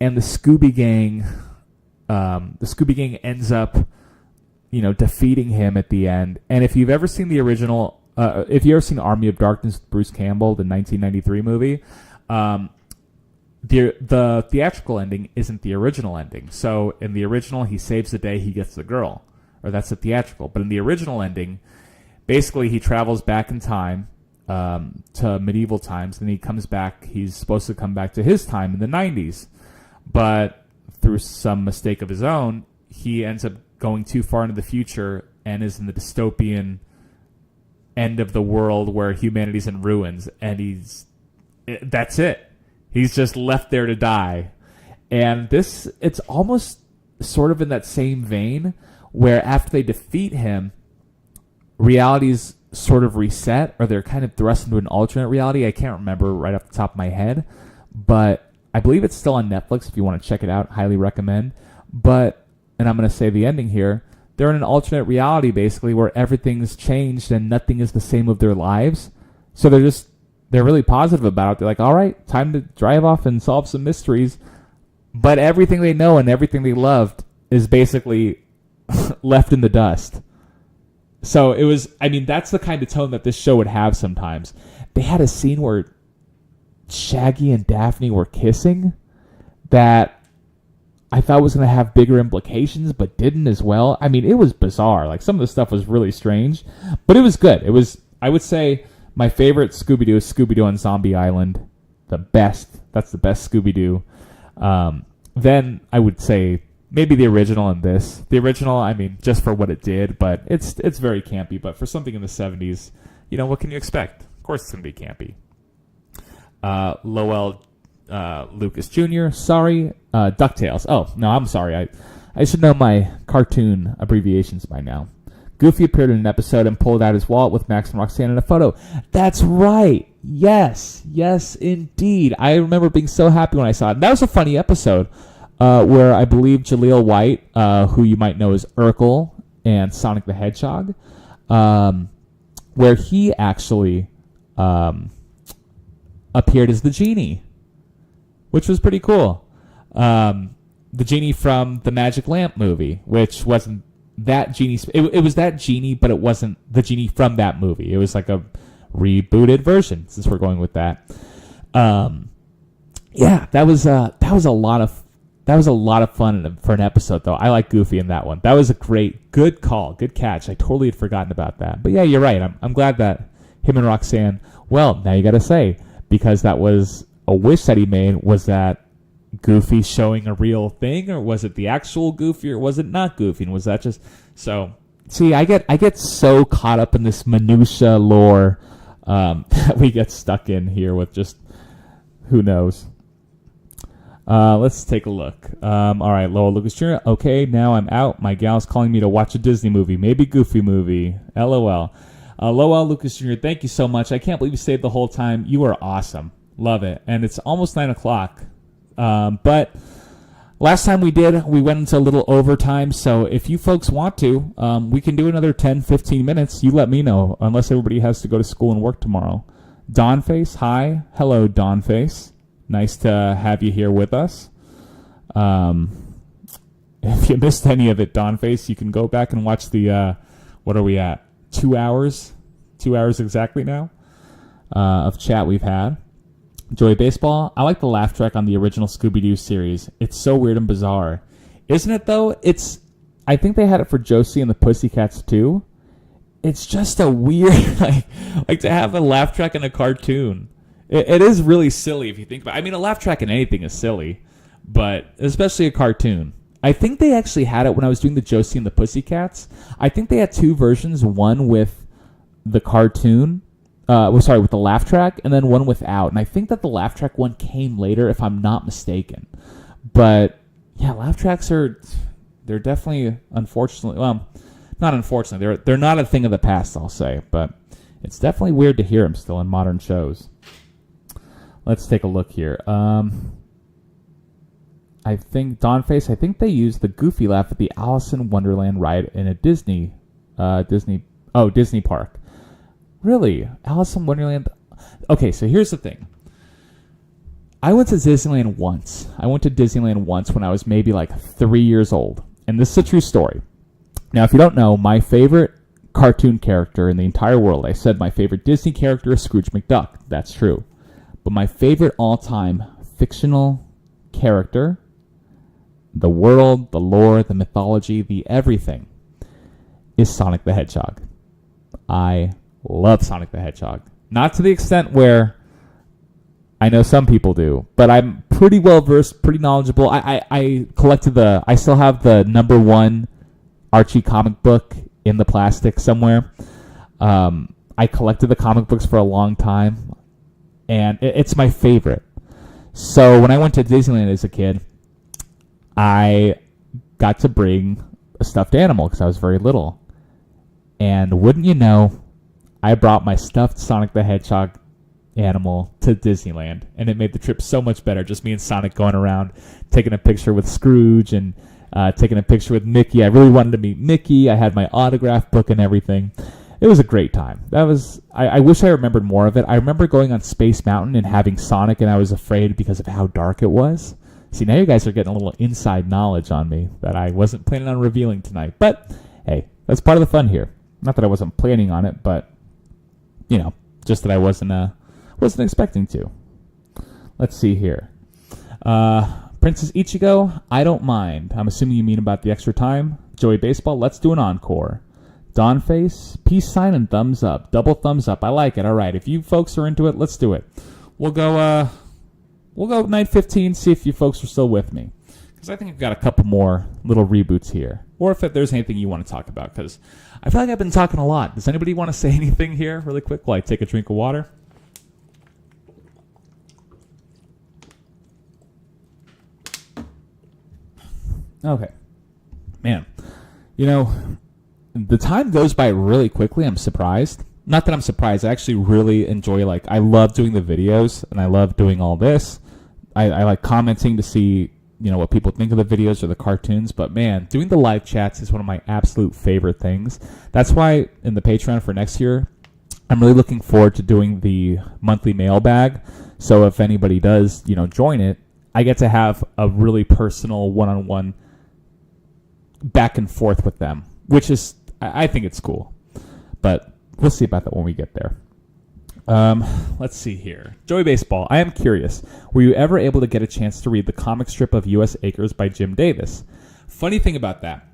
and the Scooby Gang ends up, defeating him at the end. And if you've ever seen the original, if you've ever seen Army of Darkness with Bruce Campbell, the 1993 movie, the theatrical ending isn't the original ending. So in the original, he saves the day, he gets the girl, or that's the theatrical. But in the original ending, basically he travels back in time to medieval times, and he comes back. He's supposed to come back to his time in the 90s, but through some mistake of his own, he ends up going too far into the future and is in the dystopian end of the world where humanity's in ruins, and that's it. He's just left there to die. And it's almost sort of in that same vein where after they defeat him, reality's sort of reset, or they're kind of thrust into an alternate reality. I can't remember right off the top of my head, but I believe it's still on Netflix if you want to check it out. Highly recommend. But, and I'm going to say the ending here, they're in an alternate reality basically where everything's changed and nothing is the same of their lives. So they're really positive about it. They're like, all right, time to drive off and solve some mysteries. But everything they know and everything they loved is basically left in the dust. So it was, that's the kind of tone that this show would have sometimes. They had a scene where Shaggy and Daphne were kissing that I thought was going to have bigger implications, but didn't as well. It was bizarre. Like, some of the stuff was really strange, but it was good. It was, I would say, my favorite Scooby-Doo is Scooby-Doo on Zombie Island. The best. That's the best Scooby-Doo. Then I would say maybe the original and this. The original, just for what it did, but it's very campy. But for something in the 70s, what can you expect? Of course it's going to be campy. Lowell Lucas Jr., sorry. DuckTales. Oh, no, I'm sorry. I should know my cartoon abbreviations by now. Goofy appeared in an episode and pulled out his wallet with Max and Roxanne in a photo. That's right. Yes, indeed. I remember being so happy when I saw it. And that was a funny episode where I believe Jaleel White, who you might know as Urkel and Sonic the Hedgehog, where he actually appeared as the genie, which was pretty cool. The genie from the Magic Lamp movie, which wasn't that genie. It was that genie, but it wasn't the genie from that movie. It was like a rebooted version, since we're going with that. Yeah, that was a lot of fun for an episode, though. I like Goofy in that one. That was a good call, good catch. I totally had forgotten about that. But yeah, you're right. I'm glad that him and Roxanne. Well, now you got to say, because that was a wish that he made, was that Goofy showing a real thing, or was it the actual Goofy, or was it not Goofy? And was that just so? See, I get so caught up in this minutia lore that we get stuck in here with just who knows. Let's take a look. All right, Lowell Lucas Jr. Okay, now I'm out. My gal's calling me to watch a Disney movie, maybe Goofy movie. LOL. Lowell Lucas Jr., thank you so much. I can't believe you stayed the whole time. You are awesome. Love it. And it's almost 9 o'clock. But last time we went into a little overtime. So if you folks want to, we can do another 10, 15 minutes. You let me know, unless everybody has to go to school and work tomorrow. Dawnface, hi. Hello, Dawnface. Nice to have you here with us. If you missed any of it, Dawnface, you can go back and watch the, what are we at? 2 hours? 2 hours exactly now of chat we've had. Joy Baseball, I like the laugh track on the original Scooby-Doo series. It's so weird and bizarre. Isn't it, though? I think they had it for Josie and the Pussycats, too. It's just a weird, like to have a laugh track in a cartoon. It is really silly if you think about it. A laugh track in anything is silly, but especially a cartoon. I think they actually had it when I was doing the Josie and the Pussycats. I think they had two versions, one with the cartoon, with the laugh track, and then one without. And I think that the laugh track one came later, if I'm not mistaken. But yeah, laugh tracks they're definitely, unfortunately, well, not unfortunately, they're not a thing of the past, I'll say. But it's definitely weird to hear them still in modern shows. Let's take a look here. I think they used the Goofy laugh at the Alice in Wonderland ride in a Disney park. Really? Alice in Wonderland? Okay, so here's the thing. I went to Disneyland once. I went to Disneyland once when I was maybe like 3 years old. And this is a true story. Now, if you don't know, my favorite cartoon character in the entire world, I said my favorite Disney character is Scrooge McDuck. That's true. But my favorite all-time fictional character, the world, the lore, the mythology, the everything, is Sonic the Hedgehog. I love Sonic the Hedgehog. Not to the extent where I know some people do, but I'm pretty well versed, pretty knowledgeable. I collected I still have the #1 Archie comic book in the plastic somewhere. I collected the comic books for a long time, and it's my favorite. So when I went to Disneyland as a kid, I got to bring a stuffed animal because I was very little. And wouldn't you know, I brought my stuffed Sonic the Hedgehog animal to Disneyland, and it made the trip so much better. Just me and Sonic going around, taking a picture with Scrooge and taking a picture with Mickey. I really wanted to meet Mickey. I had my autograph book and everything. It was a great time. I wish I remembered more of it. I remember going on Space Mountain and having Sonic, and I was afraid because of how dark it was. See, now you guys are getting a little inside knowledge on me that I wasn't planning on revealing tonight. But, hey, that's part of the fun here. Not that I wasn't planning on it, but, you know, just that I wasn't expecting to. Let's see here. Princess Ichigo, I don't mind. I'm assuming you mean about the extra time. Joey Baseball, let's do an encore. Dawnface, peace sign and thumbs up. Double thumbs up. I like it. All right. If you folks are into it, let's do it. We'll go 9:15, see if you folks are still with me. Because I think I've got a couple more little reboots here. Or if there's anything you want to talk about. Because I feel like I've been talking a lot. Does anybody want to say anything here really quick while I take a drink of water? Okay. Man, you know, the time goes by really quickly. I'm surprised. Not that I'm surprised. I actually really enjoy, I love doing the videos, and I love doing all this. I like commenting to see, what people think of the videos or the cartoons. But, man, doing the live chats is one of my absolute favorite things. That's why in the Patreon for next year, I'm really looking forward to doing the monthly mailbag. So if anybody does, join it, I get to have a really personal one-on-one back and forth with them, which is, I think it's cool. But we'll see about that when we get there. Let's see here. Joey Baseball, I am curious. Were you ever able to get a chance to read the comic strip of U.S. Acres by Jim Davis? Funny thing about that,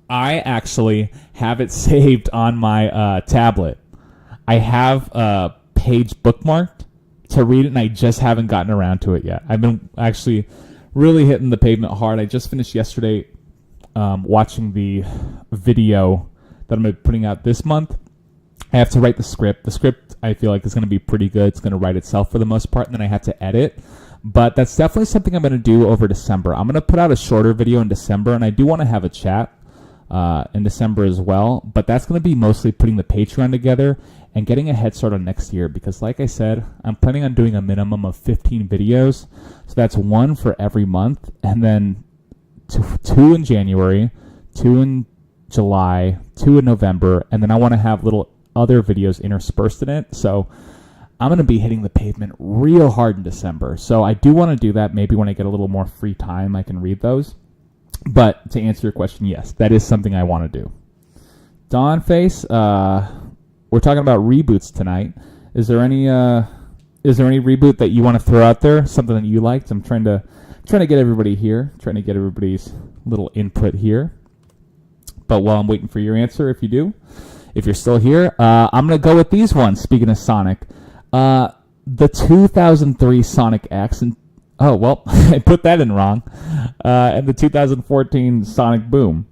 I actually have it saved on my tablet. I have a page bookmarked to read it, and I just haven't gotten around to it yet. I've been actually really hitting the pavement hard. I just finished yesterday watching the video that I'm going to be putting out this month. I have to write the script. The script, I feel like, is going to be pretty good. It's going to write itself for the most part, and then I have to edit. But that's definitely something I'm going to do over December. I'm going to put out a shorter video in December, and I do want to have a chat in December as well. But that's going to be mostly putting the Patreon together and getting a head start on next year. Because like I said, I'm planning on doing a minimum of 15 videos. So that's one for every month. And then two in January, 2 in July, 2 in November, and then I want to have little other videos interspersed in it. So I'm going to be hitting the pavement real hard in December. So I do want to do that. Maybe when I get a little more free time, I can read those. But to answer your question, yes, that is something I want to do. Dawnface, we're talking about reboots tonight. Is there any reboot that you want to throw out there? Something that you liked? I'm trying to get everybody here, trying to get everybody's little input here. But while I'm waiting for your answer, if you're still here, I'm going to go with these ones, speaking of Sonic. The 2003 Sonic X, and I put that in wrong, and the 2014 Sonic Boom.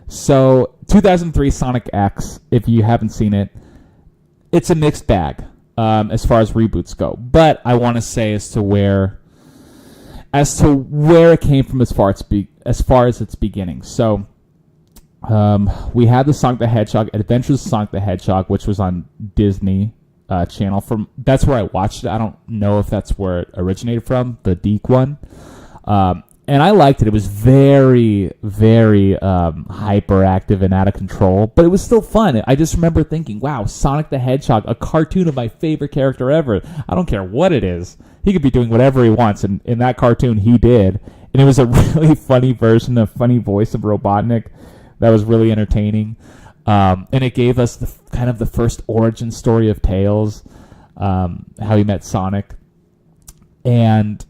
So 2003 Sonic X, if you haven't seen it, it's a mixed bag as far as reboots go. But I want to say as to where it came from as far as its beginning. So we had the Sonic the Hedgehog, Adventures of Sonic the Hedgehog, which was on Disney Channel. That's where I watched it. I don't know if that's where it originated from, the Deke one. And I liked it. It was very, very hyperactive and out of control, but it was still fun. I just remember thinking, wow, Sonic the Hedgehog, a cartoon of my favorite character ever. I don't care what it is. he could be doing whatever he wants, and in that cartoon he did. And it was a really funny version, a funny voice of Robotnik that was really entertaining. And it gave us kind of the first origin story of Tails, how he met Sonic. And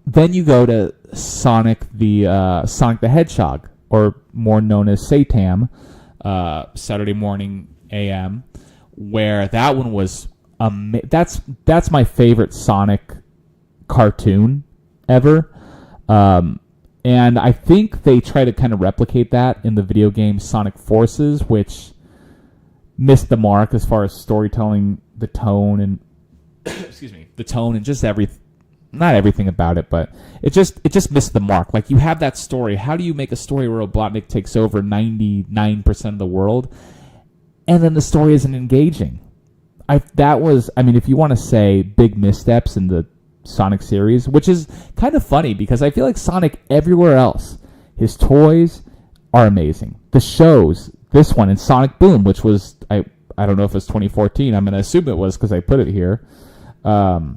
then you go to Sonic the Hedgehog, or more known as Satam, Saturday morning AM, where that one was that's my favorite Sonic cartoon ever. And I think they try to kind of replicate that in the video game Sonic Forces, which missed the mark as far as storytelling, the tone, and the tone and just not everything about it, but it just missed the mark. Like, you have that story. How do you make a story where Robotnik takes over 99% of the world, and then the story isn't engaging? If you want to say big missteps in the Sonic series, which is kind of funny because I feel like Sonic everywhere else, his toys are amazing. The shows, this one, and Sonic Boom, which was, I don't know if it's 2014. I'm going to assume it was because I put it here. The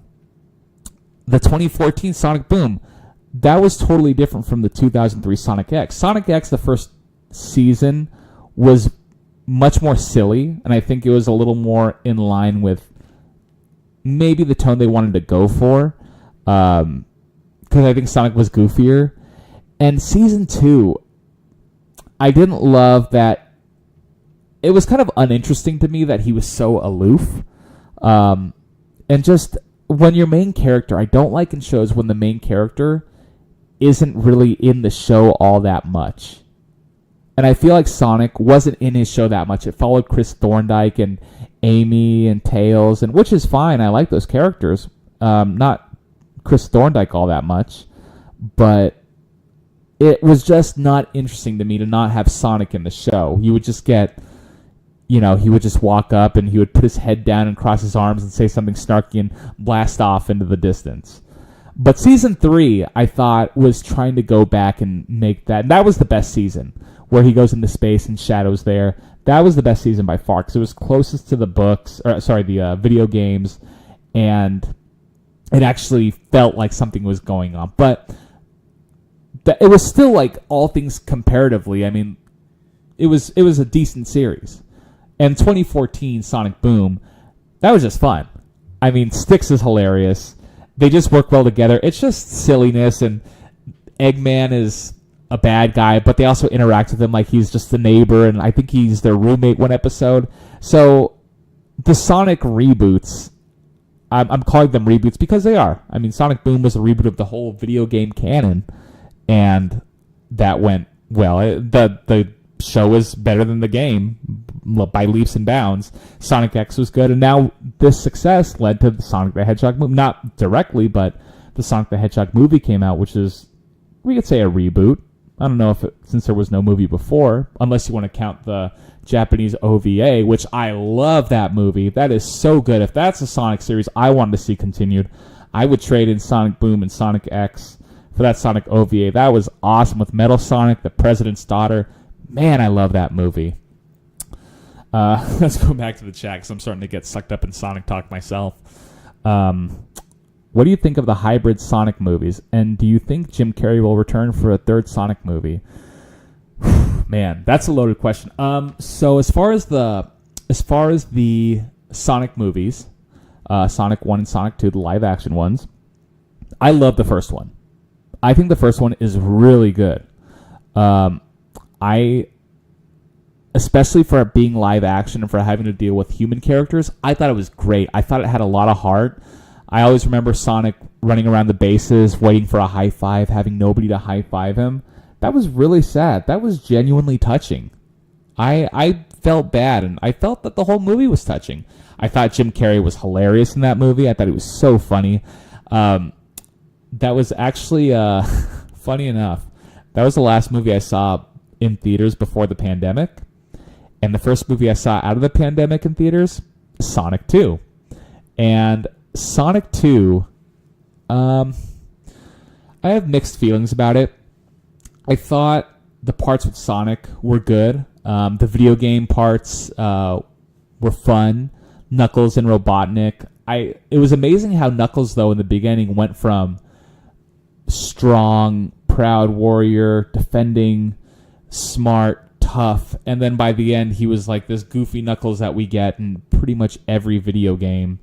2014 Sonic Boom, that was totally different from the 2003 Sonic X. Sonic X, the first season, was much more silly, and I think it was a little more in line with maybe the tone they wanted to go for, because I think Sonic was goofier. And season 2, I didn't love that. It was kind of uninteresting to me that he was so aloof, and just when your main character, I don't like in shows when the main character isn't really in the show all that much. And I feel like Sonic wasn't in his show that much. It followed Chris Thorndike and Amy and Tails, and which is fine. I like those characters. Not Chris Thorndike all that much, but it was just not interesting to me to not have Sonic in the show. You would just get, he would just walk up and he would put his head down and cross his arms and say something snarky and blast off into the distance. But season 3, I thought, was trying to go back and make that. And that was the best season, where he goes into space and Shadow's there. That was the best season by far because it was closest to the the video games, and it actually felt like something was going on. But it was still, like, all things comparatively, I mean, it was a decent series. And 2014 Sonic Boom, that was just fun. I mean, Styx is hilarious. They just work well together. It's just silliness, and Eggman is a bad guy, but they also interact with him like he's just a neighbor, and I think he's their roommate one episode. So the Sonic reboots, I'm calling them reboots because they are. I mean, Sonic Boom was a reboot of the whole video game canon, and that went well. The show was better than the game by leaps and bounds. Sonic X was good, and now this success led to the Sonic the Hedgehog movie. Not directly, but the Sonic the Hedgehog movie came out, which is, we could say, a reboot. I don't know since there was no movie before, unless you want to count the Japanese OVA, which I love that movie. That is so good. If that's a Sonic series I wanted to see continued, I would trade in Sonic Boom and Sonic X for that Sonic OVA. That was awesome with Metal Sonic, the President's Daughter. Man, I love that movie. Let's go back to the chat because I'm starting to get sucked up in Sonic talk myself. What do you think of the hybrid Sonic movies? And do you think Jim Carrey will return for a third Sonic movie? Man, that's a loaded question. So as far as the Sonic movies, Sonic 1 and Sonic 2, the live action ones, I love the first one. I think the first one is really good. Especially for it being live action and for having to deal with human characters, I thought it was great. I thought it had a lot of heart. I always remember Sonic running around the bases, waiting for a high five, having nobody to high five him. That was really sad. That was genuinely touching. I felt bad, and I felt that the whole movie was touching. I thought Jim Carrey was hilarious in that movie. I thought he was so funny. That was actually, funny enough, that was the last movie I saw in theaters before the pandemic. And the first movie I saw out of the pandemic in theaters, Sonic 2. And Sonic 2, I have mixed feelings about it. I thought the parts with Sonic were good. The video game parts were fun. Knuckles and Robotnik, it was amazing how Knuckles, though, in the beginning went from strong, proud warrior, defending, smart, tough, and then by the end he was like this goofy Knuckles that we get in pretty much every video game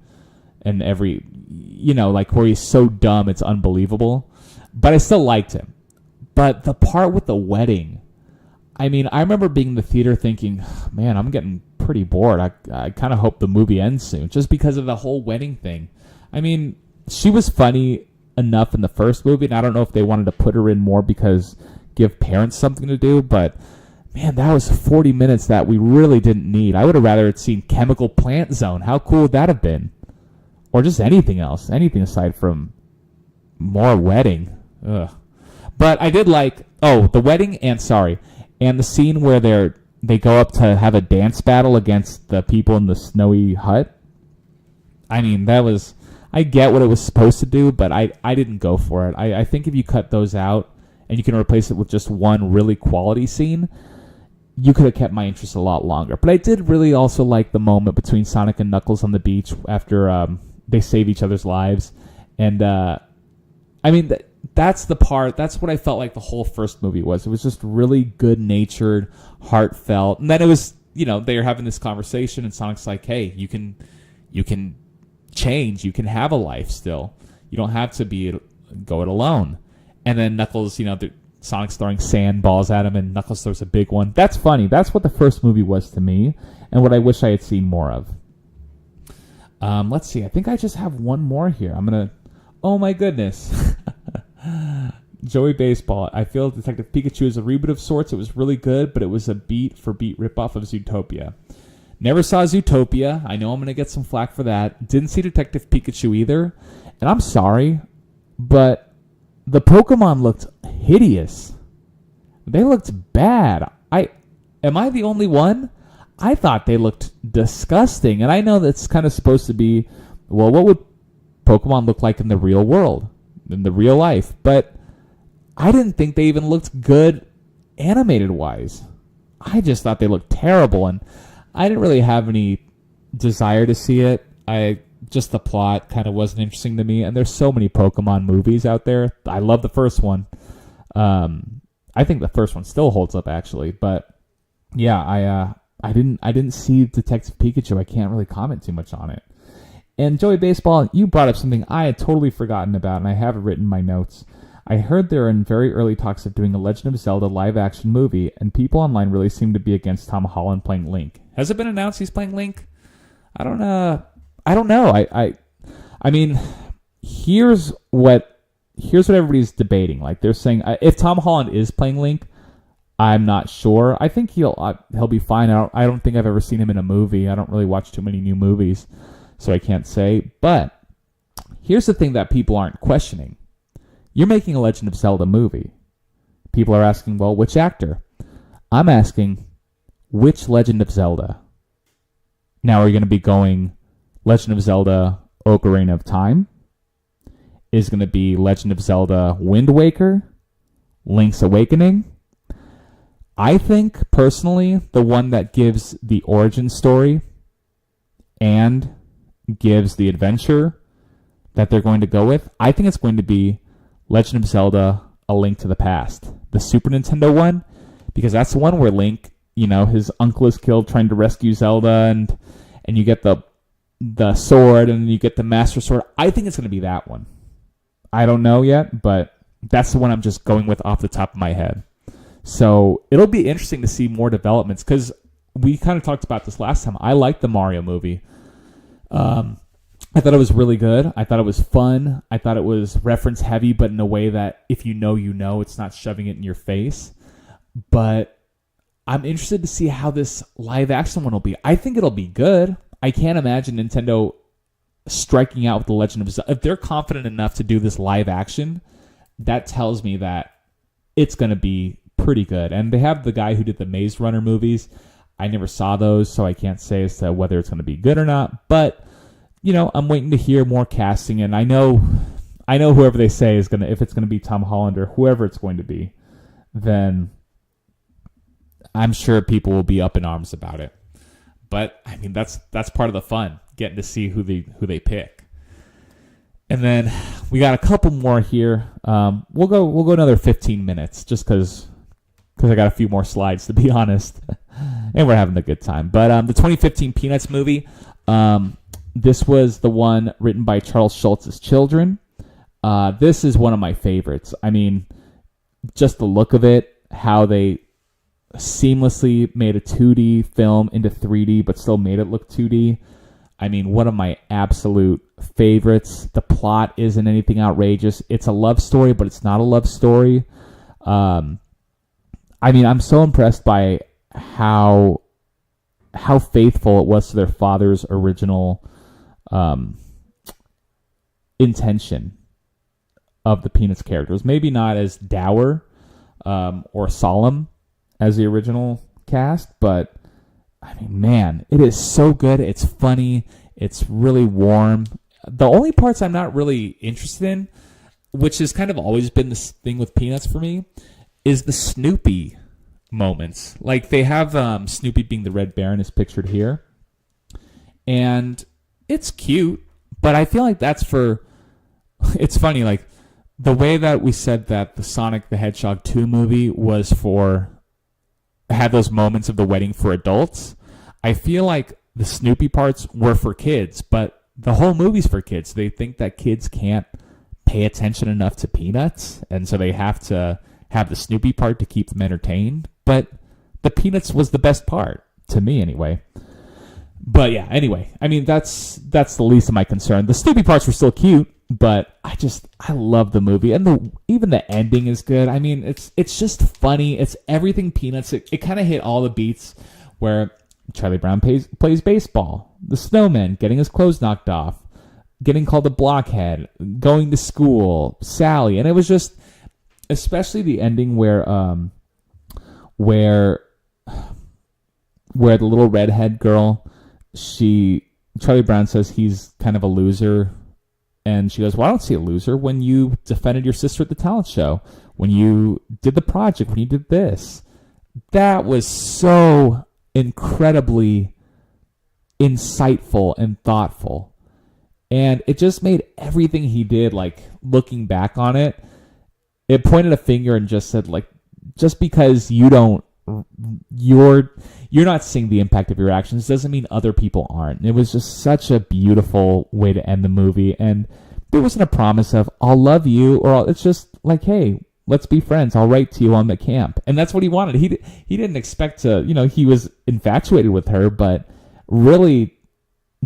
and every, like where he's so dumb it's unbelievable. But I still liked him. But the part with the wedding, I mean, I remember being in the theater thinking, man, I'm getting pretty bored. I kind of hope the movie ends soon, just because of the whole wedding thing. I mean, she was funny enough in the first movie, and I don't know if they wanted to put her in more because give parents something to do, but man, that was 40 minutes that we really didn't need. I would have rather seen Chemical Plant Zone. How cool would that have been? Or just anything else, anything aside from more wedding. Ugh. But I did like, the wedding and the scene where they go up to have a dance battle against the people in the snowy hut. I mean, I get what it was supposed to do, but I didn't go for it. I think if you cut those out and you can replace it with just one really quality scene, you could have kept my interest a lot longer. But I did really also like the moment between Sonic and Knuckles on the beach after they save each other's lives. And, I mean, that's the part, that's what I felt like the whole first movie was. It was just really good-natured, heartfelt. And then it was, they're having this conversation, and Sonic's like, hey, you can change. You can have a life still. You don't have to go it alone. And then Knuckles, Sonic's throwing sandballs at him, and Knuckles throws a big one. That's funny. That's what the first movie was to me, and what I wish I had seen more of. Let's see. I think I just have one more here. Oh my goodness. Joey Baseball. I feel Detective Pikachu is a reboot of sorts. It was really good, but it was a beat-for-beat ripoff of Zootopia. Never saw Zootopia. I know I'm going to get some flack for that. Didn't see Detective Pikachu either. And I'm sorry, but the Pokemon looked hideous. They looked bad. Am I the only one? I thought they looked disgusting. And I know that's kind of supposed to be, well, what would Pokemon look like in the real world, in the real life? But I didn't think they even looked good animated-wise. I just thought they looked terrible, and I didn't really have any desire to see it. Just the plot kind of wasn't interesting to me, and there's so many Pokemon movies out there. I love the first one. I think the first one still holds up, actually. But yeah, I didn't see Detective Pikachu. I can't really comment too much on it. And Joey Baseball, you brought up something I had totally forgotten about, and I have it written in my notes. I heard they're in very early talks of doing a Legend of Zelda live-action movie, and people online really seem to be against Tom Holland playing Link. Has it been announced he's playing Link? I don't know. I mean, here's what everybody's debating. Like, they're saying if Tom Holland is playing Link, I'm not sure. I think he'll be fine. I don't think I've ever seen him in a movie. I don't really watch too many new movies, so I can't say. But here's the thing that people aren't questioning. You're making a Legend of Zelda movie. People are asking, well, which actor? I'm asking, which Legend of Zelda? Now, are you going to be going Legend of Zelda Ocarina of Time? Is going to be Legend of Zelda Wind Waker? Link's Awakening? I think, personally, the one that gives the origin story and gives the adventure that they're going to go with, I think it's going to be Legend of Zelda A Link to the Past, the Super Nintendo one, because that's the one where Link, his uncle is killed trying to rescue Zelda, and you get the sword, and you get the Master Sword. I think it's going to be that one. I don't know yet, but that's the one I'm just going with off the top of my head. So it'll be interesting to see more developments, because we kind of talked about this last time. I liked the Mario movie. I thought it was really good. I thought it was fun. I thought it was reference heavy, but in a way that if you know, it's not shoving it in your face. But I'm interested to see how this live action one will be. I think it'll be good. I can't imagine Nintendo striking out with the Legend of Zelda. If they're confident enough to do this live action, that tells me that it's going to be pretty good. And they have the guy who did the Maze Runner movies. I never saw those, so I can't say as to whether it's going to be good or not. But I'm waiting to hear more casting, and I know whoever they say is gonna, if it's gonna be Tom Holland or whoever it's going to be, then I'm sure people will be up in arms about it. But I mean, that's part of the fun, getting to see who they pick. And then we got a couple more here. We'll go another 15 minutes just because I got a few more slides, to be honest. And we're having a good time. But the 2015 Peanuts movie, this was the one written by Charles Schultz's children. This is one of my favorites. I mean, just the look of it, how they seamlessly made a 2D film into 3D, but still made it look 2D. I mean, one of my absolute favorites. The plot isn't anything outrageous. It's a love story, but it's not a love story. I mean, I'm so impressed by how faithful it was to their father's original intention of the Peanuts characters. Maybe not as dour or solemn as the original cast, but I mean, man, it is so good. It's funny. It's really warm. The only parts I'm not really interested in, which has kind of always been this thing with Peanuts for me, is the Snoopy moments. Like, they have Snoopy being the Red Baron is pictured here. And it's cute, but I feel like that's for... It's funny, like, the way that we said that the Sonic the Hedgehog 2 movie was had those moments of the wedding for adults, I feel like the Snoopy parts were for kids, but the whole movie's for kids. They think that kids can't pay attention enough to Peanuts, and so they have to have the Snoopy part to keep them entertained. But the Peanuts was the best part, to me anyway. But yeah, anyway, I mean, that's the least of my concern. The Snoopy parts were still cute, but I love the movie, and even the ending is good. I mean, it's just funny. It's everything Peanuts. It kind of hit all the beats where Charlie Brown plays baseball, the snowman getting his clothes knocked off, getting called a blockhead, going to school, Sally, and it was just, especially the ending where the little redhead girl, Charlie Brown says he's kind of a loser. And she goes, well, I don't see a loser when you defended your sister at the talent show, when you did the project, when you did this. That was so incredibly insightful and thoughtful. And it just made everything he did, like, looking back on it, it pointed a finger and just said, like, just because you're not seeing the impact of your actions doesn't mean other people aren't. And it was just such a beautiful way to end the movie. And there wasn't a promise of, I'll love you, or it's just like, hey, let's be friends. I'll write to you on the camp. And that's what he wanted. He didn't expect to, he was infatuated with her, but really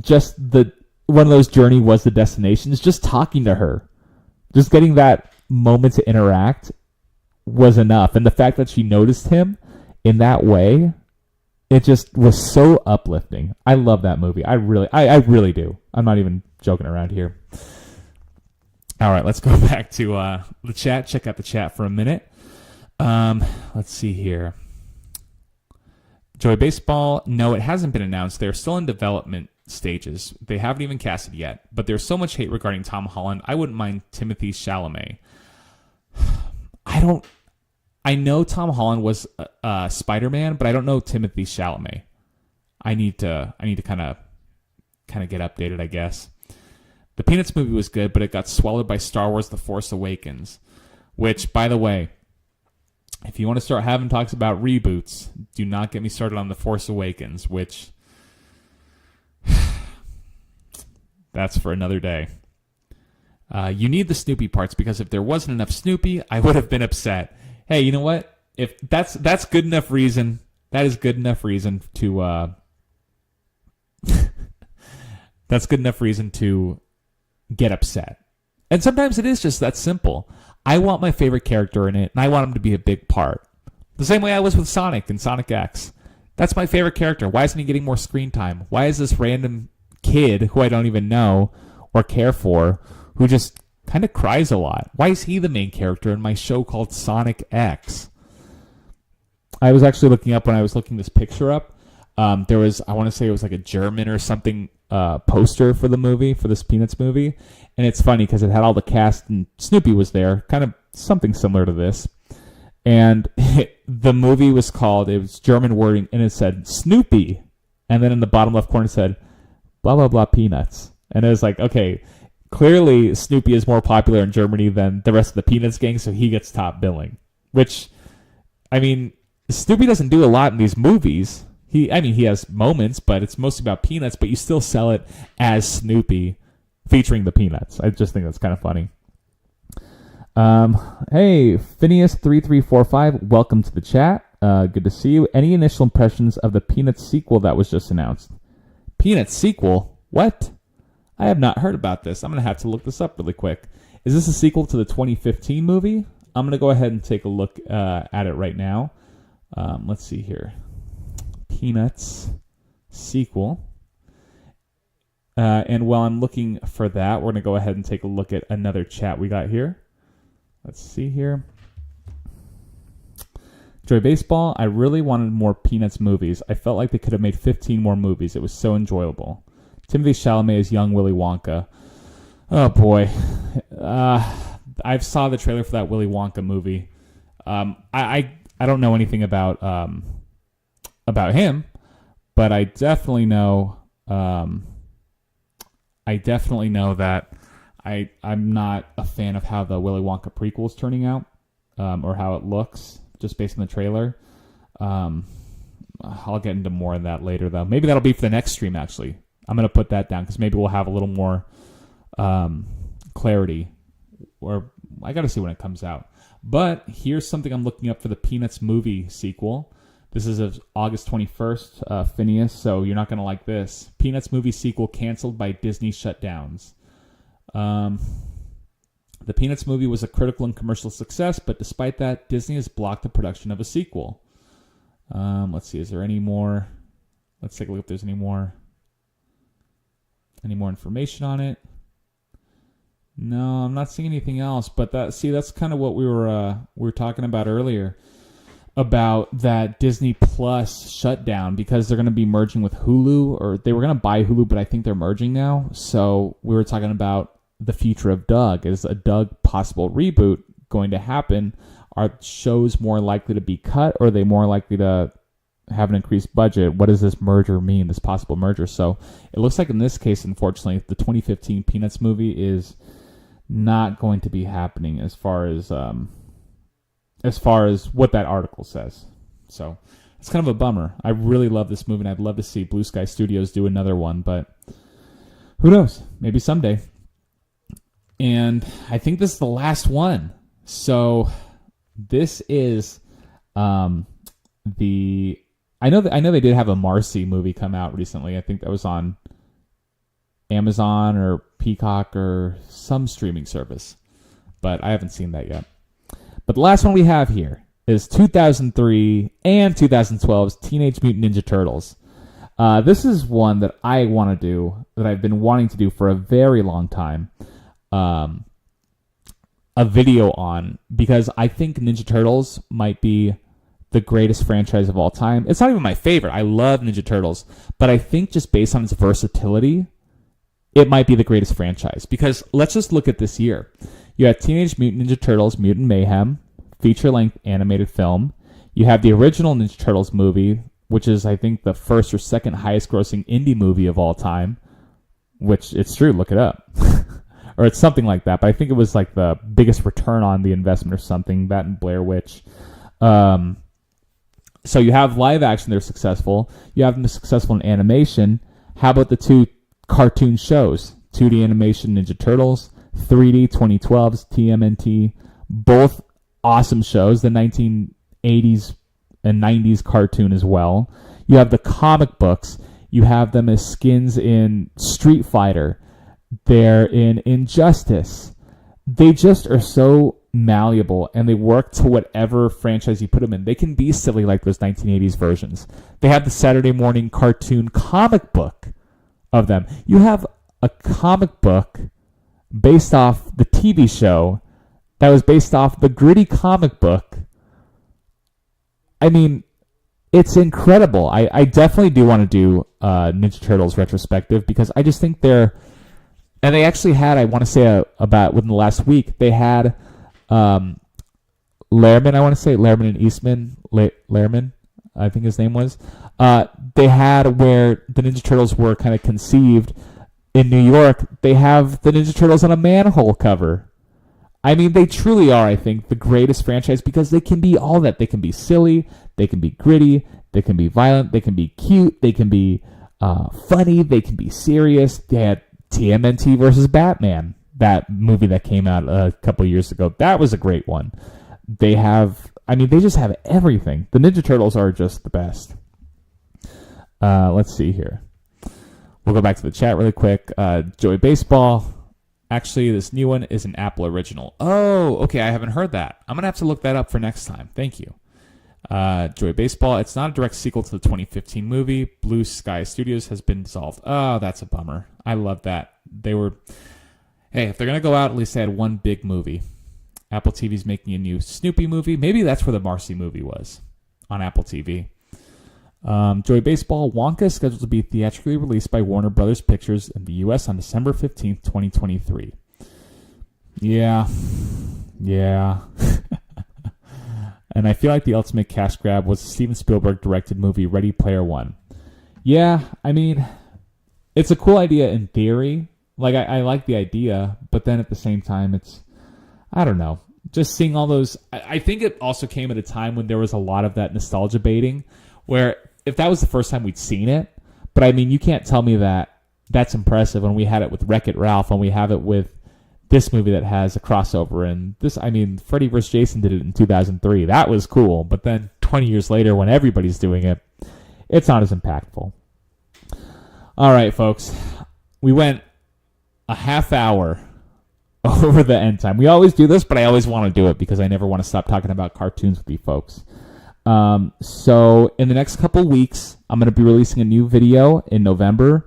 just one of those journey was the destinations, just talking to her, just getting that moment to interact was enough. And the fact that she noticed him in that way, it just was so uplifting. I love that movie. I really do. I'm not even joking around here. All right, let's go back to the chat. Check out the chat for a minute. Let's see here. Joey Baseball, no, it hasn't been announced. They're still in development stages. They haven't even casted yet. But there's so much hate regarding Tom Holland. I wouldn't mind Timothée Chalamet. I know Tom Holland was Spider-Man, but I don't know Timothée Chalamet. I need to kind of get updated, I guess. The Peanuts movie was good, but it got swallowed by Star Wars: The Force Awakens, which, by the way, if you want to start having talks about reboots, do not get me started on The Force Awakens, which that's for another day. You need the Snoopy parts, because if there wasn't enough Snoopy, I would have been upset. Hey, you know what? If that's good enough reason, that is good enough reason to that's good enough reason to get upset. And sometimes it is just that simple. I want my favorite character in it, and I want him to be a big part. The same way I was with Sonic and Sonic X. That's my favorite character. Why isn't he getting more screen time? Why is this random kid who I don't even know or care for, who just kind of cries a lot? Why is he the main character in my show called Sonic X? I was actually looking up when I was looking this picture up. There was, I want to say it was like a German or something poster for the movie, for this Peanuts movie. And it's funny because it had all the cast and Snoopy was there, kind of something similar to this. And the movie was called, it was German wording, and it said Snoopy. And then in the bottom left corner it said, blah, blah, blah, Peanuts. And it was like, okay, clearly Snoopy is more popular in Germany than the rest of the Peanuts gang, so he gets top billing. Which, I mean, Snoopy doesn't do a lot in these movies. He has moments, but it's mostly about Peanuts, but you still sell it as Snoopy featuring the Peanuts. I just think that's kind of funny. Hey, Phineas3345, welcome to the chat. Good to see you. Any initial impressions of the Peanuts sequel that was just announced? Peanuts sequel? What? I have not heard about this. I'm going to have to look this up really quick. Is this a sequel to the 2015 movie? I'm going to go ahead and take a look at it right now. Let's see here. Peanuts sequel. And while I'm looking for that, we're going to go ahead and take a look at another chat we got here. Let's see here. Joy Baseball, I really wanted more Peanuts movies. I felt like they could have made 15 more movies. It was so enjoyable. Timothy Chalamet is young Willy Wonka. Oh, boy. I saw the trailer for that Willy Wonka movie. I don't know anything about him, but I definitely know that I'm not a fan of how the Willy Wonka prequel is turning out, or how it looks, just based on the trailer. I'll get into more of that later, though. Maybe that'll be for the next stream, actually. I'm going to put that down, because maybe we'll have a little more clarity. Or I got to see when it comes out. But here's something I'm looking up for the Peanuts movie sequel. This is of August 21st, Phineas, so you're not going to like this. Peanuts movie sequel canceled by Disney shutdowns. The Peanuts movie was a critical and commercial success, but despite that, Disney has blocked the production of a sequel. Let's see, is there any more? Let's take a look if there's any more information on it. No, I'm not seeing anything else. But that's kind of what we were talking about earlier, about that Disney Plus shutdown, because they're going to be merging with Hulu, or they were going to buy Hulu, but I think they're merging now. So we were talking about the future of Doug. Is a Doug possible reboot going to happen? Are shows more likely to be cut, or are they more likely to have an increased budget? What does this merger mean, this possible merger? So it looks like in this case, unfortunately, the 2015 Peanuts movie is not going to be happening as far as what that article says. So it's kind of a bummer. I really love this movie, and I'd love to see Blue Sky Studios do another one, but who knows? Maybe someday. And I think this is the last one. So this is I know they did have a Marcy movie come out recently. I think that was on Amazon or Peacock or some streaming service, but I haven't seen that yet. But the last one we have here is 2003 and 2012's Teenage Mutant Ninja Turtles. This is one that I want to do, that I've been wanting to do for a very long time. A video on, because I think Ninja Turtles might be the greatest franchise of all time. It's not even my favorite. I love Ninja Turtles, but I think just based on its versatility, it might be the greatest franchise. Because let's just look at this year. You have Teenage Mutant Ninja Turtles Mutant Mayhem, feature-length animated film. You have the original Ninja Turtles movie, which is, I think, the first or second highest-grossing indie movie of all time. Which, it's true, look it up. Or it's something like that, but I think it was like the biggest return on the investment or something, that and Blair Witch. So you have live action, they're successful. You have them successful in animation. How about the two cartoon shows? 2D animation Ninja Turtles, 3D 2012's TMNT. Both awesome shows, the 1980s and 90s cartoon as well. You have the comic books. You have them as skins in Street Fighter. They're in Injustice. They just are so malleable, and they work to whatever franchise you put them in. They can be silly like those 1980s versions. They have the Saturday morning cartoon comic book of them. You have a comic book based off the TV show that was based off the gritty comic book. I mean, it's incredible. I definitely do want to do Ninja Turtles retrospective, because I just think they're... And they actually had, I want to say about within the last week, they had Lerman and Eastman, Lerman, I think his name was. They had where the Ninja Turtles were kind of conceived in New York. They have the Ninja Turtles on a manhole cover. I mean, they truly are, I think, the greatest franchise because they can be all that. They can be silly, they can be gritty, they can be violent, they can be cute, they can be funny, they can be serious. They had TMNT versus Batman, that movie that came out a couple years ago. That was a great one. They just have everything. The Ninja Turtles are just the best. Let's see here. We'll go back to the chat really quick. Joey Baseball. Actually, this new one is an Apple original. Oh, okay. I haven't heard that. I'm going to have to look that up for next time. Thank you. Joey Baseball. It's not a direct sequel to the 2015 movie. Blue Sky Studios has been dissolved. Oh, that's a bummer. I love that. Hey, if they're going to go out, at least they had one big movie. Apple TV's making a new Snoopy movie. Maybe that's where the Marcy movie was, on Apple TV. Joey Baseball, Wonka is scheduled to be theatrically released by Warner Brothers Pictures in the U.S. on December 15th, 2023. Yeah. And I feel like the ultimate cash grab was the Steven Spielberg-directed movie Ready Player One. Yeah, I mean, it's a cool idea in theory. Like, I like the idea, but then at the same time, it's, I don't know. Just seeing all those, I think it also came at a time when there was a lot of that nostalgia baiting, where if that was the first time we'd seen it, but I mean, you can't tell me that that's impressive when we had it with Wreck-It Ralph, and we have it with this movie that has a crossover. And this, I mean, Freddy vs. Jason did it in 2003. That was cool. But then 20 years later, when everybody's doing it, it's not as impactful. All right, folks. We went a half hour over the end time. We always do this, but I always want to do it because I never want to stop talking about cartoons with you folks. So in the next couple weeks, I'm going to be releasing a new video in November.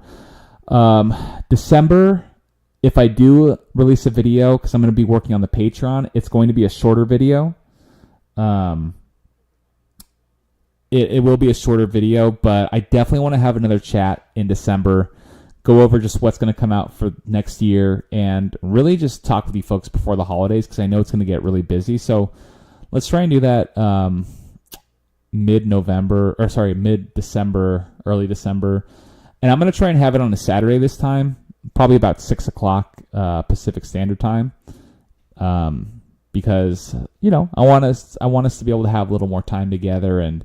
December, if I do release a video, because I'm going to be working on the Patreon, it's going to be a shorter video. It will be a shorter video, but I definitely want to have another chat in December, go over just what's going to come out for next year, and really just talk with you folks before the holidays, because I know it's going to get really busy. So let's try and do that mid-December, early December. And I'm going to try and have it on a Saturday this time, probably about 6 o'clock Pacific Standard Time, because, you know, I want us to be able to have a little more time together, and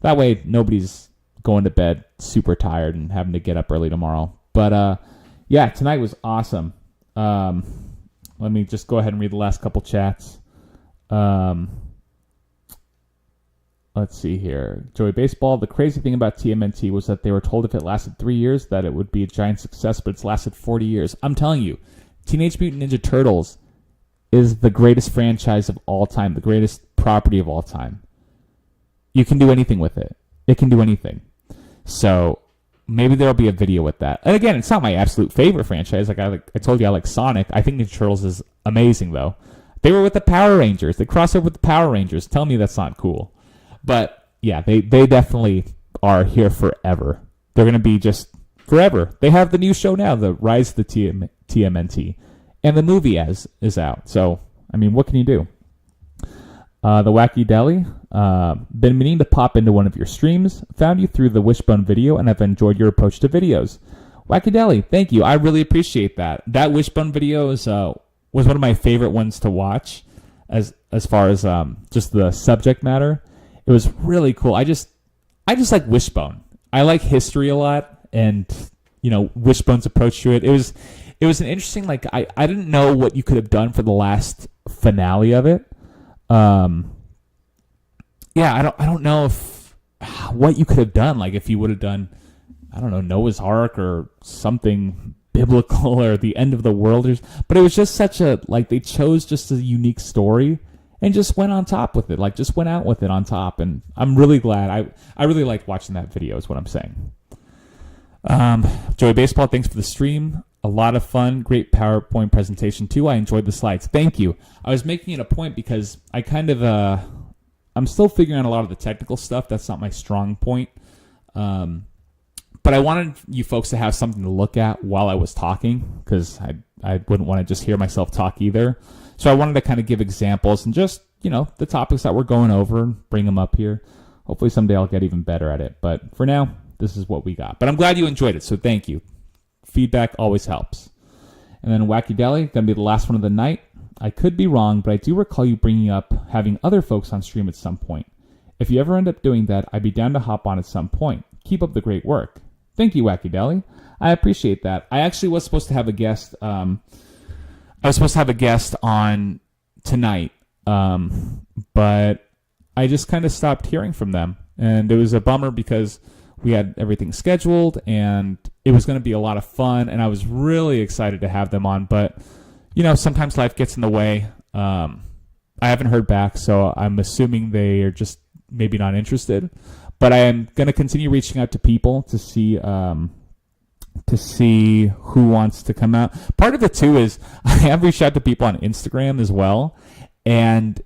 that way nobody's going to bed super tired and having to get up early tomorrow. But, yeah, tonight was awesome. Let me just go ahead and read the last couple chats. Let's see here. Joey Baseball, the crazy thing about TMNT was that they were told if it lasted 3 years that it would be a giant success, but it's lasted 40 years. I'm telling you, Teenage Mutant Ninja Turtles is the greatest franchise of all time, the greatest property of all time. You can do anything with it. It can do anything. So maybe there'll be a video with that. And again, it's not my absolute favorite franchise. Like I told you, I like Sonic. I think Ninja Turtles is amazing, though. They were with the Power Rangers. They crossed over with the Power Rangers. Tell me that's not cool. But, yeah, they definitely are here forever. They're going to be just forever. They have the new show now, the Rise of the TMNT. And the movie is out. So, I mean, what can you do? The Wacky Deli. Been meaning to pop into one of your streams. Found you through the Wishbone video, and I've enjoyed your approach to videos. Wacky Deli, thank you. I really appreciate that. That Wishbone video was one of my favorite ones to watch as far as just the subject matter. It was really cool. I just like Wishbone. I like history a lot, and you know, Wishbone's approach to it. It was an interesting, like, I didn't know what you could have done for the last finale of it. Yeah, I don't know what you could have done. Like if you would have done, I don't know, Noah's Ark or something biblical or the end of the world, but it was just such a, like, they chose just a unique story and just went on top with it, like just went out with it on top. And I'm really glad. I really liked watching that video is what I'm saying. Joey Baseball, thanks for the stream. A lot of fun. Great PowerPoint presentation too. I enjoyed the slides. Thank you. I was making it a point because I kind of, I'm still figuring out a lot of the technical stuff. That's not my strong point. But I wanted you folks to have something to look at while I was talking, because I wouldn't want to just hear myself talk either. So I wanted to kind of give examples and just, you know, the topics that we're going over and bring them up here. Hopefully someday I'll get even better at it. But for now, this is what we got. But I'm glad you enjoyed it, so thank you. Feedback always helps. And then Wacky Deli, going to be the last one of the night. I could be wrong, but I do recall you bringing up having other folks on stream at some point. If you ever end up doing that, I'd be down to hop on at some point. Keep up the great work. Thank you, Wacky Deli. I appreciate that. I actually was supposed to have a guest. I was supposed to have a guest on tonight, but I just kind of stopped hearing from them, and it was a bummer because we had everything scheduled, and it was going to be a lot of fun, and I was really excited to have them on, but sometimes life gets in the way. I haven't heard back, so I'm assuming they are just maybe not interested. But I am going to continue reaching out to people to see who wants to come out. Part of it too is I have reached out to people on Instagram as well, and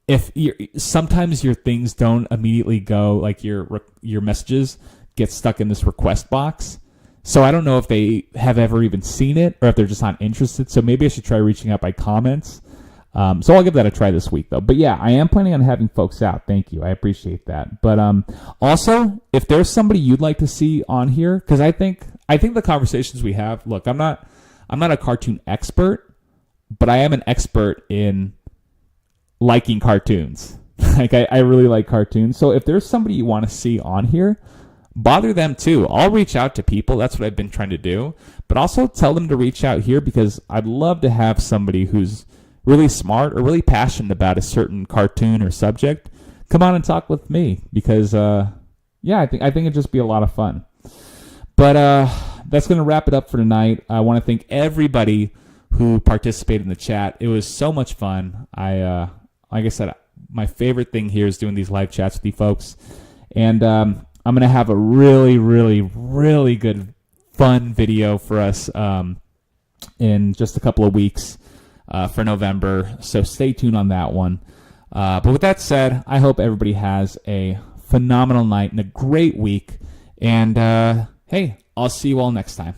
if sometimes your things don't immediately go, like your messages get stuck in this request box. So I don't know if they have ever even seen it or if they're just not interested. So maybe I should try reaching out by comments. So I'll give that a try this week, though. But yeah, I am planning on having folks out. Thank you. I appreciate that. But also, if there's somebody you'd like to see on here, because I think the conversations we have. Look, I'm not a cartoon expert, but I am an expert in liking cartoons. Like I really like cartoons. So if there's somebody you want to see on here, bother them too. I'll reach out to people. That's what I've been trying to do. But also tell them to reach out here because I'd love to have somebody who's really smart or really passionate about a certain cartoon or subject come on and talk with me because I think it'd just be a lot of fun. But that's going to wrap it up for tonight. I want to thank everybody who participated in the chat. It was so much fun. Like I said, my favorite thing here is doing these live chats with you folks, and I'm going to have a really, really, really good fun video for us in just a couple of weeks. For November, so stay tuned on that one. But with that said, I hope everybody has a phenomenal night and a great week. And hey, I'll see you all next time.